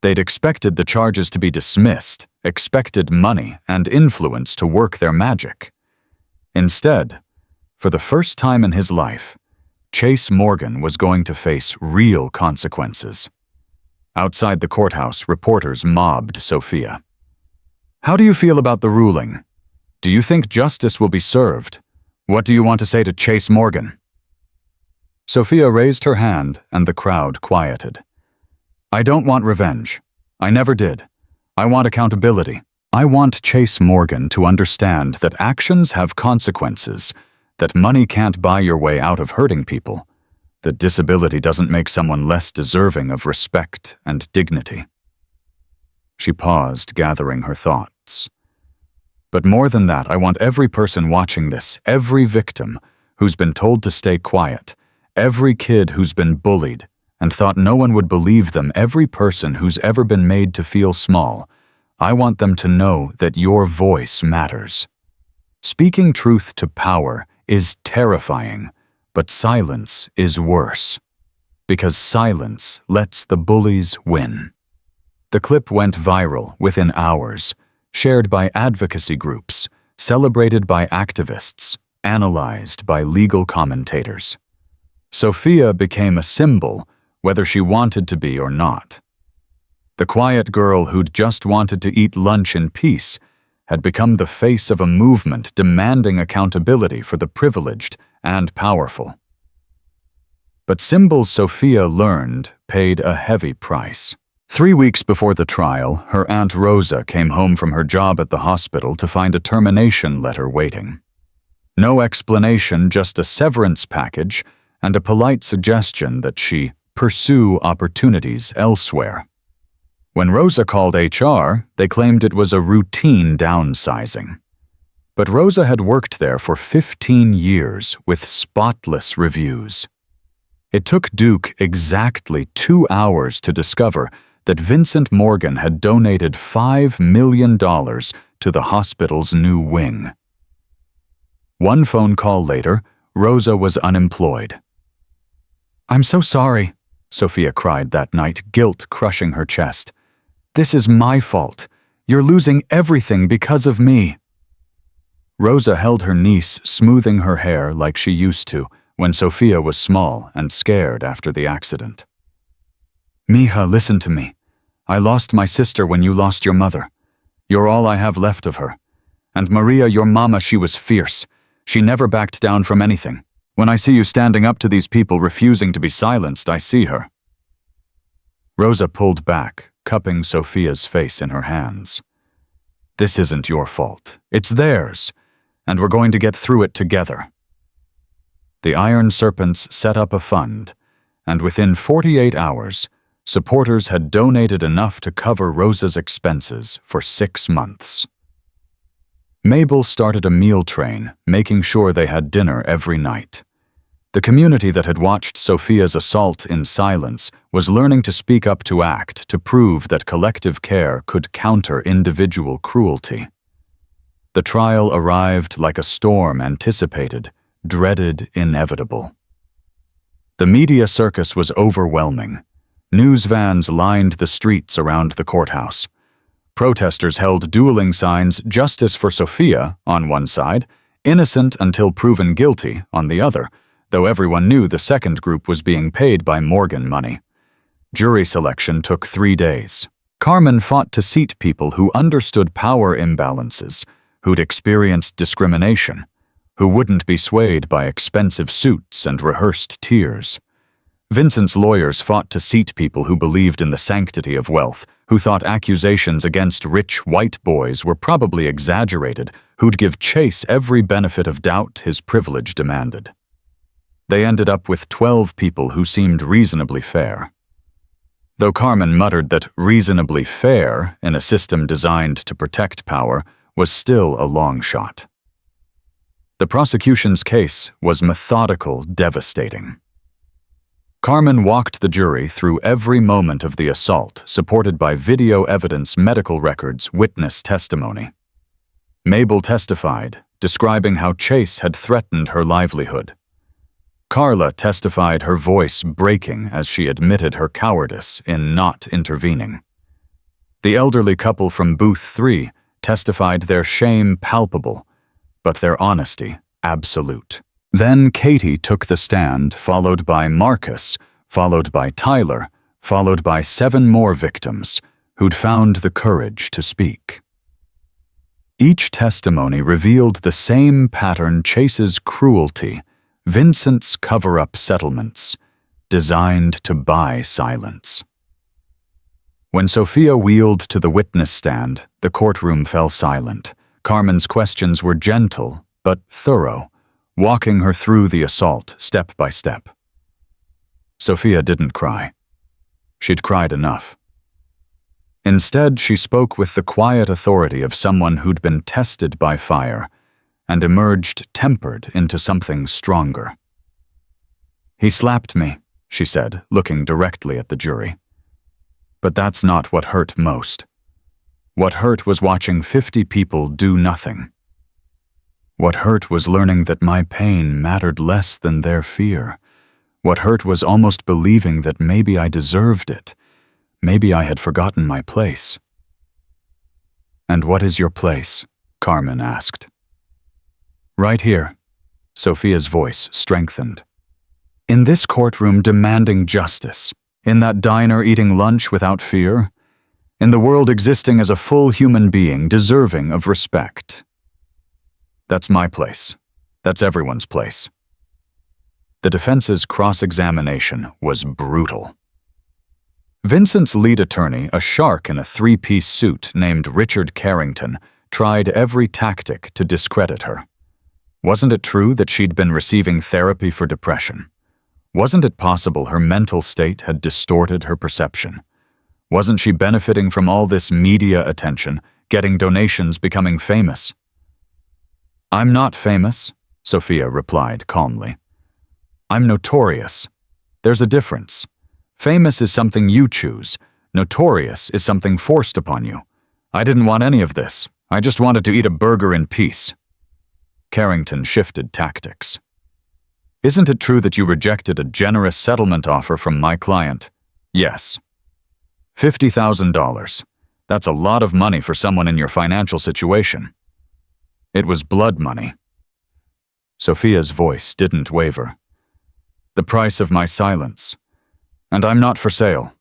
They'd expected the charges to be dismissed, expected money and influence to work their magic. Instead, for the first time in his life, Chase Morgan was going to face real consequences. Outside the courthouse, reporters mobbed Sophia. How do you feel about the ruling? Do you think justice will be served? What do you want to say to Chase Morgan? Sophia raised her hand and the crowd quieted. I don't want revenge. I never did. I want accountability. I want Chase Morgan to understand that actions have consequences, that money can't buy your way out of hurting people, that disability doesn't make someone less deserving of respect and dignity. She paused, gathering her thoughts. But more than that, I want every person watching this, every victim who's been told to stay quiet, every kid who's been bullied and thought no one would believe them, every person who's ever been made to feel small, I want them to know that your voice matters. Speaking truth to power is terrifying, but silence is worse. Because silence lets the bullies win. The clip went viral within hours, shared by advocacy groups, celebrated by activists, analyzed by legal commentators. Sophia became a symbol, whether she wanted to be or not. The quiet girl who'd just wanted to eat lunch in peace had become the face of a movement demanding accountability for the privileged and powerful. But symbols Sophia learned paid a heavy price. 3 weeks before the trial, her Aunt Rosa came home from her job at the hospital to find a termination letter waiting. No explanation, just a severance package and a polite suggestion that she pursue opportunities elsewhere. When Rosa called HR, they claimed it was a routine downsizing. But Rosa had worked there for 15 years with spotless reviews. It took Duke exactly 2 hours to discover that Vincent Morgan had donated $5 million to the hospital's new wing. One phone call later, Rosa was unemployed. "I'm so sorry," Sophia cried that night, guilt crushing her chest. "This is my fault. You're losing everything because of me." Rosa held her niece, smoothing her hair like she used to when Sophia was small and scared after the accident. "Mija, listen to me. I lost my sister when you lost your mother. You're all I have left of her. And Maria, your mama, she was fierce. She never backed down from anything. When I see you standing up to these people refusing to be silenced, I see her." Rosa pulled back, cupping Sophia's face in her hands. "This isn't your fault. It's theirs, and we're going to get through it together." The Iron Serpents set up a fund, and within 48 hours, supporters had donated enough to cover Rosa's expenses for 6 months. Mabel started a meal train, making sure they had dinner every night. The community that had watched Sophia's assault in silence was learning to speak up, to act, to prove that collective care could counter individual cruelty. The trial arrived like a storm anticipated, dreaded, inevitable. The media circus was overwhelming. News vans lined the streets around the courthouse. Protesters held dueling signs, "Justice for Sophia" on one side, "Innocent until proven guilty" on the other, though everyone knew the second group was being paid by Morgan money. Jury selection took 3 days. Carmen fought to seat people who understood power imbalances, who'd experienced discrimination, who wouldn't be swayed by expensive suits and rehearsed tears. Vincent's lawyers fought to seat people who believed in the sanctity of wealth, who thought accusations against rich white boys were probably exaggerated, who'd give Chase every benefit of doubt his privilege demanded. They ended up with 12 people who seemed reasonably fair. Though Carmen muttered that reasonably fair in a system designed to protect power was still a long shot. The prosecution's case was methodical, devastating. Carmen walked the jury through every moment of the assault, supported by video evidence, medical records, witness testimony. Mabel testified, describing how Chase had threatened her livelihood. Carla testified, her voice breaking as she admitted her cowardice in not intervening. The elderly couple from Booth 3 testified, their shame palpable, but their honesty absolute. Then Katie took the stand, followed by Marcus, followed by Tyler, followed by 7 more victims who'd found the courage to speak. Each testimony revealed the same pattern: Chase's cruelty, Vincent's cover-up settlements, designed to buy silence. When Sophia wheeled to the witness stand, the courtroom fell silent. Carmen's questions were gentle but thorough, walking her through the assault step by step. Sophia didn't cry. She'd cried enough. Instead, she spoke with the quiet authority of someone who'd been tested by fire and emerged tempered into something stronger. "He slapped me," she said, looking directly at the jury. "But that's not what hurt most. What hurt was watching 50 people do nothing. What hurt was learning that my pain mattered less than their fear. What hurt was almost believing that maybe I deserved it. Maybe I had forgotten my place." "And what is your place?" Carmen asked. "Right here." Sophia's voice strengthened. "In this courtroom demanding justice. In that diner eating lunch without fear. In the world existing as a full human being deserving of respect. That's my place. That's everyone's place." The defense's cross-examination was brutal. Vincent's lead attorney, a shark in a three-piece suit named Richard Carrington, tried every tactic to discredit her. Wasn't it true that she'd been receiving therapy for depression? Wasn't it possible her mental state had distorted her perception? Wasn't she benefiting from all this media attention, getting donations, becoming famous? "I'm not famous," Sophia replied calmly. "I'm notorious. There's a difference. Famous is something you choose. Notorious is something forced upon you. I didn't want any of this. I just wanted to eat a burger in peace." Carrington shifted tactics. "Isn't it true that you rejected a generous settlement offer from my client?" "Yes." $50,000. That's a lot of money for someone in your financial situation. "It was blood money." Sophia's voice didn't waver. "The price of my silence. And I'm not for sale."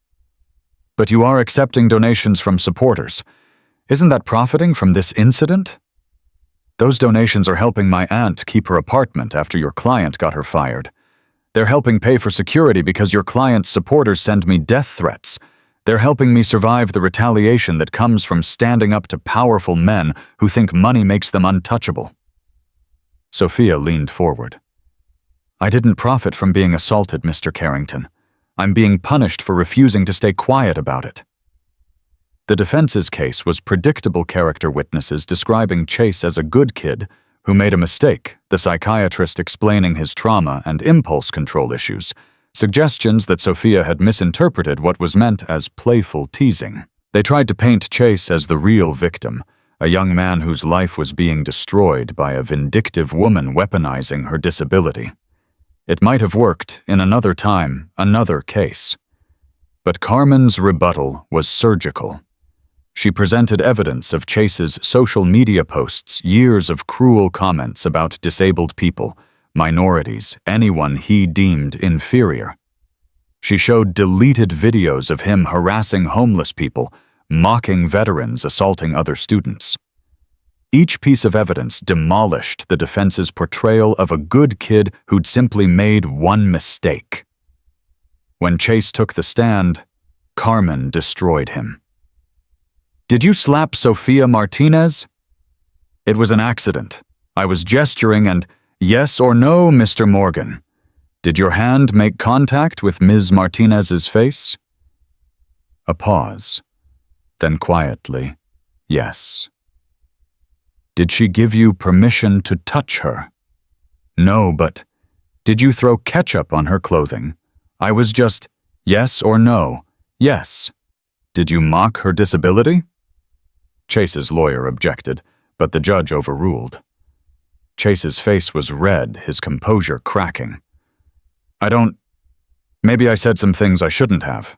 "But you are accepting donations from supporters. Isn't that profiting from this incident?" "Those donations are helping my aunt keep her apartment after your client got her fired. They're helping pay for security because your client's supporters send me death threats. They're helping me survive the retaliation that comes from standing up to powerful men who think money makes them untouchable." Sophia leaned forward. "I didn't profit from being assaulted, Mr. Carrington. I'm being punished for refusing to stay quiet about it." The defense's case was predictable character witnesses describing Chase as a good kid who made a mistake, the psychiatrist explaining his trauma and impulse control issues, suggestions that Sophia had misinterpreted what was meant as playful teasing. They tried to paint Chase as the real victim, a young man whose life was being destroyed by a vindictive woman weaponizing her disability. It might have worked in another time, another case. But Carmen's rebuttal was surgical. She presented evidence of Chase's social media posts, years of cruel comments about disabled people, minorities, anyone he deemed inferior. She showed deleted videos of him harassing homeless people, mocking veterans, assaulting other students. Each piece of evidence demolished the defense's portrayal of a good kid who'd simply made one mistake. When Chase took the stand, Carmen destroyed him. "Did you slap Sophia Martinez?" "It was an accident. I was gesturing and, yes or no, Mr. Morgan. Did your hand make contact with Ms. Martinez's face?" A pause. Then quietly, "Yes." "Did she give you permission to touch her?" "No, but did you throw ketchup on her clothing?" "I was just, yes or no, yes." "Did you mock her disability?" Chase's lawyer objected, but the judge overruled. Chase's face was red, his composure cracking. Maybe I said some things I shouldn't have."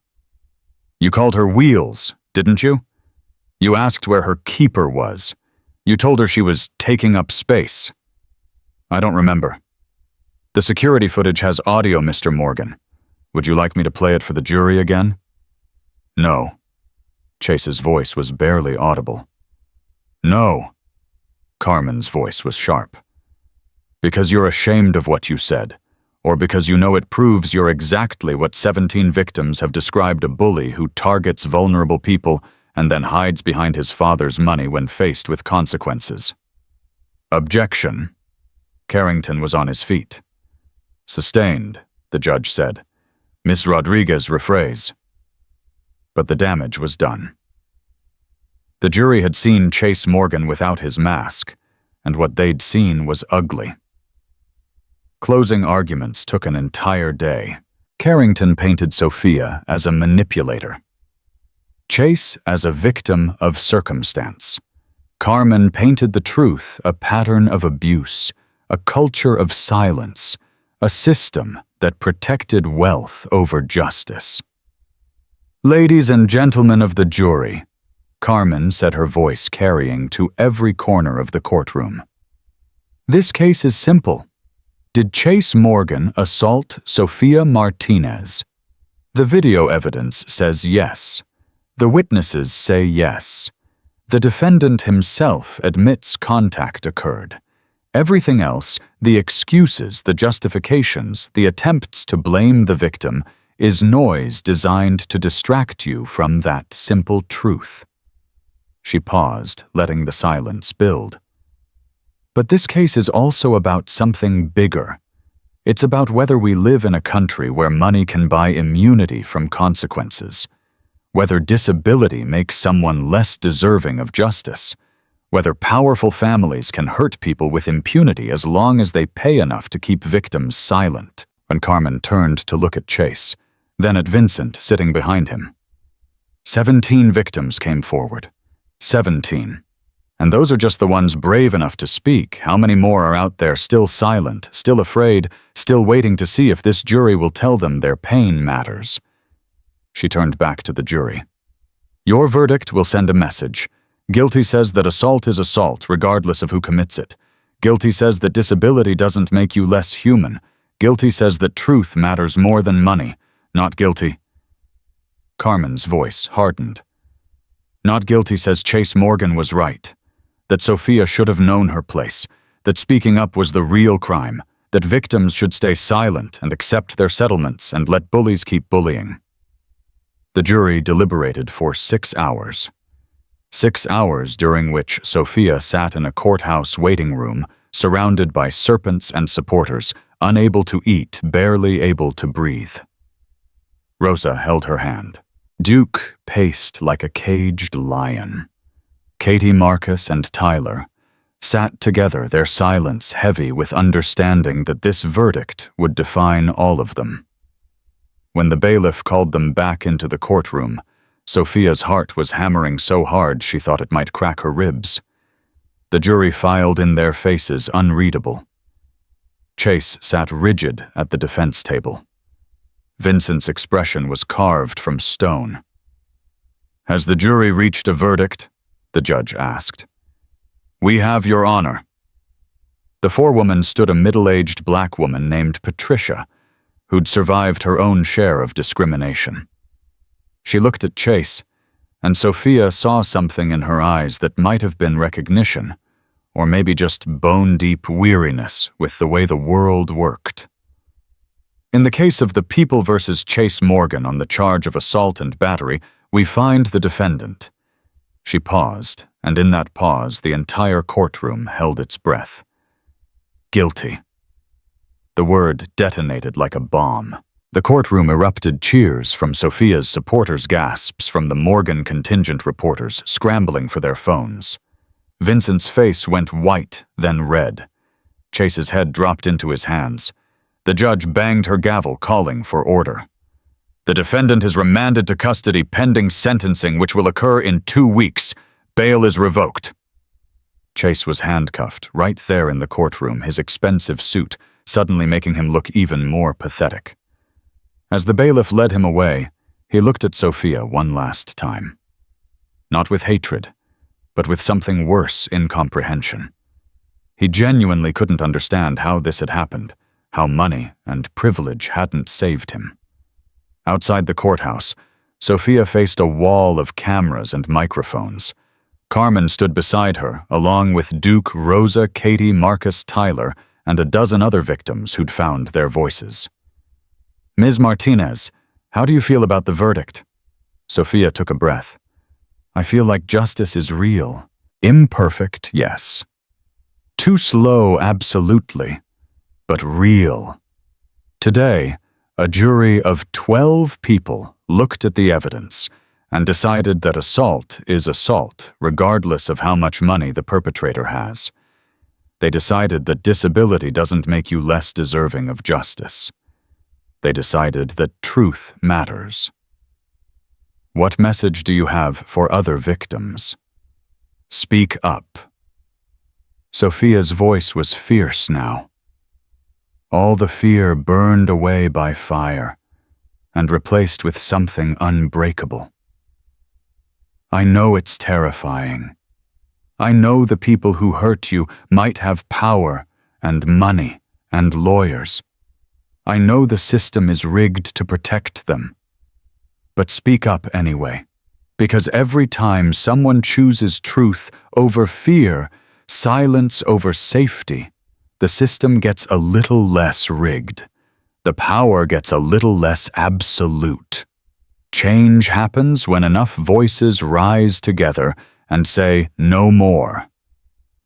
"You called her Wheels, didn't you? You asked where her keeper was. You told her she was taking up space." "I don't remember." "The security footage has audio, Mr. Morgan. Would you like me to play it for the jury again?" "No." Chase's voice was barely audible. "No." Carmen's voice was sharp. "Because you're ashamed of what you said, or because you know it proves you're exactly what 17 victims have described a bully who targets vulnerable people and then hides behind his father's money when faced with consequences." "Objection." Carrington was on his feet. "Sustained," the judge said. "Miss Rodriguez rephrase." But the damage was done. The jury had seen Chase Morgan without his mask, and what they'd seen was ugly. Closing arguments took an entire day. Carrington painted Sophia as a manipulator, Chase as a victim of circumstance. Carmen painted the truth a pattern of abuse, a culture of silence, a system that protected wealth over justice. "Ladies and gentlemen of the jury," Carmen said, her voice carrying to every corner of the courtroom. "This case is simple. Did Chase Morgan assault Sophia Martinez? The video evidence says yes. The witnesses say yes. The defendant himself admits contact occurred. Everything else, the excuses, the justifications, the attempts to blame the victim, is noise designed to distract you from that simple truth." She paused, letting the silence build. "But this case is also about something bigger. It's about whether we live in a country where money can buy immunity from consequences, whether disability makes someone less deserving of justice, whether powerful families can hurt people with impunity as long as they pay enough to keep victims silent." When Carmen turned to look at Chase, then at Vincent sitting behind him. 17 victims came forward. 17. And those are just the ones brave enough to speak. How many more are out there still silent, still afraid, still waiting to see if this jury will tell them their pain matters? She turned back to the jury. "Your verdict will send a message. Guilty says that assault is assault, regardless of who commits it. Guilty says that disability doesn't make you less human. Guilty says that truth matters more than money. Not guilty." Carmen's voice hardened. "Not guilty says Chase Morgan was right, that Sophia should have known her place, that speaking up was the real crime, that victims should stay silent and accept their settlements and let bullies keep bullying." The jury deliberated for 6 hours. 6 hours during which Sophia sat in a courthouse waiting room, surrounded by serpents and supporters, unable to eat, barely able to breathe. Rosa held her hand. Duke paced like a caged lion. Katie, Marcus, and Tyler sat together, their silence heavy with understanding that this verdict would define all of them. When the bailiff called them back into the courtroom, Sophia's heart was hammering so hard she thought it might crack her ribs. The jury filed in, their faces unreadable. Chase sat rigid at the defense table. Vincent's expression was carved from stone. "Has the jury reached a verdict?" the judge asked. "We have, Your Honor." The forewoman stood a middle-aged black woman named Patricia, who'd survived her own share of discrimination. She looked at Chase, and Sophia saw something in her eyes that might have been recognition, or maybe just bone-deep weariness with the way the world worked. In the case of the People versus Chase Morgan on the charge of assault and battery, we find the defendant. She paused, and in that pause the entire courtroom held its breath. Guilty. The word detonated like a bomb. The courtroom erupted, cheers from Sophia's supporters, gasps from the Morgan contingent reporters scrambling for their phones. Vincent's face went white, then red. Chase's head dropped into his hands. The judge banged her gavel, calling for order. "The defendant is remanded to custody pending sentencing, which will occur in 2 weeks. Bail is revoked." Chase was handcuffed right there in the courtroom, his expensive suit suddenly making him look even more pathetic. As the bailiff led him away, he looked at Sophia one last time. Not with hatred, but with something worse, incomprehension. He genuinely couldn't understand how this had happened, how money and privilege hadn't saved him. Outside the courthouse, Sophia faced a wall of cameras and microphones. Carmen stood beside her, along with Duke, Rosa, Katie, Marcus, Tyler, and a dozen other victims who'd found their voices. "Ms. Martinez, how do you feel about the verdict?" Sophia took a breath. "I feel like justice is real. Imperfect, yes. Too slow, absolutely. But real." Today, a jury of 12 people looked at the evidence, and decided that assault is assault, regardless of how much money the perpetrator has. They decided that disability doesn't make you less deserving of justice. They decided that truth matters. What message do you have for other victims? Speak up. Sophia's voice was fierce now. All the fear burned away by fire and replaced with something unbreakable. I know it's terrifying. I know the people who hurt you might have power and money and lawyers. I know the system is rigged to protect them. But speak up anyway, because every time someone chooses truth over fear, silence over safety, the system gets a little less rigged. The power gets a little less absolute. Change happens when enough voices rise together and say no more.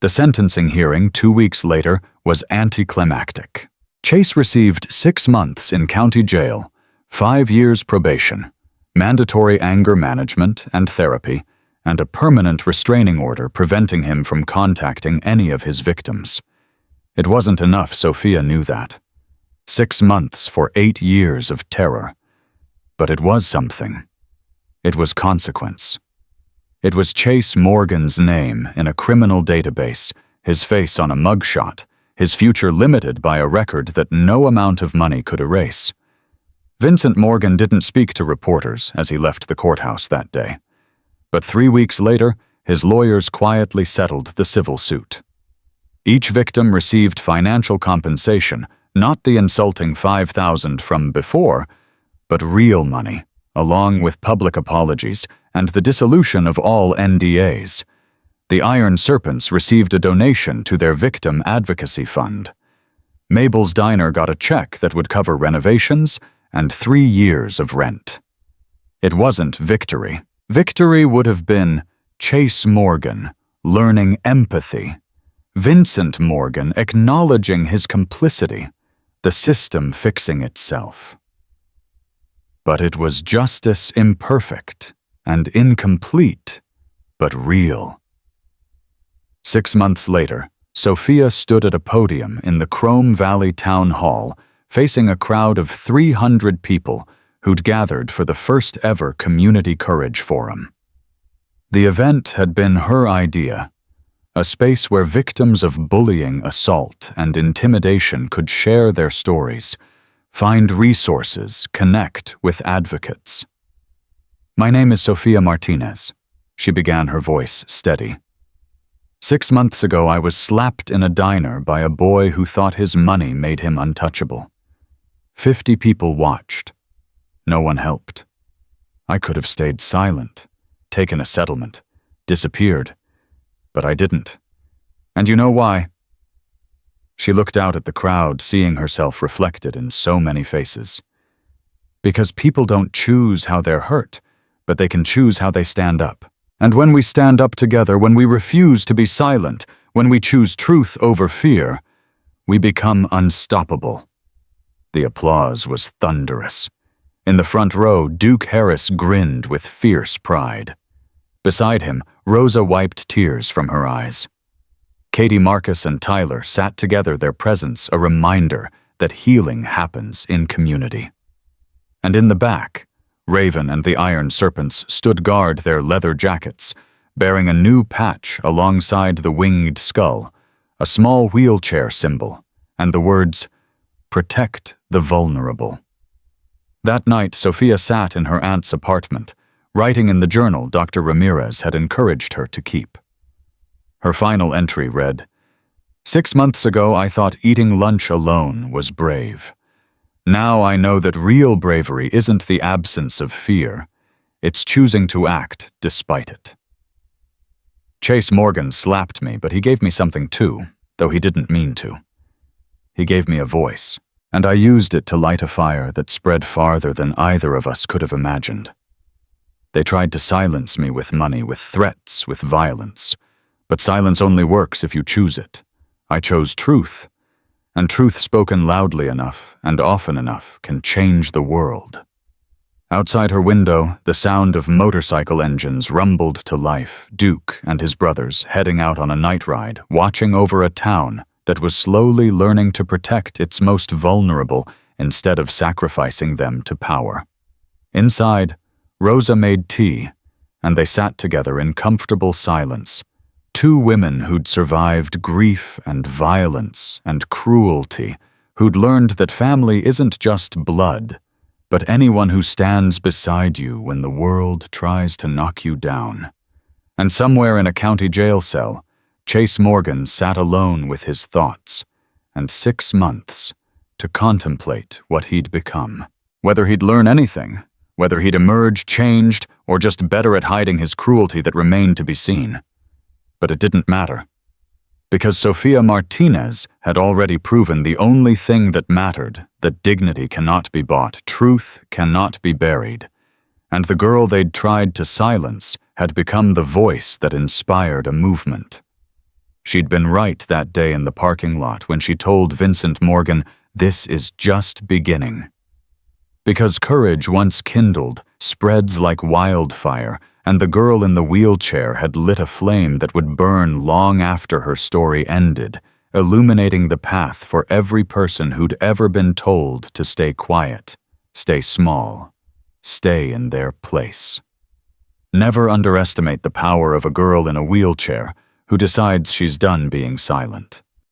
The sentencing hearing 2 weeks later was anticlimactic. Chase received 6 months in county jail, 5 years probation, mandatory anger management and therapy, and a permanent restraining order preventing him from contacting any of his victims. It wasn't enough, Sophia knew that. 6 months for 8 years of terror. But it was something. It was consequence. It was Chase Morgan's name in a criminal database, his face on a mugshot, his future limited by a record that no amount of money could erase. Vincent Morgan didn't speak to reporters as he left the courthouse that day. But 3 weeks later, his lawyers quietly settled the civil suit. Each victim received financial compensation, not the insulting $5,000 from before, but real money, along with public apologies and the dissolution of all NDAs. The Iron Serpents received a donation to their victim advocacy fund. Mabel's Diner got a check that would cover renovations and 3 years of rent. It wasn't victory. Victory would have been Chase Morgan learning empathy, Vincent Morgan acknowledging his complicity, the system fixing itself. But it was justice imperfect and incomplete, but real. 6 months later, Sophia stood at a podium in the Chrome Valley Town Hall, facing a crowd of 300 people who'd gathered for the first ever Community Courage Forum. The event had been her idea, a space where victims of bullying, assault, and intimidation could share their stories, find resources, connect with advocates. My name is Sophia Martinez, she began, her voice steady. 6 months ago, I was slapped in a diner by a boy who thought his money made him untouchable. 50 people watched. No one helped. I could have stayed silent, taken a settlement, disappeared, but I didn't. And you know why? She looked out at the crowd, seeing herself reflected in so many faces. Because people don't choose how they're hurt, but they can choose how they stand up. And when we stand up together, when we refuse to be silent, when we choose truth over fear, we become unstoppable. The applause was thunderous. In the front row, Duke Harris grinned with fierce pride. Beside him, Rosa wiped tears from her eyes. Katie, Marcus, and Tyler sat together, their presence a reminder that healing happens in community. And in the back, Raven and the Iron Serpents stood guard, their leather jackets, bearing a new patch alongside the winged skull, a small wheelchair symbol, and the words, "Protect the vulnerable." That night, Sophia sat in her aunt's apartment, writing in the journal Dr. Ramirez had encouraged her to keep. Her final entry read, "6 months ago, I thought eating lunch alone was brave. Now I know that real bravery isn't the absence of fear. It's choosing to act despite it." Chase Morgan slapped me, but he gave me something too, though he didn't mean to. He gave me a voice, and I used it to light a fire that spread farther than either of us could have imagined. They tried to silence me with money, with threats, with violence. But silence only works if you choose it. I chose truth. And truth spoken loudly enough and often enough can change the world. Outside her window, the sound of motorcycle engines rumbled to life, Duke and his brothers heading out on a night ride, watching over a town that was slowly learning to protect its most vulnerable instead of sacrificing them to power. Inside, Rosa made tea, and they sat together in comfortable silence. Two women who'd survived grief and violence and cruelty, who'd learned that family isn't just blood, but anyone who stands beside you when the world tries to knock you down. And somewhere in a county jail cell, Chase Morgan sat alone with his thoughts, and 6 months to contemplate what he'd become. Whether he'd learn anything, whether he'd emerge changed, or just better at hiding his cruelty that remained to be seen. But it didn't matter, because Sophia Martinez had already proven the only thing that mattered, that dignity cannot be bought, truth cannot be buried. And the girl they'd tried to silence had become the voice that inspired a movement. She'd been right that day in the parking lot when she told Vincent Morgan, "This is just beginning." Because courage once kindled spreads like wildfire, and the girl in the wheelchair had lit a flame that would burn long after her story ended, illuminating the path for every person who'd ever been told to stay quiet, stay small, stay in their place. Never underestimate the power of a girl in a wheelchair who decides she's done being silent.